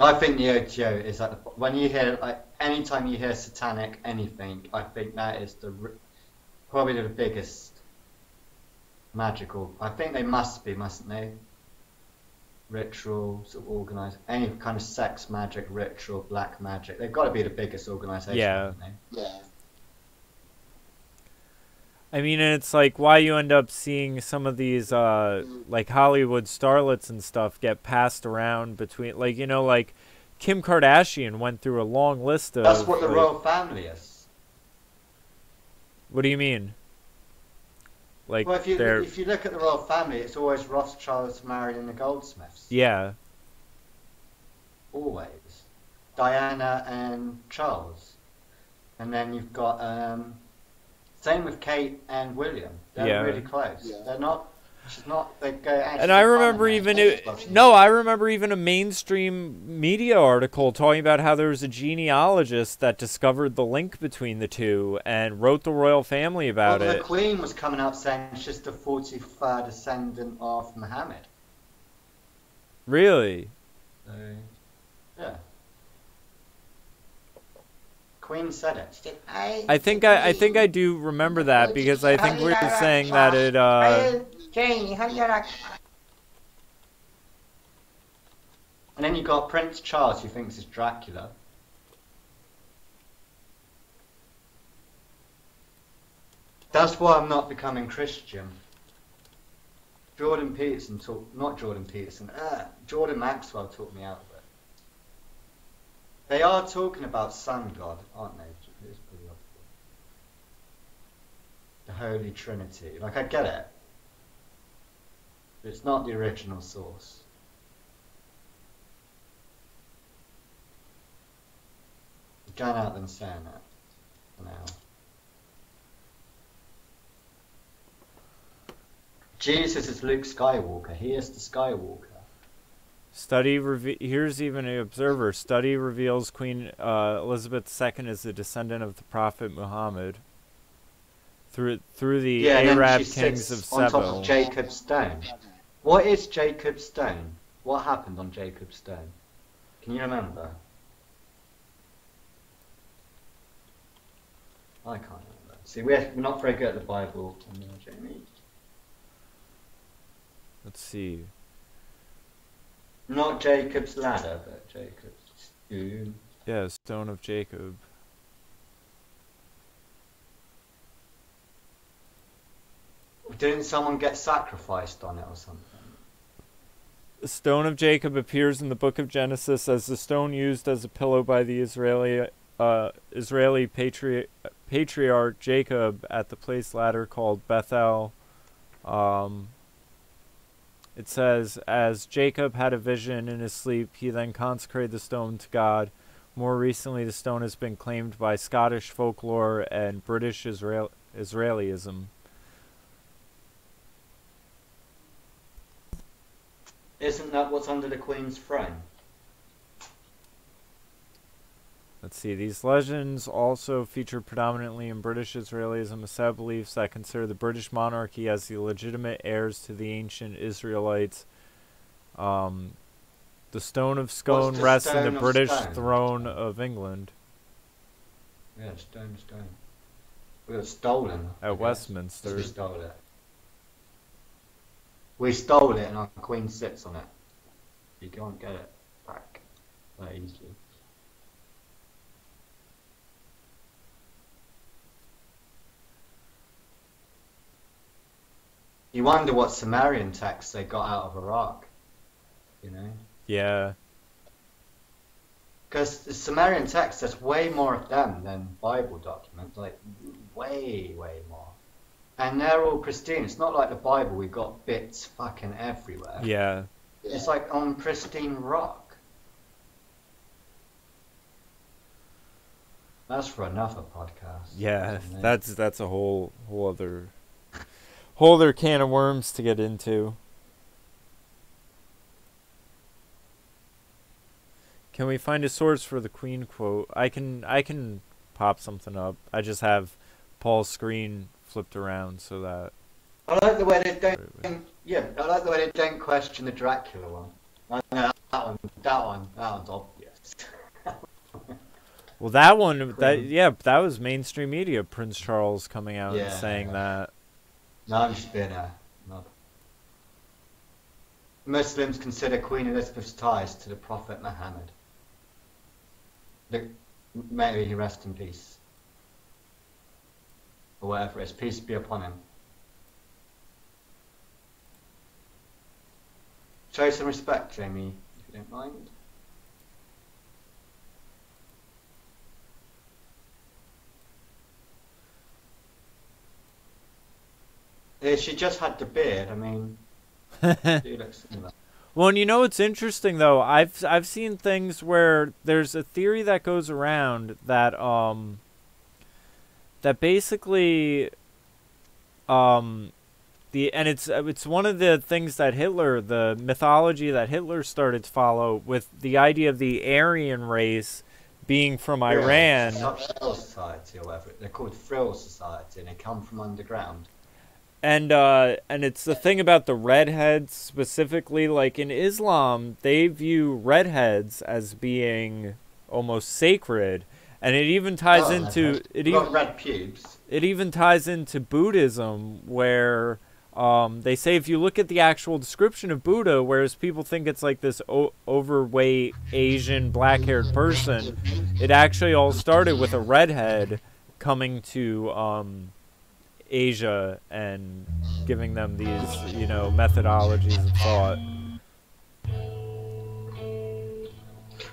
I think the OTO is that when you hear, like, anytime you hear satanic anything, I think that is probably the biggest magical. I think they must be, mustn't they? Ritual, sort of organised, any kind of sex magic, ritual, black magic. They've got to be the biggest organisation, haven't they? Yeah. I mean, and it's like why you end up seeing some of these, like Hollywood starlets and stuff get passed around between, like, you know, like Kim Kardashian went through a long list of... That's what the royal family is. What do you mean? Like, well, if you look at the royal family, it's always Rothschilds marrying the Goldsmiths. Yeah. Always. Diana and Charles. And then you've got, same with Kate and William. They're really close. Yeah. They're not, she's not, they go actually... And I remember I remember even a mainstream media article talking about how there was a genealogist that discovered the link between the two and wrote the royal family about it. The Queen was coming out saying she's the 43rd descendant of Muhammad. Really? Yeah. Queen said it. She did, I think I do remember that because I think we were saying that it And then you got Prince Charles, who thinks it's Dracula. That's why I'm not becoming Christian. Jordan Maxwell talked me out of it. They are talking about Sun God, aren't they? It's pretty obvious. The Holy Trinity. Like, I get it. But it's not the original source. Going out and saying that now. Jesus is Luke Skywalker. He is the Skywalker. Here's even an observer. Study reveals Queen Elizabeth II is a descendant of the Prophet Muhammad through the Arab kings of Seba. On top of Jacob's stone. What is Jacob's stone? What happened on Jacob's stone? Can you remember? I can't remember. See, we're not very good at the Bible, Jamie. Let's see. Not Jacob's ladder, but Jacob's stone. Yeah, Stone of Jacob. Didn't someone get sacrificed on it or something? The Stone of Jacob appears in the book of Genesis as the stone used as a pillow by the Israeli patriarch Jacob at the place later called Bethel. It says, as Jacob had a vision in his sleep, he then consecrated the stone to God. More recently, the stone has been claimed by Scottish folklore and British Israelism. Isn't that what's under the Queen's throne? Let's see. These legends also feature predominantly in British Israelism a set of beliefs that consider the British monarchy as the legitimate heirs to the ancient Israelites. The Stone of Scone rests in the British throne of England. Yeah, stone. We got stolen. At Westminster. We stole it. We stole it and our Queen sits on it. You can't get it back that easily. You wonder what Sumerian texts they got out of Iraq, you know? Yeah. Because the Sumerian texts, there's way more of them than Bible documents, like way more. And they're all pristine. It's not like the Bible, we've got bits fucking everywhere. Yeah. It's like on pristine rock. That's for another podcast. Yeah, that's a whole other can of worms to get into. Can we find a source for the Queen quote? I can pop something up. I just have Paul's screen flipped around so that I like the way they don't. Yeah, I like the way they don't question the Dracula one. I know that one's obvious. Well, that one, that was mainstream media. Prince Charles coming out and saying that. No, I'm just being a knob. Muslims consider Queen Elizabeth's ties to the Prophet Muhammad. May he rest in peace. Or whatever it is. Peace be upon him. Show some respect, Jamie, if you don't mind. Yeah, she just had the beard, I mean, she looks similar. Well, and you know what's interesting though? I've seen things where there's a theory that goes around that that basically it's one of the things that the mythology that Hitler started to follow with the idea of the Aryan race being from Iran. It's not Frill Society or whatever. They're called Frill Society and they come from underground. And it's the thing about the redheads specifically, like in Islam, they view redheads as being almost sacred, and it even ties into red pubes. It even ties into Buddhism, where they say if you look at the actual description of Buddha, whereas people think it's like this overweight Asian black-haired person, it actually all started with a redhead coming to Asia and giving them these, methodologies of thought.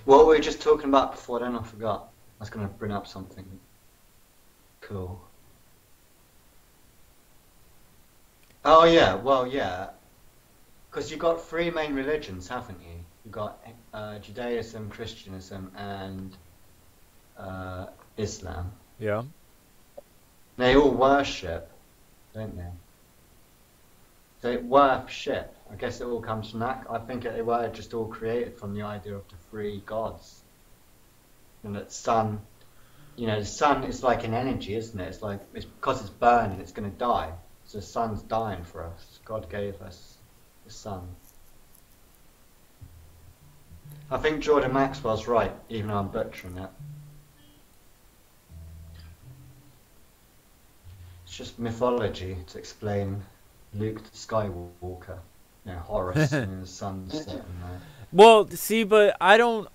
What were we just talking about before then? I forgot. I was going to bring up something cool. Oh yeah, well yeah. Because you've got three main religions, haven't you? You've got Judaism, Christianism, and Islam. Yeah. They all worship, don't they? They worship. I guess it all comes from that. I think they were just all created from the idea of the three gods. And that sun, the sun is like an energy, isn't it? It's because it's burning, it's going to die. So the sun's dying for us. God gave us the sun. I think Jordan Maxwell's right, even though I'm butchering it. It's just mythology to explain Luke the Skywalker. You know, Horus and his sunset and that. Well, see, but I don't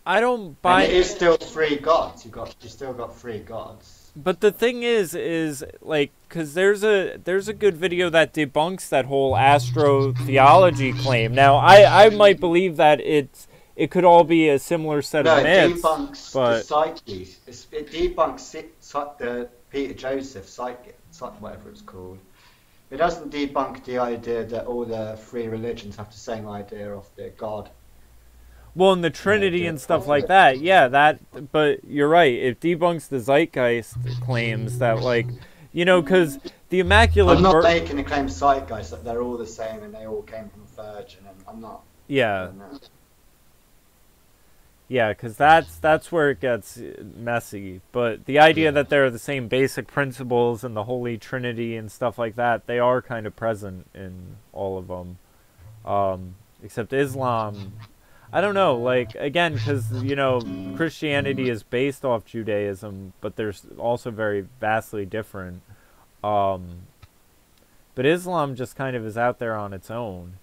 buy. And it is still three gods. You still got three gods. But the thing is like, because there's a good video that debunks that whole astrotheology claim. Now, I might believe that it could all be a similar set of myths. No, it debunks the psyche. It debunks the Peter Joseph psyche, whatever it's called. It doesn't debunk the idea that all the three religions have the same idea of their God. Well, in the Trinity and stuff like that, yeah, but you're right. It debunks the zeitgeist claims that, like, you know, because the Immaculate... I'm not making the claim zeitgeist that they're all the same and they all came from a virgin, and I'm not. Yeah. Yeah, because that's where it gets messy. But the idea that there are the same basic principles in the Holy Trinity and stuff like that, they are kind of present in all of them. Except Islam, I don't know, like, again, because, you know, Christianity is based off Judaism, but they're also very vastly different. But Islam just kind of is out there on its own.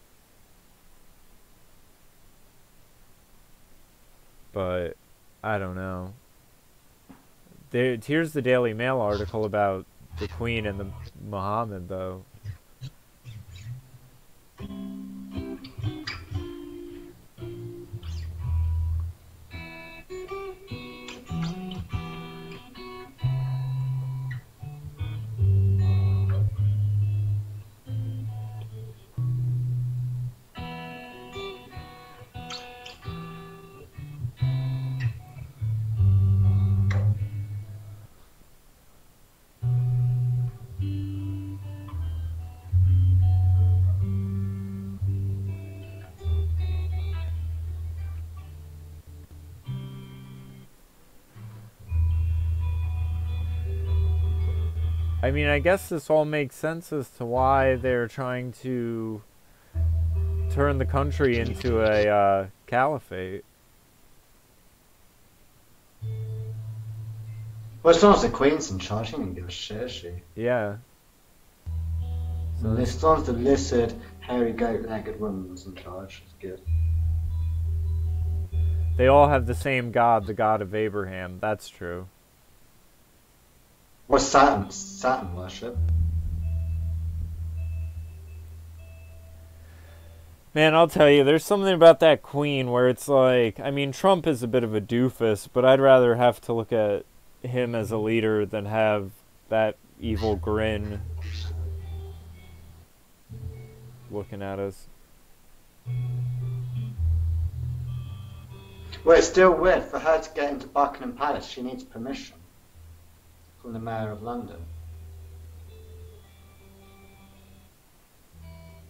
But I don't know. Here's the Daily Mail article about the Queen and the Muhammad, though. I mean, I guess this all makes sense as to why they're trying to turn the country into a caliphate. Well, as long as the Queen's in charge, she didn't give a shit, is she? Yeah. So as long as the lizard, hairy, goat-legged woman's in charge, it's good. They all have the same God, the God of Abraham. That's true. What's Saturn? Saturn worship? Man, I'll tell you, there's something about that Queen where it's like, I mean, Trump is a bit of a doofus, but I'd rather have to look at him as a leader than have that evil grin looking at us. Well, it's still weird. For her to get into Buckingham Palace, she needs permission from the Mayor of London.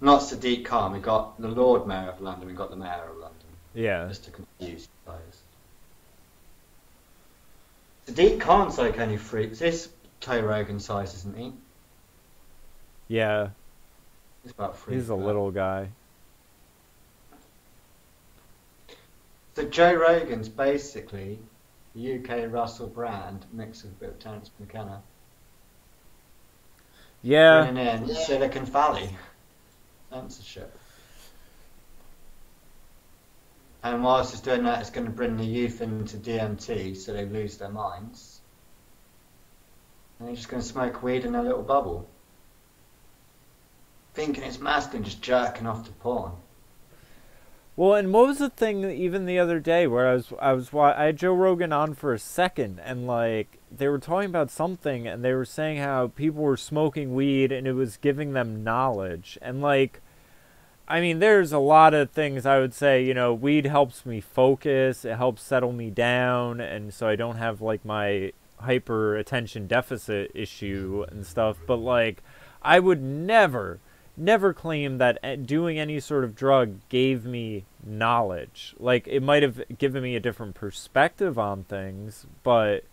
Not Sadiq Khan, we got the Lord Mayor of London, we got the Mayor of London. Yeah. Just to confuse you guys. Sadiq Khan's like only three. This Joe Rogan size, isn't he? Yeah. He's about three. He's a little guy. So Joe Rogan's basically the UK Russell Brand mixed with a bit of Terence McKenna. Yeah. Bringing in Silicon Valley. Censorship. And whilst it's doing that, it's going to bring the youth into DMT so they lose their minds. And they're just going to smoke weed in their little bubble. Thinking it's masculine, just jerking off to porn. Well, and what was the thing even the other day where I had Joe Rogan on for a second, and like they were talking about something, and they were saying how people were smoking weed and it was giving them knowledge, and like, I mean, there's a lot of things I would say, you know, weed helps me focus, it helps settle me down, and so I don't have like my hyper attention deficit issue and stuff, but like, I would never claim that doing any sort of drug gave me knowledge. Like, it might have given me a different perspective on things, but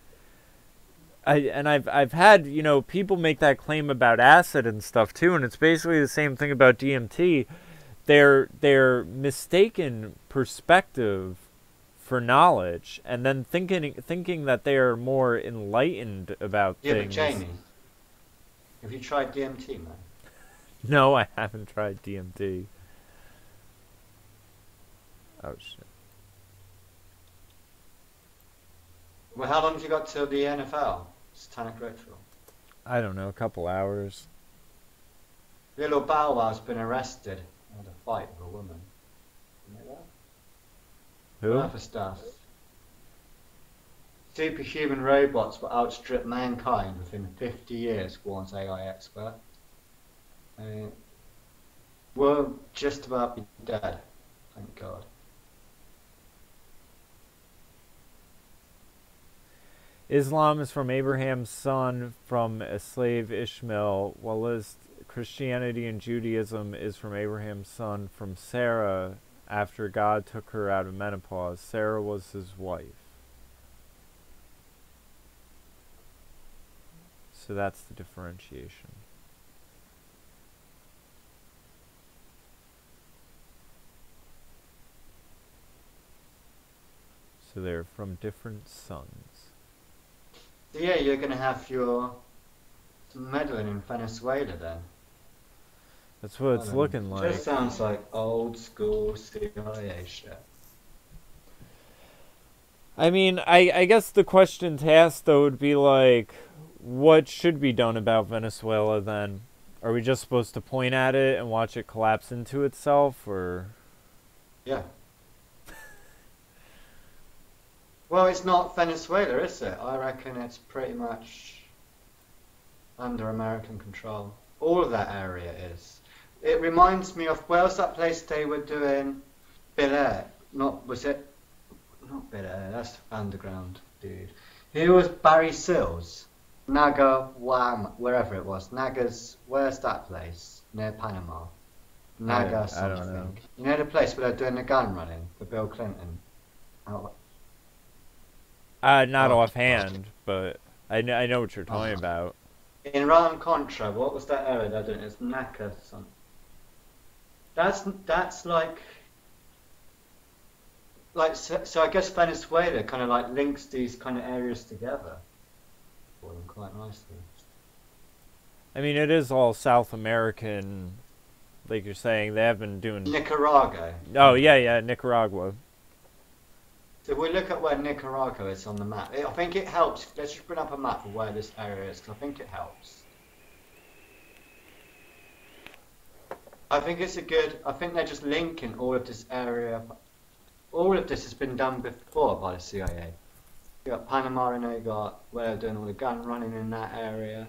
I've had, you know, people make that claim about acid and stuff too, and it's basically the same thing about DMT. Their mistaken perspective for knowledge, and then thinking that they are more enlightened about things. Yeah, but Jamie, have you tried DMT, man? No, I haven't tried DMT. Oh shit. Well, how long have you got till the NFL? Satanic Ritual. I don't know, a couple hours. Little Bow Wow's been arrested. Had a fight with a woman. You know that? Who? Other stuff. Superhuman robots will outstrip mankind within 50 years, warns AI expert. We'll just about be dead, thank God. Islam is from Abraham's son from a slave Ishmael, while Christianity and Judaism is from Abraham's son from Sarah after God took her out of menopause. Sarah was his wife. So that's the differentiation. So they're from different sons. So yeah, you're going to have your meddling in Venezuela then. That's what it's looking like. Just sounds like old school CIA shit. I mean, I guess the question to ask though would be like, what should be done about Venezuela then? Are we just supposed to point at it and watch it collapse into itself, or? Yeah. Well, it's not Venezuela, is it? I reckon it's pretty much under American control. All of that area is. It reminds me of, where's that place they were doing BITCHUTE? Not BITCHUTE, that's underground, dude. Who was Barry Sills? Naga, Wham, wherever it was. Naga's, where's that place? Near Panama. Naga something. I don't know. You know the place where they're doing the gun running for Bill Clinton? Not offhand, but I know what you're talking about. In Iran Contra, what was that area they're doing? It's Naka something. That's like so I guess Venezuela kind of like links these kind of areas together for them quite nicely. I mean, it is all South American, like you're saying. They have been doing Nicaragua. Oh yeah, Nicaragua. So if we look at where Nicaragua is on the map, I think it helps. Let's just bring up a map of where this area is, because I think it helps. I think it's I think they're just linking all of this area. All of this has been done before by the CIA. You got Panama, and you got where they're doing all the gun running in that area.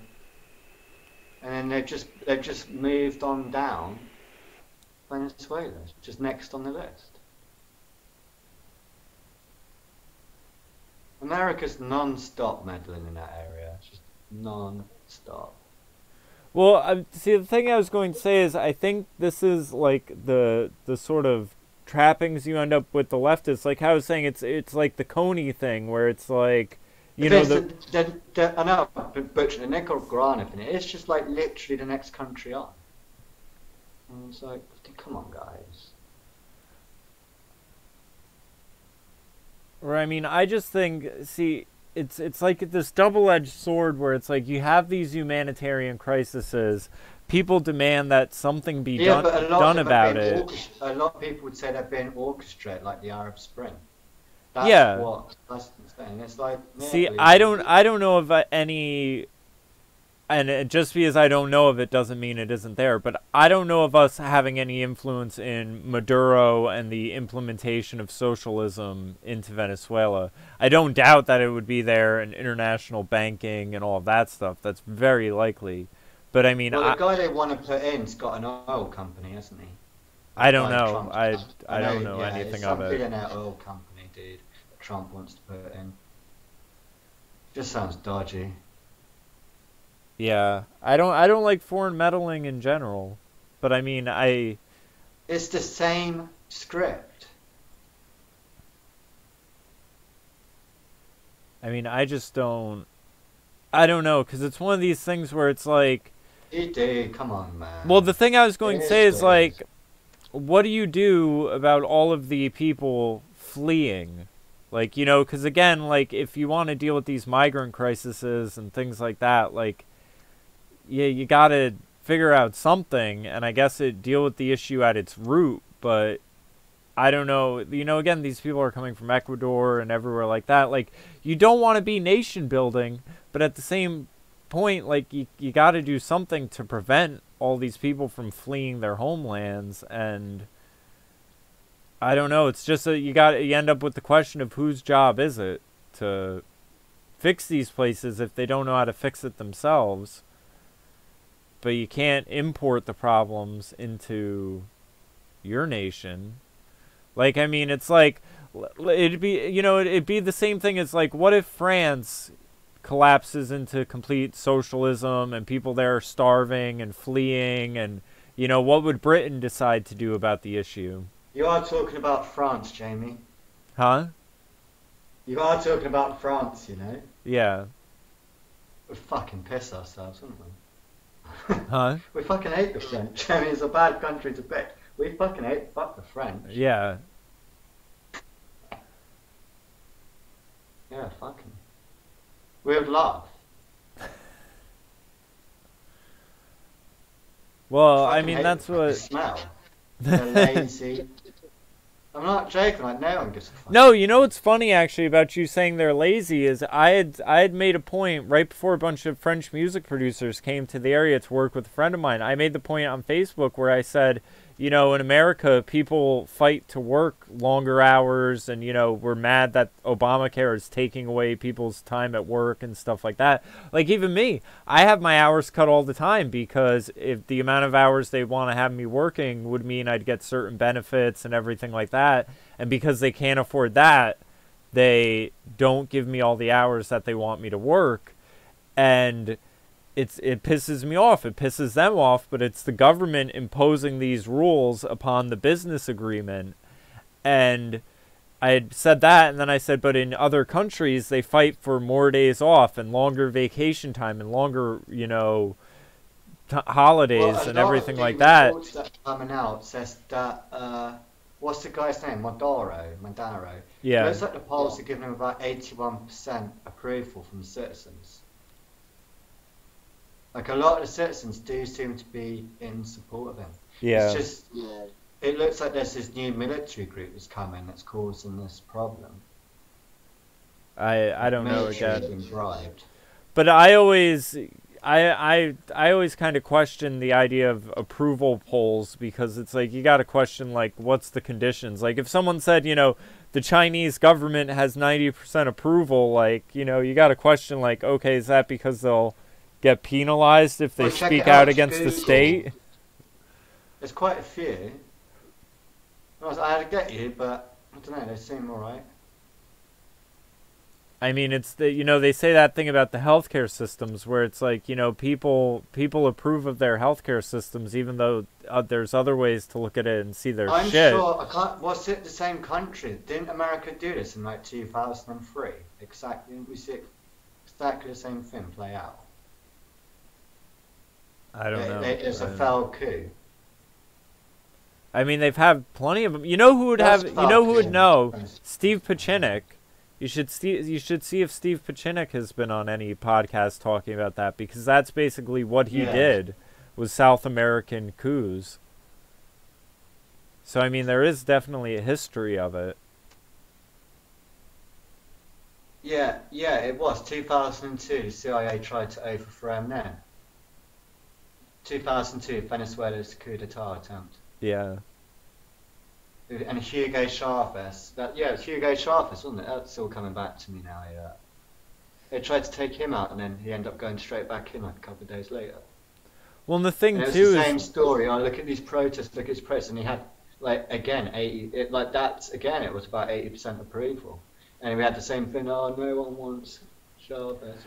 And then they've just moved on down Venezuela, just next on the list. America's non-stop meddling in that area, just non-stop. Well, see, the thing I was going to say is I think this is like the sort of trappings you end up with the leftists. Like I was saying, it's like the Coney thing where it's like, you know, I know, but the Nicaragua thing, it's just like literally the next country on. And it's like, come on, guys. Or I mean, I just think, see, it's like this double-edged sword where it's like you have these humanitarian crises, people demand that something be done about it. A lot of people would say they're being orchestrated, like the Arab Spring. That's what that's saying. It's like, see, I don't know of any, and just because I don't know of it doesn't mean it isn't there, but I don't know of us having any influence in Maduro and the implementation of socialism into Venezuela. I don't doubt that it would be there, and international banking and all of that stuff. That's very likely. But I mean, well, the guy they want to put in's got an oil company, hasn't he? I don't know. I don't know anything of it. It's some billionaire oil company, dude, that Trump wants to put in. Just sounds dodgy. Yeah, I don't like foreign meddling in general, but I mean, it's the same script. I mean, I just don't. I don't know, because it's one of these things where it's like. Dude, come on, man. Well, the thing I was going to say is like, what do you do about all of the people fleeing? Like, you know, because again, like, if you want to deal with these migrant crises and things like that, like, yeah, you got to figure out something, and I guess it deal with the issue at its root, but I don't know. You know, again, these people are coming from Ecuador and everywhere like that. Like, you don't want to be nation building, but at the same point, like, you got to do something to prevent all these people from fleeing their homelands. And I don't know. It's just you end up with the question of whose job is it to fix these places if they don't know how to fix it themselves. But you can't import the problems into your nation. Like, I mean, it's like, it'd be, you know, it'd be the same thing as, like, what if France collapses into complete socialism and people there are starving and fleeing, and, you know, what would Britain decide to do about the issue? You are talking about France, Jamie. Huh? You are talking about France, you know? Yeah. We'd fucking piss ourselves, wouldn't we? Huh? We fucking hate the French. I mean, it's a bad country to pick. We fucking hate, fuck the French. Yeah. Yeah, fucking. We would laugh. Well, I mean, that's what... Smell. They're lazy. I'm not joking, like, no one gives a fuck. No, you know what's funny, actually, about you saying they're lazy is I had made a point right before a bunch of French music producers came to the area to work with a friend of mine. I made the point on Facebook where I said, you know, in America, people fight to work longer hours, and, you know, we're mad that Obamacare is taking away people's time at work and stuff like that. Like, even me, I have my hours cut all the time because if the amount of hours they want to have me working would mean I'd get certain benefits and everything like that. And because they can't afford that, they don't give me all the hours that they want me to work. And it pisses me off. It pisses them off, but it's the government imposing these rules upon the business agreement. And I had said that, and then I said, but in other countries, they fight for more days off and longer vacation time and longer, you know, holidays and everything like that. That coming out says that, what's the guy's name? Maduro. Yeah. It looks like the polls are giving him about 81% approval from the citizens. Like, a lot of the citizens do seem to be in support of him. Yeah. It's just, it looks like there's this new military group that's coming that's causing this problem. I don't know again. Being bribed. But I always kind of question the idea of approval polls, because it's like, you got to question, like, what's the conditions? Like, if someone said, you know, the Chinese government has 90% approval, like, you know, you got to question, like, okay, is that because they'll get penalized if they speak out against the state? There's quite a few. I had to get you, but I don't know, they seem alright. I mean, it's the, you know, they say that thing about the healthcare systems where it's like, you know, people approve of their healthcare systems even though there's other ways to look at it and see their shit. I'm sure, was it the same country? Didn't America do this in like 2003? Exactly, didn't we see exactly the same thing play out? I don't know. It's a foul coup. I mean, they've had plenty of them. You know who would have? You know who would know? Steve Pacinic. You should see if Steve Pacinic has been on any podcast talking about that, because that's basically what he did, was South American coups. So I mean, there is definitely a history of it. Yeah, it was 2002. The CIA tried to overthrow him then. 2002, Venezuela's coup d'etat attempt. Yeah. And Hugo Chavez. It's Hugo Chavez, wasn't it? That's all coming back to me now. Yeah. They tried to take him out, and then he ended up going straight back in like a couple of days later. Well, and the thing and too is the same story. I look at these protests, look at his press, and he had like again 80. It was about 80% approval, and we had the same thing. Oh, no one wants Chavez.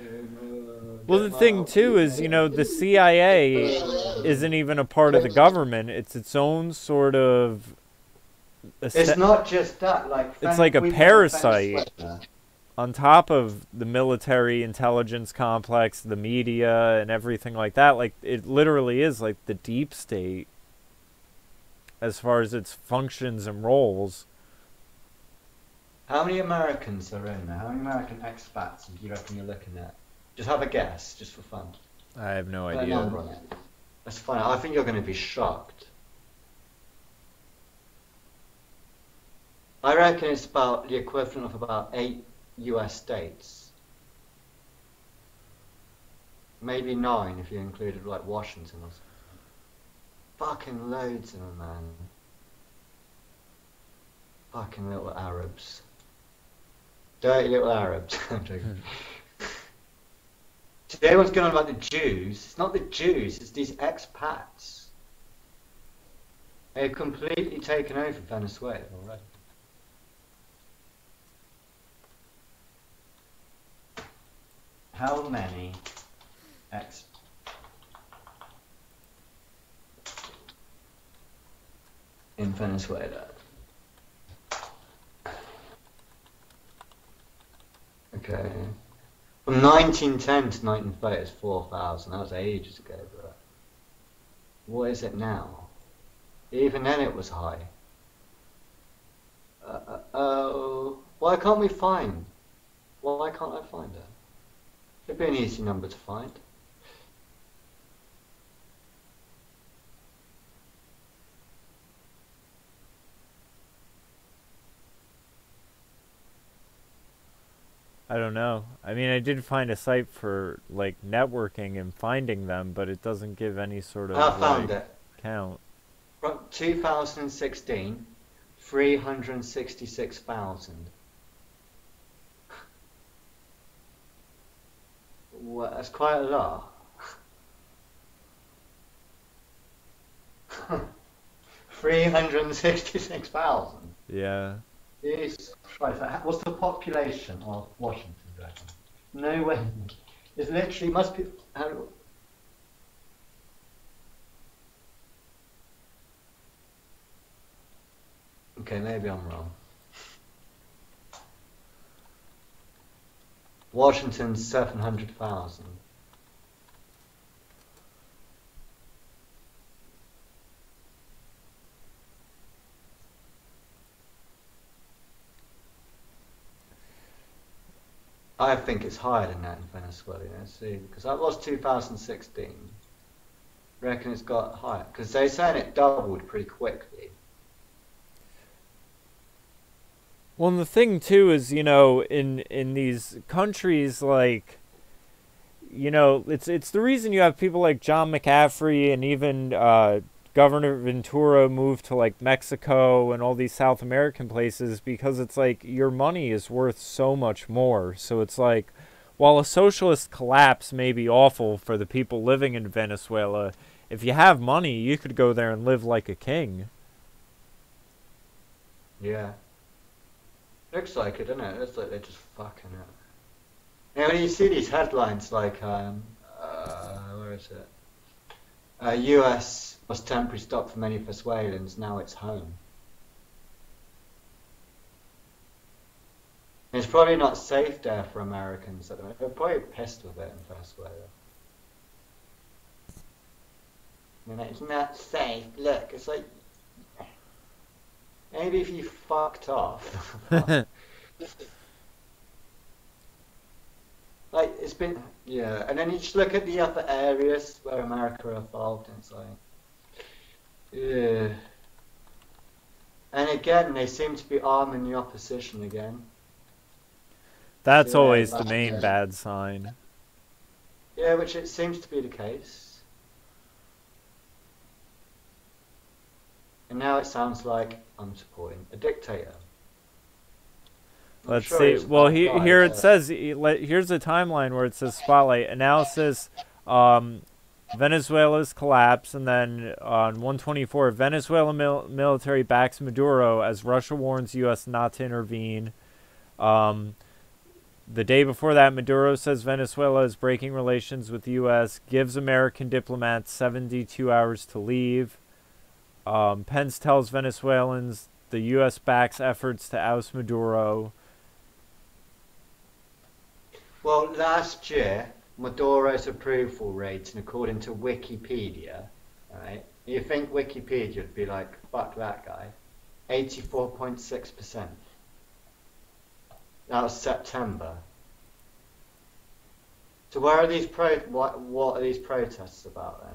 Well, the thing too is, you know, the CIA isn't even a part of the government. It's its own sort of. It's not just that. Like, it's like a parasite on top of the military intelligence complex, the media, and everything like that. Like, it literally is like the deep state as far as its functions and roles. How many Americans are in there? How many American expats do you reckon you're looking at? Just have a guess, just for fun. I have no Put a idea. number on it. That's fine. I think you're going to be shocked. I reckon it's about the equivalent of about 8 US states. Maybe 9 if you included like Washington or something. Fucking loads of them, man. Fucking little Arabs. Dirty little Arabs. I'm joking. Today everyone's going on about the Jews. It's not the Jews, it's these expats. They've completely taken over Venezuela already. How many in Venezuela? Okay. From 1910 to 1930 it's 4,000. That was ages ago, but what is it now? Even then it was high. Why can't we find? Why can't I find it? It'd be an easy number to find. I don't know. I mean, I did find a site for like networking and finding them, but it doesn't give any sort of I found it. count. From 2016, 366,000. Well, that's quite a lot. 366,000. Yeah. Jesus Christ! What's the population of Washington? Do you reckon? No way. It's literally must be. Okay, maybe I'm wrong. Washington's 700,000. I think it's higher than that in Venezuela, see, because that was 2016. Reckon it's got higher, because they're saying it doubled pretty quickly. Well, and the thing too is, you know, in these countries, like, you know, it's the reason you have people like John McCaffrey and even Governor Ventura moved to like Mexico and all these South American places, because it's like your money is worth so much more. So it's like, while a socialist collapse may be awful for the people living in Venezuela, if you have money, you could go there and live like a king. Yeah. Looks like it, doesn't it? Looks like they're just fucking it. Now, when you see these headlines like, where is it? US was temporary stop for many Venezuelans, now it's home. And it's probably not safe there for Americans at the moment. They're probably pissed with it in Venezuela. I mean, it's not safe. Look, it's like, maybe if you fucked off. Like, it's been, yeah, and then you just look at the other areas where America are involved, and it's like, yeah. And again, they seem to be arming the opposition again. That's Yeah, always the that's main good. bad sign. Yeah, which it seems to be the case. And now it sounds like I'm supporting a dictator. I'm Let's sure see. he's a Well, bad guy, here it but- says, here's a timeline where it says Spotlight Analysis, Venezuela's collapse, and then on 124, Venezuela military backs Maduro as Russia warns U.S. not to intervene. The day before that, Maduro says Venezuela is breaking relations with the U.S., gives American diplomats 72 hours to leave. Pence tells Venezuelans the U.S. backs efforts to oust Maduro. Well, last year, Maduro's approval rating, according to Wikipedia, right? You think Wikipedia would be like, fuck that guy? 84.6%. That was September. So where are these what are these protests about then?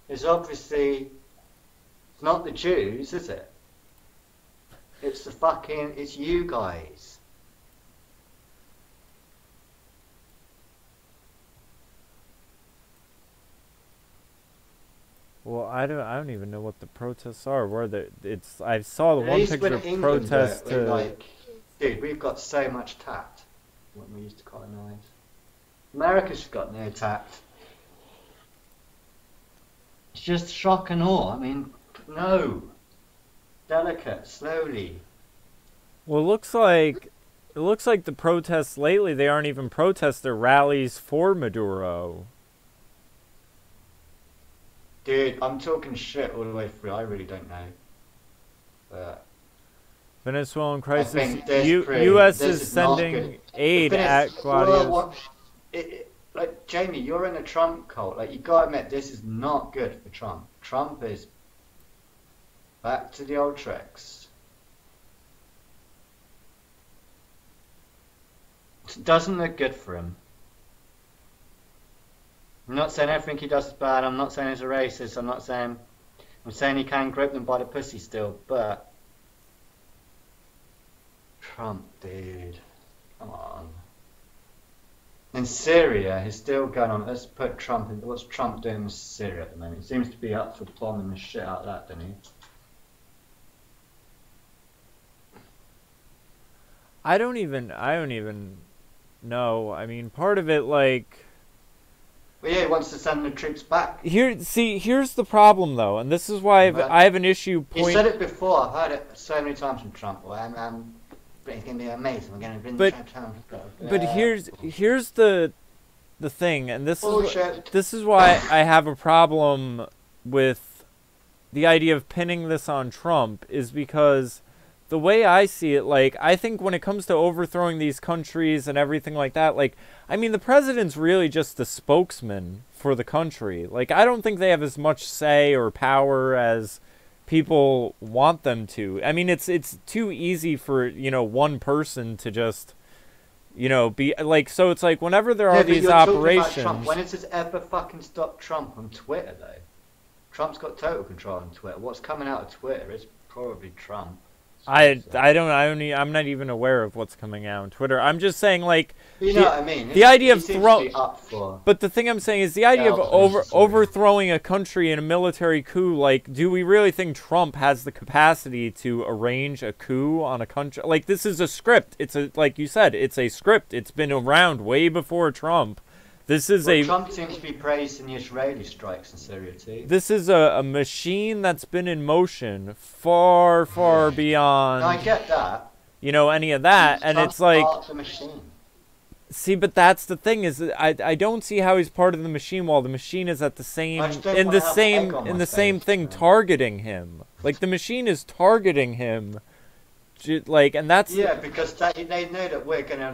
It's obviously, it's not the Jews, is it? It's it's you guys. Well, I don't even know what the protests are. I saw the one picture of protest to... Like, dude, we've got so much tact. What we used to colonize. America's got no tact. It's just shock and awe. I mean, no. Delicate, slowly. Well, it looks like the protests lately, they aren't even protests, they're rallies for Maduro. Dude, I'm talking shit all the way through. I really don't know. But Venezuelan crisis. U.S. is sending aid at Gladius. Like, Jamie, you're in a Trump cult. Like, you gotta admit, this is not good for Trump. Trump is back to the old tricks. It doesn't look good for him. I'm not saying everything he does is bad. I'm not saying he's a racist. I'm saying he can grip them by the pussy still, but Trump, dude, come on. In Syria, he's still going on. Let's put Trump in. What's Trump doing in Syria at the moment? He seems to be up for bombing the shit out of that, doesn't he? I don't even know. I mean, part of it, like... Well, yeah, he wants to send the troops back. Here's the problem, though, and this is why I have an issue. He said it before. I've heard it so many times from Trump. It's gonna be amazing. We're gonna bring the Trump. But here's the thing, and this is why I have a problem with the idea of pinning this on Trump, is because the way I see it, like, I think when it comes to overthrowing these countries and everything like that, like, I mean, the president's really just the spokesman for the country. Like, I don't think they have as much say or power as people want them to. I mean, it's too easy for, you know, one person to just, you know, be, like, so it's like, whenever there are these operations... Trump. When has this ever fucking stopped Trump on Twitter, though? Trump's got total control on Twitter. What's coming out of Twitter is probably Trump. I'm not even aware of what's coming out on Twitter. I'm just saying, like, you know what I mean? The idea of but the thing I'm saying is the idea of overthrowing a country in a military coup. Like, do we really think Trump has the capacity to arrange a coup on a country? Like, this is a script. It's like you said, it's a script. It's been around way before Trump. Trump seems to be praising the Israeli strikes in Syria too. This is a machine that's been in motion far, far beyond. No, I get that. You know, any of that, and it's like. Part of the machine. See, but that's the thing, is I don't see how he's part of the machine while the machine is at the same in the same thing targeting him. Like, the machine is targeting him. Like, and that's because they know that we're gonna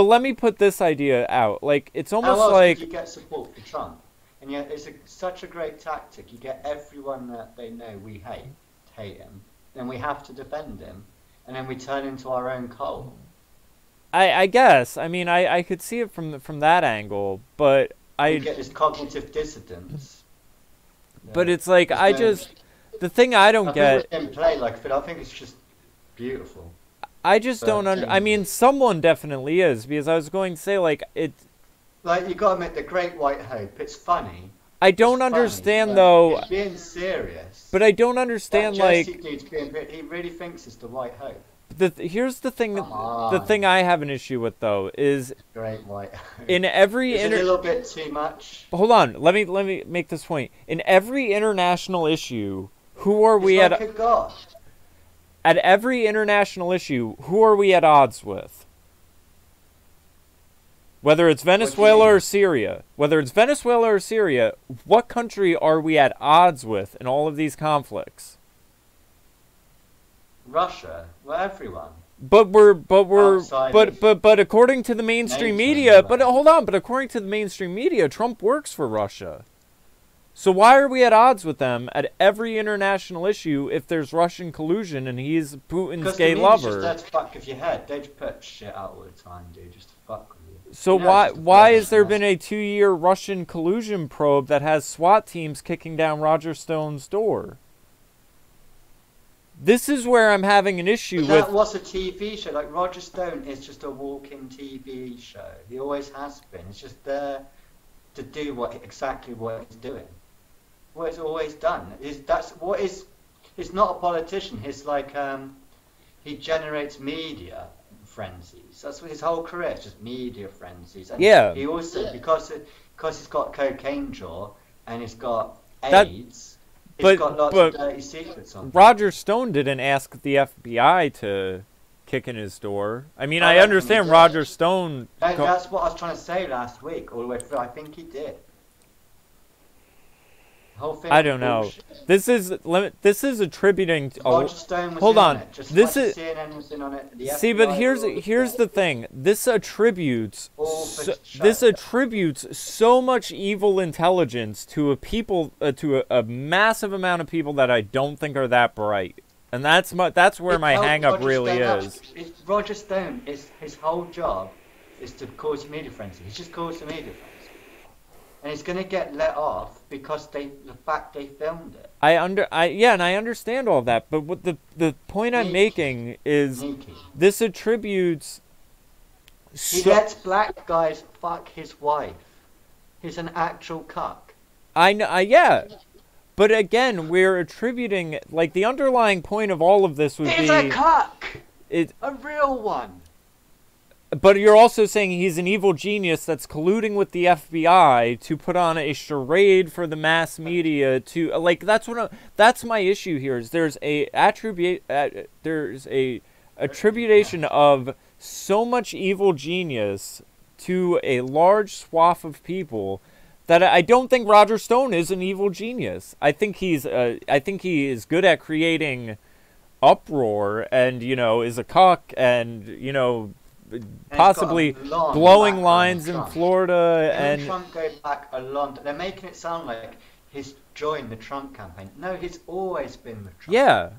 let me put this idea out. Like, it's almost how else like you get support for Trump, and yet it's such a great tactic. You get everyone that they know we hate him, then we have to defend him, and then we turn into our own cult. I guess. I mean, I could see it from that angle, but you get this cognitive dissonance. But it's like the thing I don't get... I think it's just beautiful. I just don't I mean, someone definitely is, because I was going to say, like, it... Like, you gotta admit, the Great White Hope, it's funny. I don't understand, though... He's being serious. But I don't understand, like... He really thinks it's the White Hope. Here's the thing. The thing I have an issue with, though, is Great White Hope. In every a little bit too much. Hold on, let me make this point. In every international issue, who are we at? At every international issue, who are we at odds with? Whether it's Venezuela or Syria, what country are we at odds with in all of these conflicts? Russia. Well, everyone. But according to the mainstream media, but according to the mainstream media, Trump works for Russia. So why are we at odds with them at every international issue if there's Russian collusion and he's Putin's gay lover? Just to fuck with your head. They just put shit out all the time, dude, just to fuck with you. So why has there been a 2-year Russian collusion probe that has SWAT teams kicking down Roger Stone's door? This is where I'm having an issue with... That was a TV show. Like, Roger Stone is just a walking TV show. He always has been. It's just there to do exactly what he's doing. What he's always done. He's not a politician. He's like, he generates media frenzies. That's what his whole career is, just media frenzies. And yeah. He also, because he's got cocaine jaw and he's got AIDS... He's got lots of dirty secrets on him. Roger Stone didn't ask the FBI to kick in his door. I mean, I understand Roger Stone... That's what I was trying to say last week, all the way through. I think he did. The whole thing I don't know. This is attributing... Roger Stone was hold on. It. Just this like is... CNN was in on it. The See, FBI but here's the thing. This attributes so much evil intelligence to a massive amount of people that I don't think are that bright. And that's where my hang-up really is. Roger Stone, his whole job is to cause a media frenzy. He's just caused a media frenzy. And he's going to get let off because the fact they filmed it. And I understand all that, but what the point I'm making is this attributes... He lets black guys fuck his wife. He's an actual cuck. I know, yeah. But again, we're attributing, like, the underlying point of all of this would be... He's a cuck! A real one! But you're also saying he's an evil genius that's colluding with the FBI to put on a charade for the mass media to... Like, that's my issue here, is there's a attribution of so much evil genius to a large swath of people that I don't think Roger Stone is an evil genius. I think he is good at creating uproar and, is a cuck and, possibly blowing lines in Florida. And Trump goes back a lot. They're making it sound like he's joined the Trump campaign. No, he's always been with Trump. Yeah.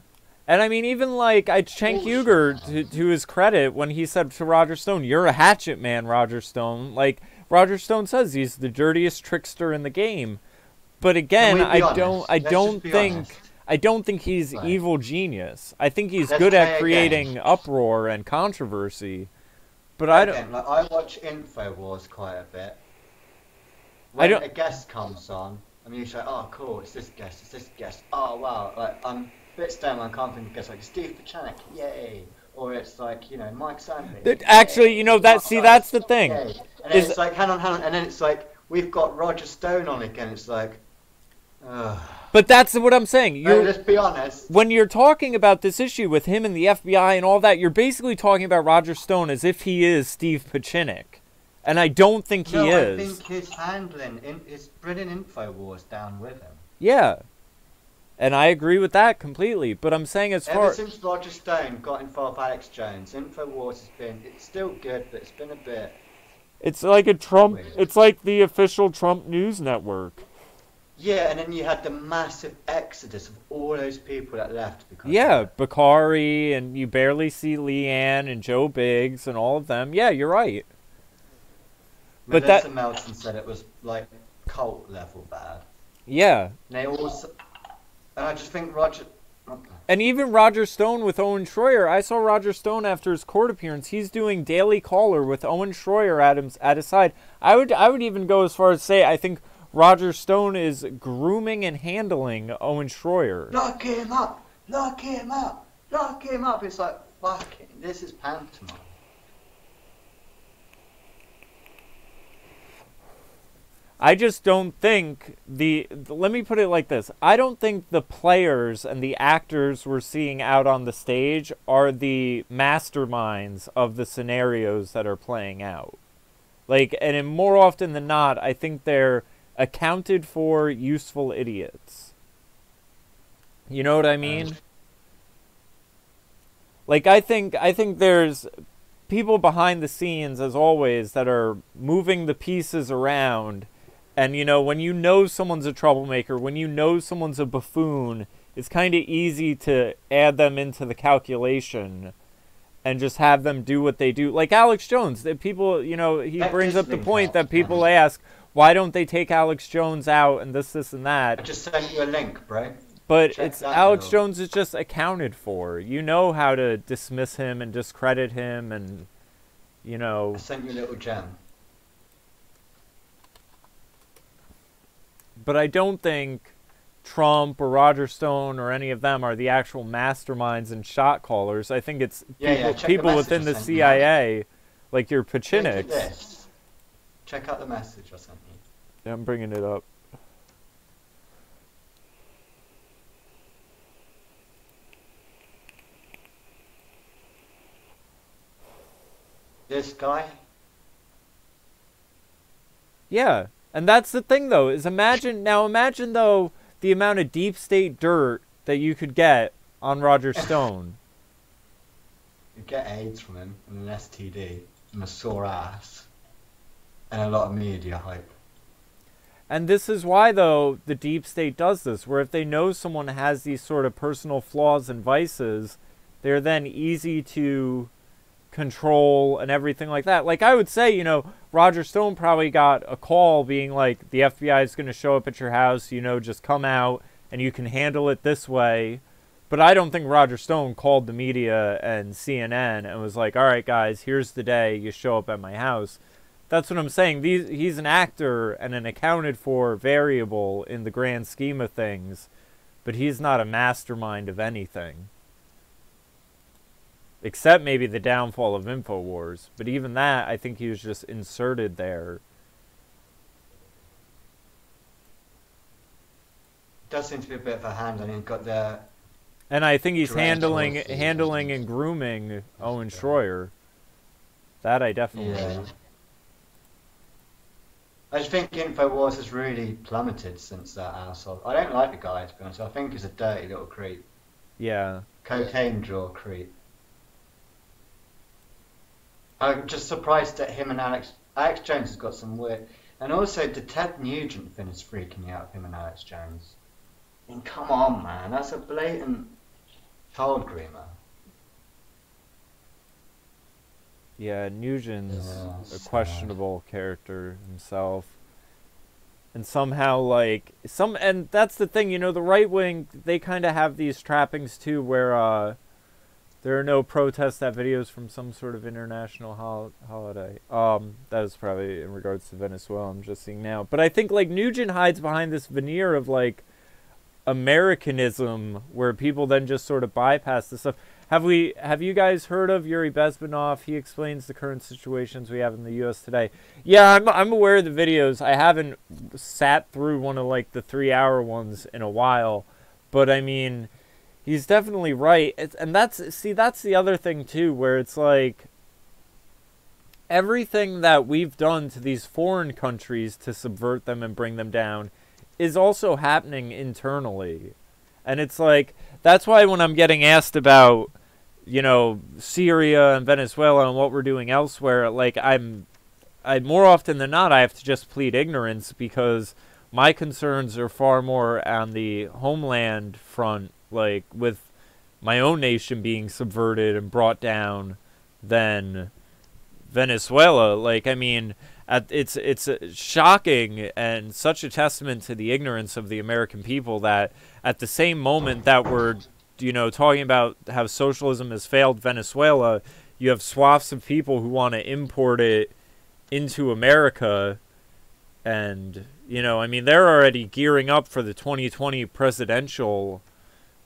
And I mean, even like Cenk Uygur, to his credit, when he said to Roger Stone, "You're a hatchet man, Roger Stone." Like Roger Stone says, he's the dirtiest trickster in the game. But again, I don't think he's evil genius. I think he's good at creating uproar and controversy. But I don't. Like, I watch InfoWars quite a bit. When a guest comes on, I mean, you say, "Oh, cool, it's this guest, it's this guest." Oh, wow, like I'm. Bit stem, I can't think of guys like Steve Pachanek, yay, or it's like Mike Sanders. Actually, that's the thing. Yay. And then it's like hang on, and then it's like we've got Roger Stone on again. It's like, but that's what I'm saying. Let's be honest. When you're talking about this issue with him and the FBI and all that, you're basically talking about Roger Stone as if he is Steve Pachanek, and I don't think he is. I think he's handling his brilliant InfoWars down with him. Yeah. And I agree with that completely, but I'm saying ever since Roger Stone got involved with Alex Jones, InfoWars it's still good, but it's been a bit... It's like it's like the official Trump news network. Yeah, and then you had the massive exodus of all those people that left. Bakari, and you barely see Leanne and Joe Biggs and all of them. Yeah, you're right. But Melissa Melton said it was like cult level bad. Yeah. And they also... And I just think Roger... Okay. And even Roger Stone with Owen Schroyer. I saw Roger Stone after his court appearance. He's doing Daily Caller with Owen Schroyer at his side. I would even go as far as say I think Roger Stone is grooming and handling Owen Schroyer. Lock him up! Lock him up! Lock him up! It's like, fucking, this is pantomime. I just don't think let me put it like this. I don't think the players and the actors we're seeing out on the stage are the masterminds of the scenarios that are playing out. Like, and more often than not, I think they're accounted for useful idiots. You know what I mean? Like, I think there's people behind the scenes, as always, that are moving the pieces around And, you know, when you know someone's a troublemaker, when you know someone's a buffoon, it's kind of easy to add them into the calculation and just have them do what they do. Like Alex Jones, that people, you know, he brings up the point that people ask, why don't they take Alex Jones out and this, and that? I just sent you a link, bro. But it's Alex Jones is just accounted for. You know how to dismiss him and discredit him, and, you know. I sent you a little gem. But I don't think Trump or Roger Stone or any of them are the actual masterminds and shot callers. I think it's people within the CIA, like your Pachiniks. Check out the message I sent you. Yeah, I'm bringing it up. This guy? Yeah, and that's the thing, though, is imagine, though, the amount of deep state dirt that you could get on Roger Stone. You get AIDS from him, and an STD, and a sore ass, and a lot of media hype. And this is why, though, the deep state does this, where if they know someone has these sort of personal flaws and vices, they're then easy to control and everything like that. Like, I would say, you know, Roger Stone probably got a call being like, the FBI is going to show up at your house, you know, just come out and you can handle it this way. But I don't think Roger Stone called the media and CNN and was like, all right, guys, here's the day you show up at my house. That's what I'm saying. He's an actor and an accounted for variable in the grand scheme of things, but he's not a mastermind of anything. Except maybe the downfall of InfoWars. But even that, I think he was just inserted there. Does seem to be a bit of a hand, and he's got the... And I think he's handling and grooming Owen Schroyer. That I definitely... Yeah. I just think InfoWars has really plummeted since that asshole. I don't like the guy, to be honest. I think he's a dirty little creep. Yeah. Cocaine draw creep. I'm just surprised that him and Alex Jones has got some weird... And also, the Ted Nugent thing is freaking me out, him and Alex Jones. I mean, come on, man. That's a blatant child groomer. Yeah, Nugent's a questionable character himself. And somehow, like... And that's the thing, you know, the right wing, they kind of have these trappings, too, where... there are no protests at videos from some sort of international holiday. That is probably in regards to Venezuela, I'm just seeing now. But I think, like, Nugent hides behind this veneer of, like, Americanism, where people then just sort of bypass this stuff. Have you guys heard of Yuri Bezmenov? He explains the current situations we have in the U.S. today. Yeah, I'm aware of the videos. I haven't sat through one of, like, the 3-hour ones in a while. But, I mean... He's definitely right. And that's the other thing, too, where it's like everything that we've done to these foreign countries to subvert them and bring them down is also happening internally. And it's like, that's why when I'm getting asked about, you know, Syria and Venezuela and what we're doing elsewhere, like, I more often than not, I have to just plead ignorance, because my concerns are far more on the homeland front, like, with my own nation being subverted and brought down, than Venezuela. Like, I mean, it's shocking and such a testament to the ignorance of the American people that at the same moment that we're, you know, talking about how socialism has failed Venezuela, you have swaths of people who want to import it into America. And, you know, I mean, they're already gearing up for the 2020 presidential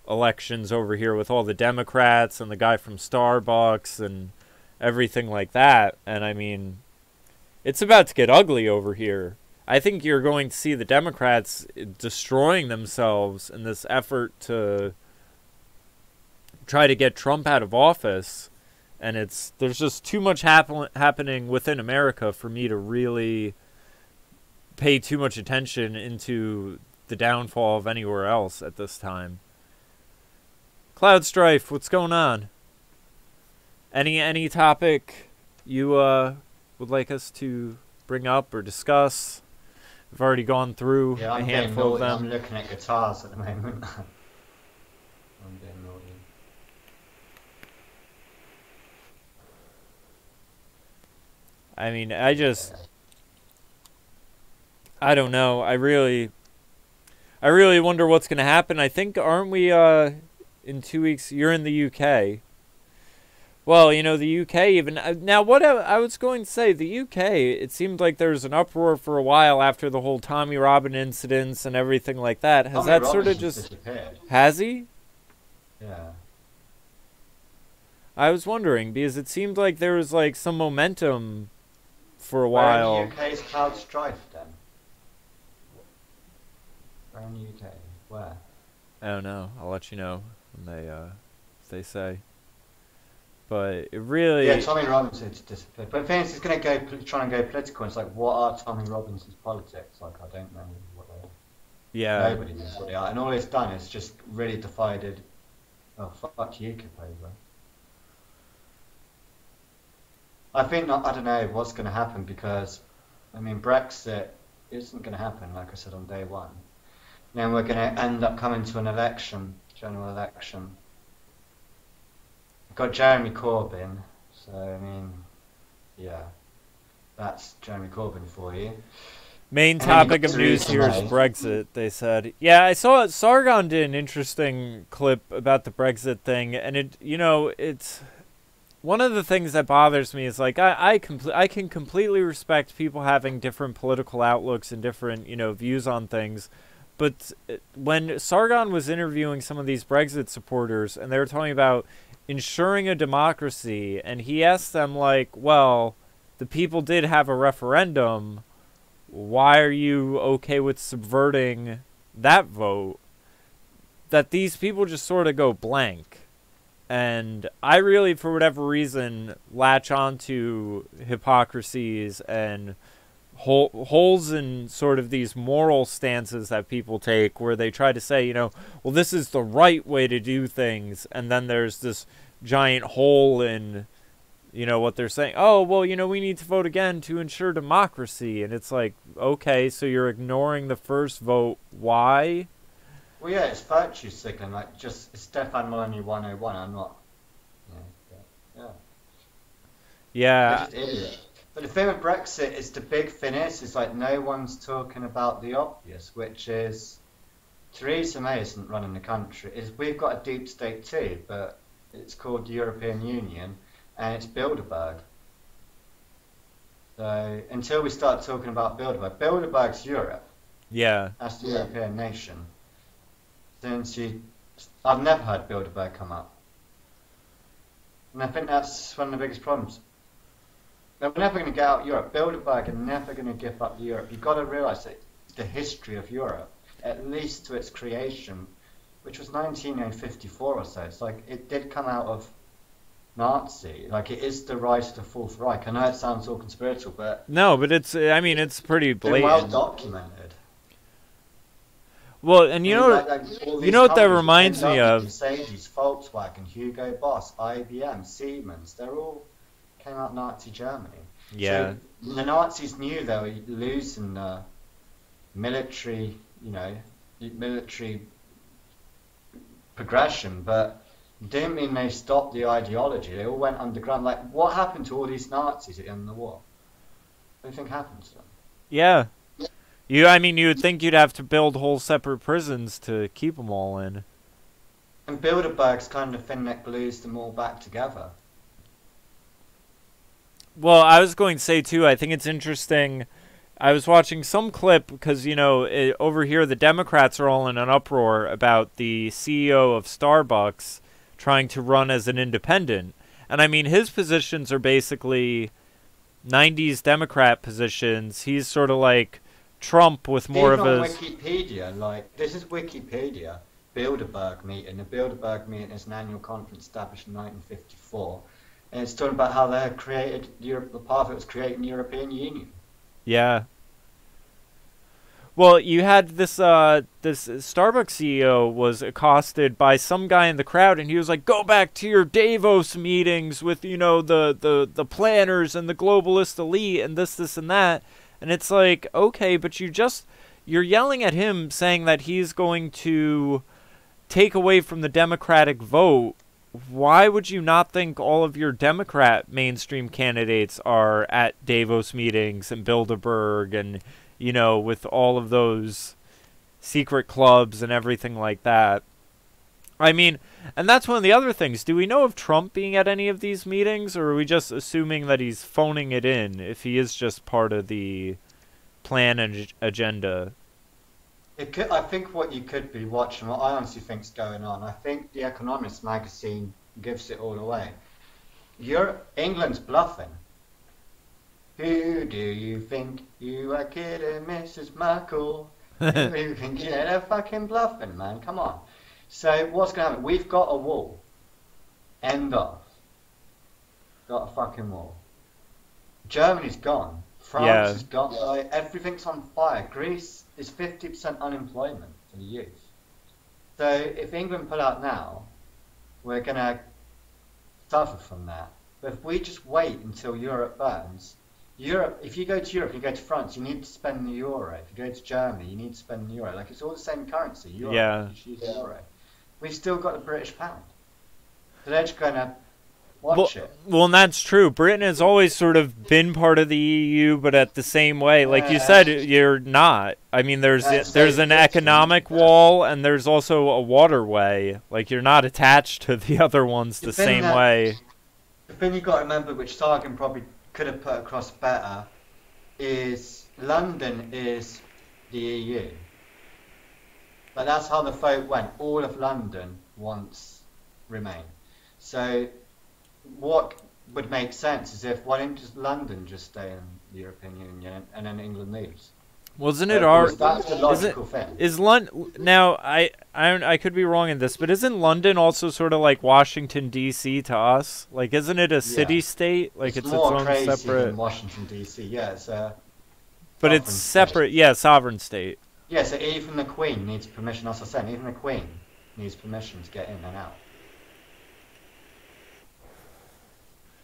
elections over here with all the Democrats and the guy from Starbucks and everything like that. And I mean, it's about to get ugly over here. I think you're going to see the Democrats destroying themselves in this effort to try to get Trump out of office. And there's just too much happening within America for me to really pay too much attention into the downfall of anywhere else at this time. Cloud Strife, what's going on? Any topic you would like us to bring up or discuss? I've already gone through Yeah, a I'm handful of them. I'm looking at guitars at the moment. I'm being naughty. I mean, I don't know. I really wonder what's going to happen. I think, aren't we, in 2 weeks, you're in the UK. Well, you know, the UK even, now what I was going to say, the UK, it seemed like there was an uproar for a while after the whole Tommy Robin incidents and everything like that. Has that sort of just, disappeared. has he? Yeah. I was wondering, because it seemed like there was, like, some momentum for a while. Where in the UK is Cloud Strife, then? Where in the UK? Where? I don't know. I'll let you know when they say. But it really... Yeah, Tommy Robinson's disappeared. But the thing is, he's going to go try and go political. And it's like, what are Tommy Robinson's politics? Like, I don't know what they are. Yeah. Nobody knows what they are. And all it's done is just really divided... Oh, fuck you, P.LEVI. I think, I don't know what's going to happen because, I mean, Brexit isn't going to happen, like I said, on day one. Then we're going to end up coming to an election, general election. We've got Jeremy Corbyn, so, I mean, yeah, that's Jeremy Corbyn for you. Main topic of news here is Brexit, they said. Yeah, I saw Sargon did an interesting clip about the Brexit thing, and it, you know, it's... One of the things that bothers me is, like, I can completely respect people having different political outlooks and different, you know, views on things. But when Sargon was interviewing some of these Brexit supporters, and they were talking about ensuring a democracy, and he asked them, like, well, the people did have a referendum. Why are you okay with subverting that vote? That these people just sort of go blank. And I really, for whatever reason, latch onto hypocrisies and holes in sort of these moral stances that people take where they try to say, you know, well, this is the right way to do things. And then there's this giant hole in, you know, what they're saying. Oh, well, you know, we need to vote again to ensure democracy. And it's like, okay, so you're ignoring the first vote. Why? Well, yeah, it's virtue signaling, like just Stefan Molyneux 101. I'm not. Yeah. Yeah. They're just idiots. But the thing with Brexit is the big thing is like no one's talking about the obvious, which is Theresa May isn't running the country. We've got a deep state too, but it's called the European Union, and it's Bilderberg. So until we start talking about Bilderberg, Bilderberg's Europe. Yeah. That's the European nation. I've never heard Bilderberg come up. And I think that's one of the biggest problems. They're never going to get out Europe. Bilderberg are never going to give up Europe. You've got to realise that the history of Europe, at least to its creation, which was 1954 or so, it's like it did come out of Nazi. Like it is the rise of the Fourth Reich. I know it sounds all conspiratorial, but... No, but it's, I mean, it's pretty blatant. Well documented. Well, and you know, you know what that reminds me of? Mercedes, Volkswagen, Hugo Boss, IBM, Siemens, they're all came out Nazi Germany. Yeah. So the Nazis knew they were losing the military, you know, military progression, but it didn't mean they stopped the ideology. They all went underground. Like, what happened to all these Nazis at the end of the war? What do you think happened to them? Yeah. I mean, you would think you'd have to build whole separate prisons to keep them all in. And Bilderberg's kind of the thing that glues them all back together. Well, I was going to say, too, I think it's interesting. I was watching some clip because, you know, over here the Democrats are all in an uproar about the CEO of Starbucks trying to run as an independent. And, I mean, his positions are basically 90s Democrat positions. He's sort of like Trump with more of a... Wikipedia, like, this is Wikipedia, Bilderberg meeting. The Bilderberg meeting is an annual conference established in 1954. And it's talking about how they created Europe. The part of it was creating the European Union. Yeah. Well, you had this this Starbucks CEO was accosted by some guy in the crowd, and he was like, "Go back to your Davos meetings with, you know, the planners and the globalist elite and this and that." And it's like, okay, but you're yelling at him saying that he's going to take away from the Democratic vote. Why would you not think all of your Democrat mainstream candidates are at Davos meetings and Bilderberg and, you know, with all of those secret clubs and everything like that? I mean, and that's one of the other things. Do we know of Trump being at any of these meetings, or are we just assuming that he's phoning it in if he is just part of the plan and agenda? I think what you could be watching, what I honestly think is going on, I think The Economist magazine gives it all away. England's bluffing. Who do you think you are kidding, Mrs. Merkel? Who do you think they're fucking bluffing, man? Come on. So what's going to happen? We've got a wall. End of. Got a fucking wall. Germany's gone. France is gone. Like, everything's on fire. Greece is 50% unemployment for the youth. So if England pull out now, we're going to suffer from that. But if we just wait until Europe burns, if you go to Europe, you go to France, you need to spend the euro. If you go to Germany, you need to spend the euro. Like, it's all the same currency. Euro, yeah. You use the euro. We've still got the British pound. So they're just going to watch it. Well, and that's true. Britain has always sort of been part of the EU, but at the same way, like you said, you're not. I mean, there's an economic wall, and there's also a waterway. Like, you're not attached to the other ones the same way. The thing you've got to remember, which Sargon probably could have put across better, is London is the EU. But that's how the vote went. All of London wants Remain. So what would make sense is if, why didn't just London just stay in the European Union and then England leaves? Wasn't it our? That's the logical thing. Is London now? I could be wrong in this, but isn't London also sort of like Washington D.C. to us? Like, isn't it a city-state? Like, it's more its own crazy separate. Than Washington D.C. Yeah, it's a. But it's separate. Yeah, sovereign state. Yeah, so even the Queen needs permission. As I said, even the Queen needs permission to get in and out.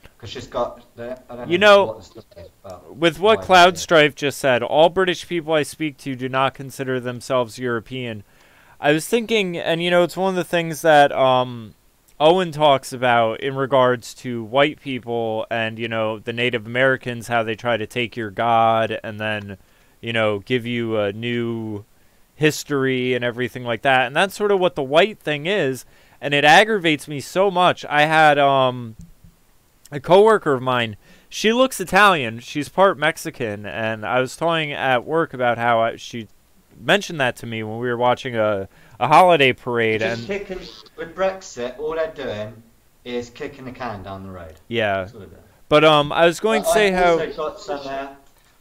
Because she's got the, I don't know what the stuff is about. With what Cloud Strife just said, all British people I speak to do not consider themselves European. I was thinking, and you know, it's one of the things that Owen talks about in regards to white people and, you know, the Native Americans, how they try to take your God and then, you know, give you a new history and everything like that. And that's sort of what the white thing is, and it aggravates me so much. I had a coworker of mine, she looks Italian, she's part Mexican, and I was talking at work about how she mentioned that to me when we were watching a holiday parade. And with Brexit, all they're doing is kicking the can down the road. Yeah. But I was going to say how...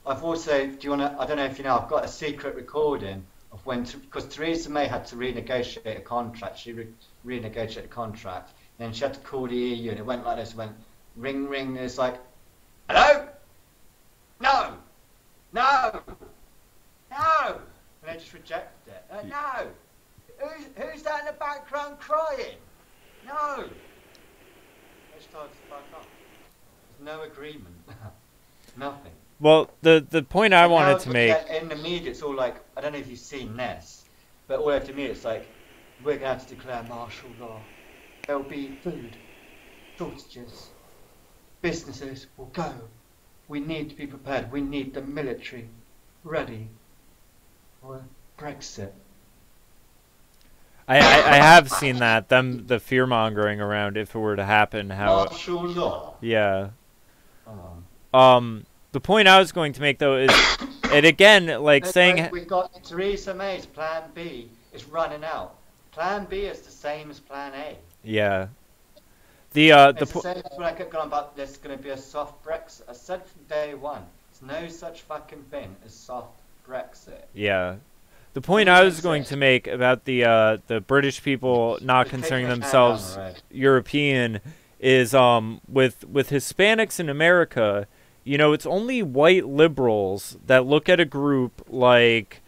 I've also, do you want to, I don't know if you know, I've got a secret recording of when, because Theresa May had to renegotiate a contract, she renegotiated a contract, and then she had to call the EU, and it went like this, it went ring, ring, and it's like, hello? No! No! No! And they just rejected it. No! Who's that in the background crying? No! They started to fuck up. There's no agreement. Nothing. Well, the point I wanted to make... In the media, it's all like, I don't know if you've seen this, but all over the media, it's like, we're going to have to declare martial law. There'll be food, shortages, businesses will go. We need to be prepared. We need the military ready for Brexit. I have seen that, the fear-mongering around if it were to happen. How martial law? Yeah. The point I was going to make, though, is, and again, like saying... We've got Theresa May's Plan B is running out. Plan B is the same as Plan A. Yeah. It's the same when I kept going about there's going to be a soft Brexit. I said from day one, there's no such fucking thing as soft Brexit. Yeah. The point I was going to make about the British people not considering themselves European is with Hispanics in America, you know, it's only white liberals that look at a group like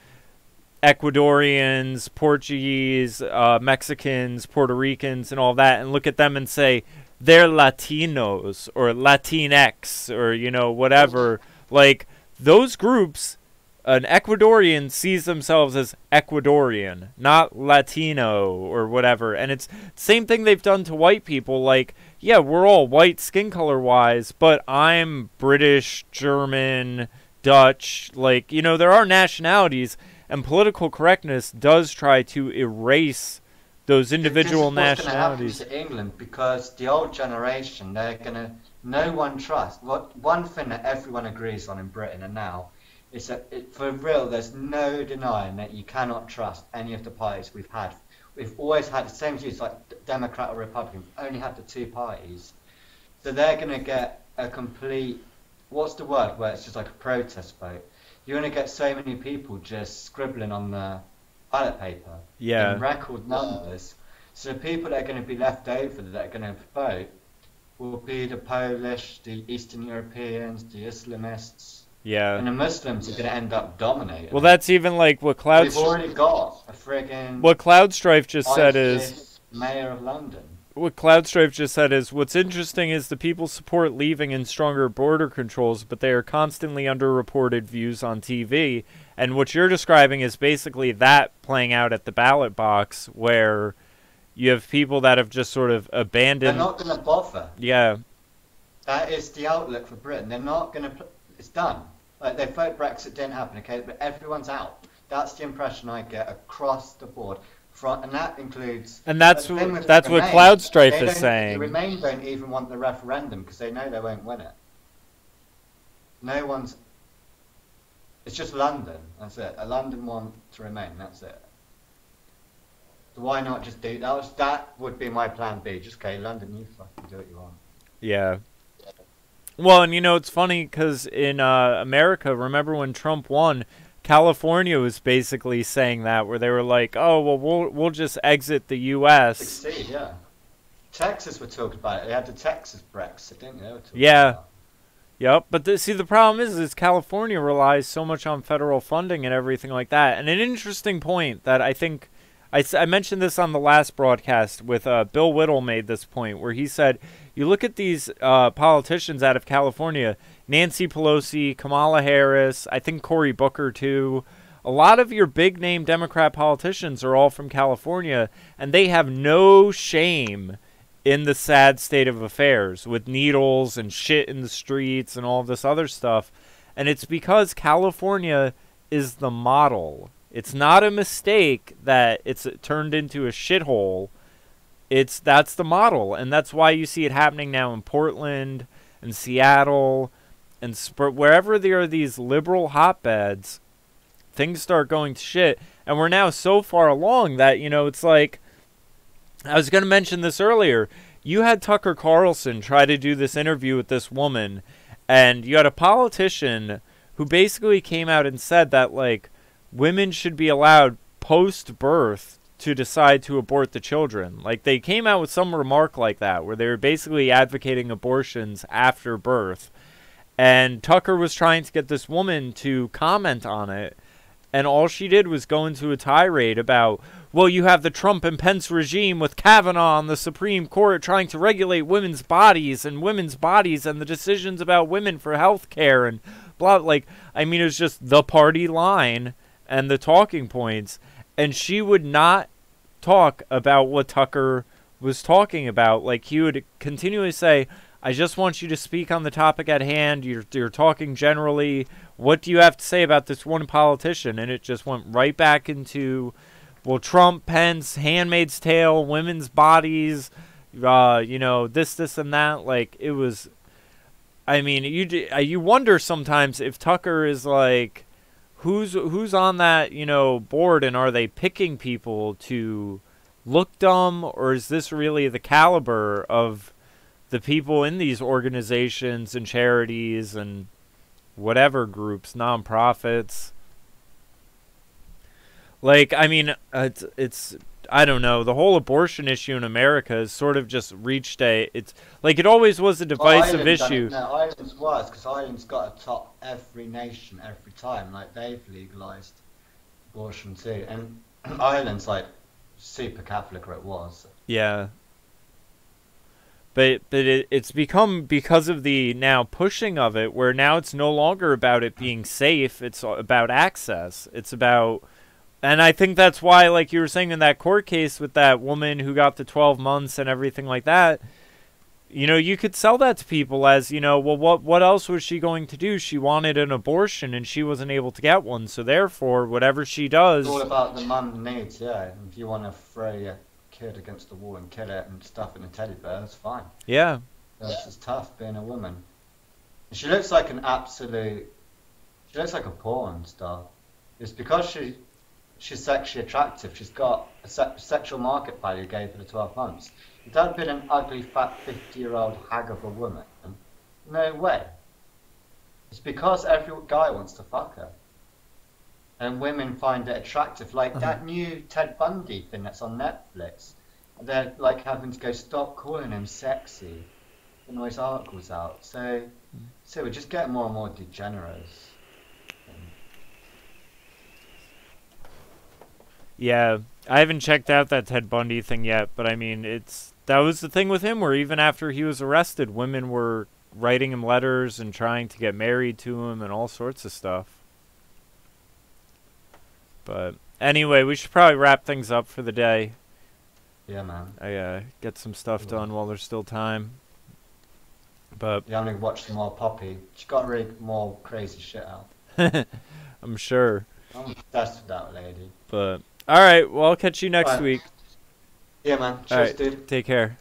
Ecuadorians, Portuguese, Mexicans, Puerto Ricans, and all that, and look at them and say, they're Latinos, or Latinx, or, you know, whatever. Like, those groups, an Ecuadorian sees themselves as Ecuadorian, not Latino or whatever. And it's the same thing they've done to white people. Like, yeah, we're all white skin color wise, but I'm British, German, Dutch. Like, you know, there are nationalities, and political correctness does try to erase those individual nationalities. This is what's going to happen to England, because the old generation, they're going to, no one trusts. One thing that everyone agrees on in Britain and now, is that for real, there's no denying that you cannot trust any of the parties we've had. We've always had the same views, like Democrat or Republican. We've only had the two parties. So they're going to get a complete, what's the word, where it's just like a protest vote. You're going to get so many people just scribbling on the ballot paper in record numbers. So the people that are going to be left over that are going to vote will be the Polish, the Eastern Europeans, the Islamists. Yeah. And the Muslims are going to end up dominating. Well, that's even like what Cloud... We've already got a friggin... What Cloud Strife just said is... Mayor of London. What Cloud Strife just said is, what's interesting is the people support leaving and stronger border controls, but they are constantly underreported views on TV. And what you're describing is basically that playing out at the ballot box, where you have people that have just sort of abandoned... They're not going to bother. Yeah. That is the outlook for Britain. They're not going to... It's done. Like, they thought Brexit didn't happen, okay, but everyone's out. That's the impression I get across the board. And that includes... And that's what Cloud Strife is saying. The Remain don't even want the referendum because they know they won't win it. No one's... It's just London, that's it. London want to Remain, that's it. So why not just do... That would be my plan B. Just, okay, London, you fucking do what you want. Yeah. Well, and you know, it's funny because in America, remember when Trump won, California was basically saying that, where they were like, "Oh, well, we'll just exit the U.S." Succeed, yeah. Texas were talking about it. They had the Texas Brexit, didn't they? Yeah. Yep. But see, the problem is California relies so much on federal funding and everything like that. And an interesting point that I think I mentioned this on the last broadcast with Bill Whittle made this point, where he said, you look at these politicians out of California, Nancy Pelosi, Kamala Harris, I think Cory Booker too. A lot of your big-name Democrat politicians are all from California, and they have no shame in the sad state of affairs with needles and shit in the streets and all this other stuff. And it's because California is the model. It's not a mistake that it's turned into a shithole. That's the model, and that's why you see it happening now in Portland and Seattle and wherever there are these liberal hotbeds, things start going to shit. And we're now so far along that, you know, it's like, I was going to mention this earlier. You had Tucker Carlson try to do this interview with this woman, and you had a politician who basically came out and said that, like, women should be allowed post-birth to decide to abort the children. Like, they came out with some remark like that, where they were basically advocating abortions after birth. And Tucker was trying to get this woman to comment on it, and all she did was go into a tirade about, well, you have the Trump and Pence regime with Kavanaugh on the Supreme Court trying to regulate women's bodies and the decisions about women for health care and blah. Like, I mean, it was just the party line and the talking points, and she would not talk about what Tucker was talking about. Like, he would continually say, I just want you to speak on the topic at hand. You're talking generally. What do you have to say about this one politician? And it just went right back into, well, Trump, Pence, Handmaid's Tale, women's bodies, you know, this, and that. Like, it was, I mean, you wonder sometimes if Tucker is like, who's on that, you know, board, and are they picking people to look dumb, or is this really the caliber of the people in these organizations and charities and whatever groups, nonprofits? Like, I mean, it's I don't know, the whole abortion issue in America has sort of just reached it's like it always was a divisive issue. No, Ireland's worse, because Ireland's got to top every nation every time. Like, they've legalised abortion too, and Ireland's like super Catholic, or it was. Yeah. But it's become, because of the now pushing of it, where now it's no longer about it being safe. It's about access. It's about, and I think that's why, like you were saying in that court case with that woman who got the 12 months and everything like that, you know, you could sell that to people as, you know, well, what else was she going to do? She wanted an abortion and she wasn't able to get one. So therefore, whatever she does... It's all about the mum needs, yeah. If you want to throw your kid against the wall and kill it and stuff in a teddy bear, that's fine. Yeah. It's tough being a woman. She looks like an absolute... She looks like a porn star. It's because she's sexually attractive. She's got a sexual market value gave her the 12 months. If that had been an ugly, fat, 50-year-old hag of a woman, no way. It's because every guy wants to fuck her. And women find it attractive. Like that new Ted Bundy thing that's on Netflix. They're like having to go, stop calling him sexy. And all his articles out. So we're just getting more and more degenerates. Yeah, I haven't checked out that Ted Bundy thing yet, but I mean, that was the thing with him, where even after he was arrested, women were writing him letters and trying to get married to him and all sorts of stuff. But anyway, we should probably wrap things up for the day. Yeah, man. I get some stuff done while there's still time. But yeah, I'm gonna watch some more Poppy. She got really more crazy shit out. I'm sure. I'm obsessed with that lady. But all right, well, I'll catch you next week. Yeah, man. Cheers, all right, dude. Take care.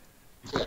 Yeah.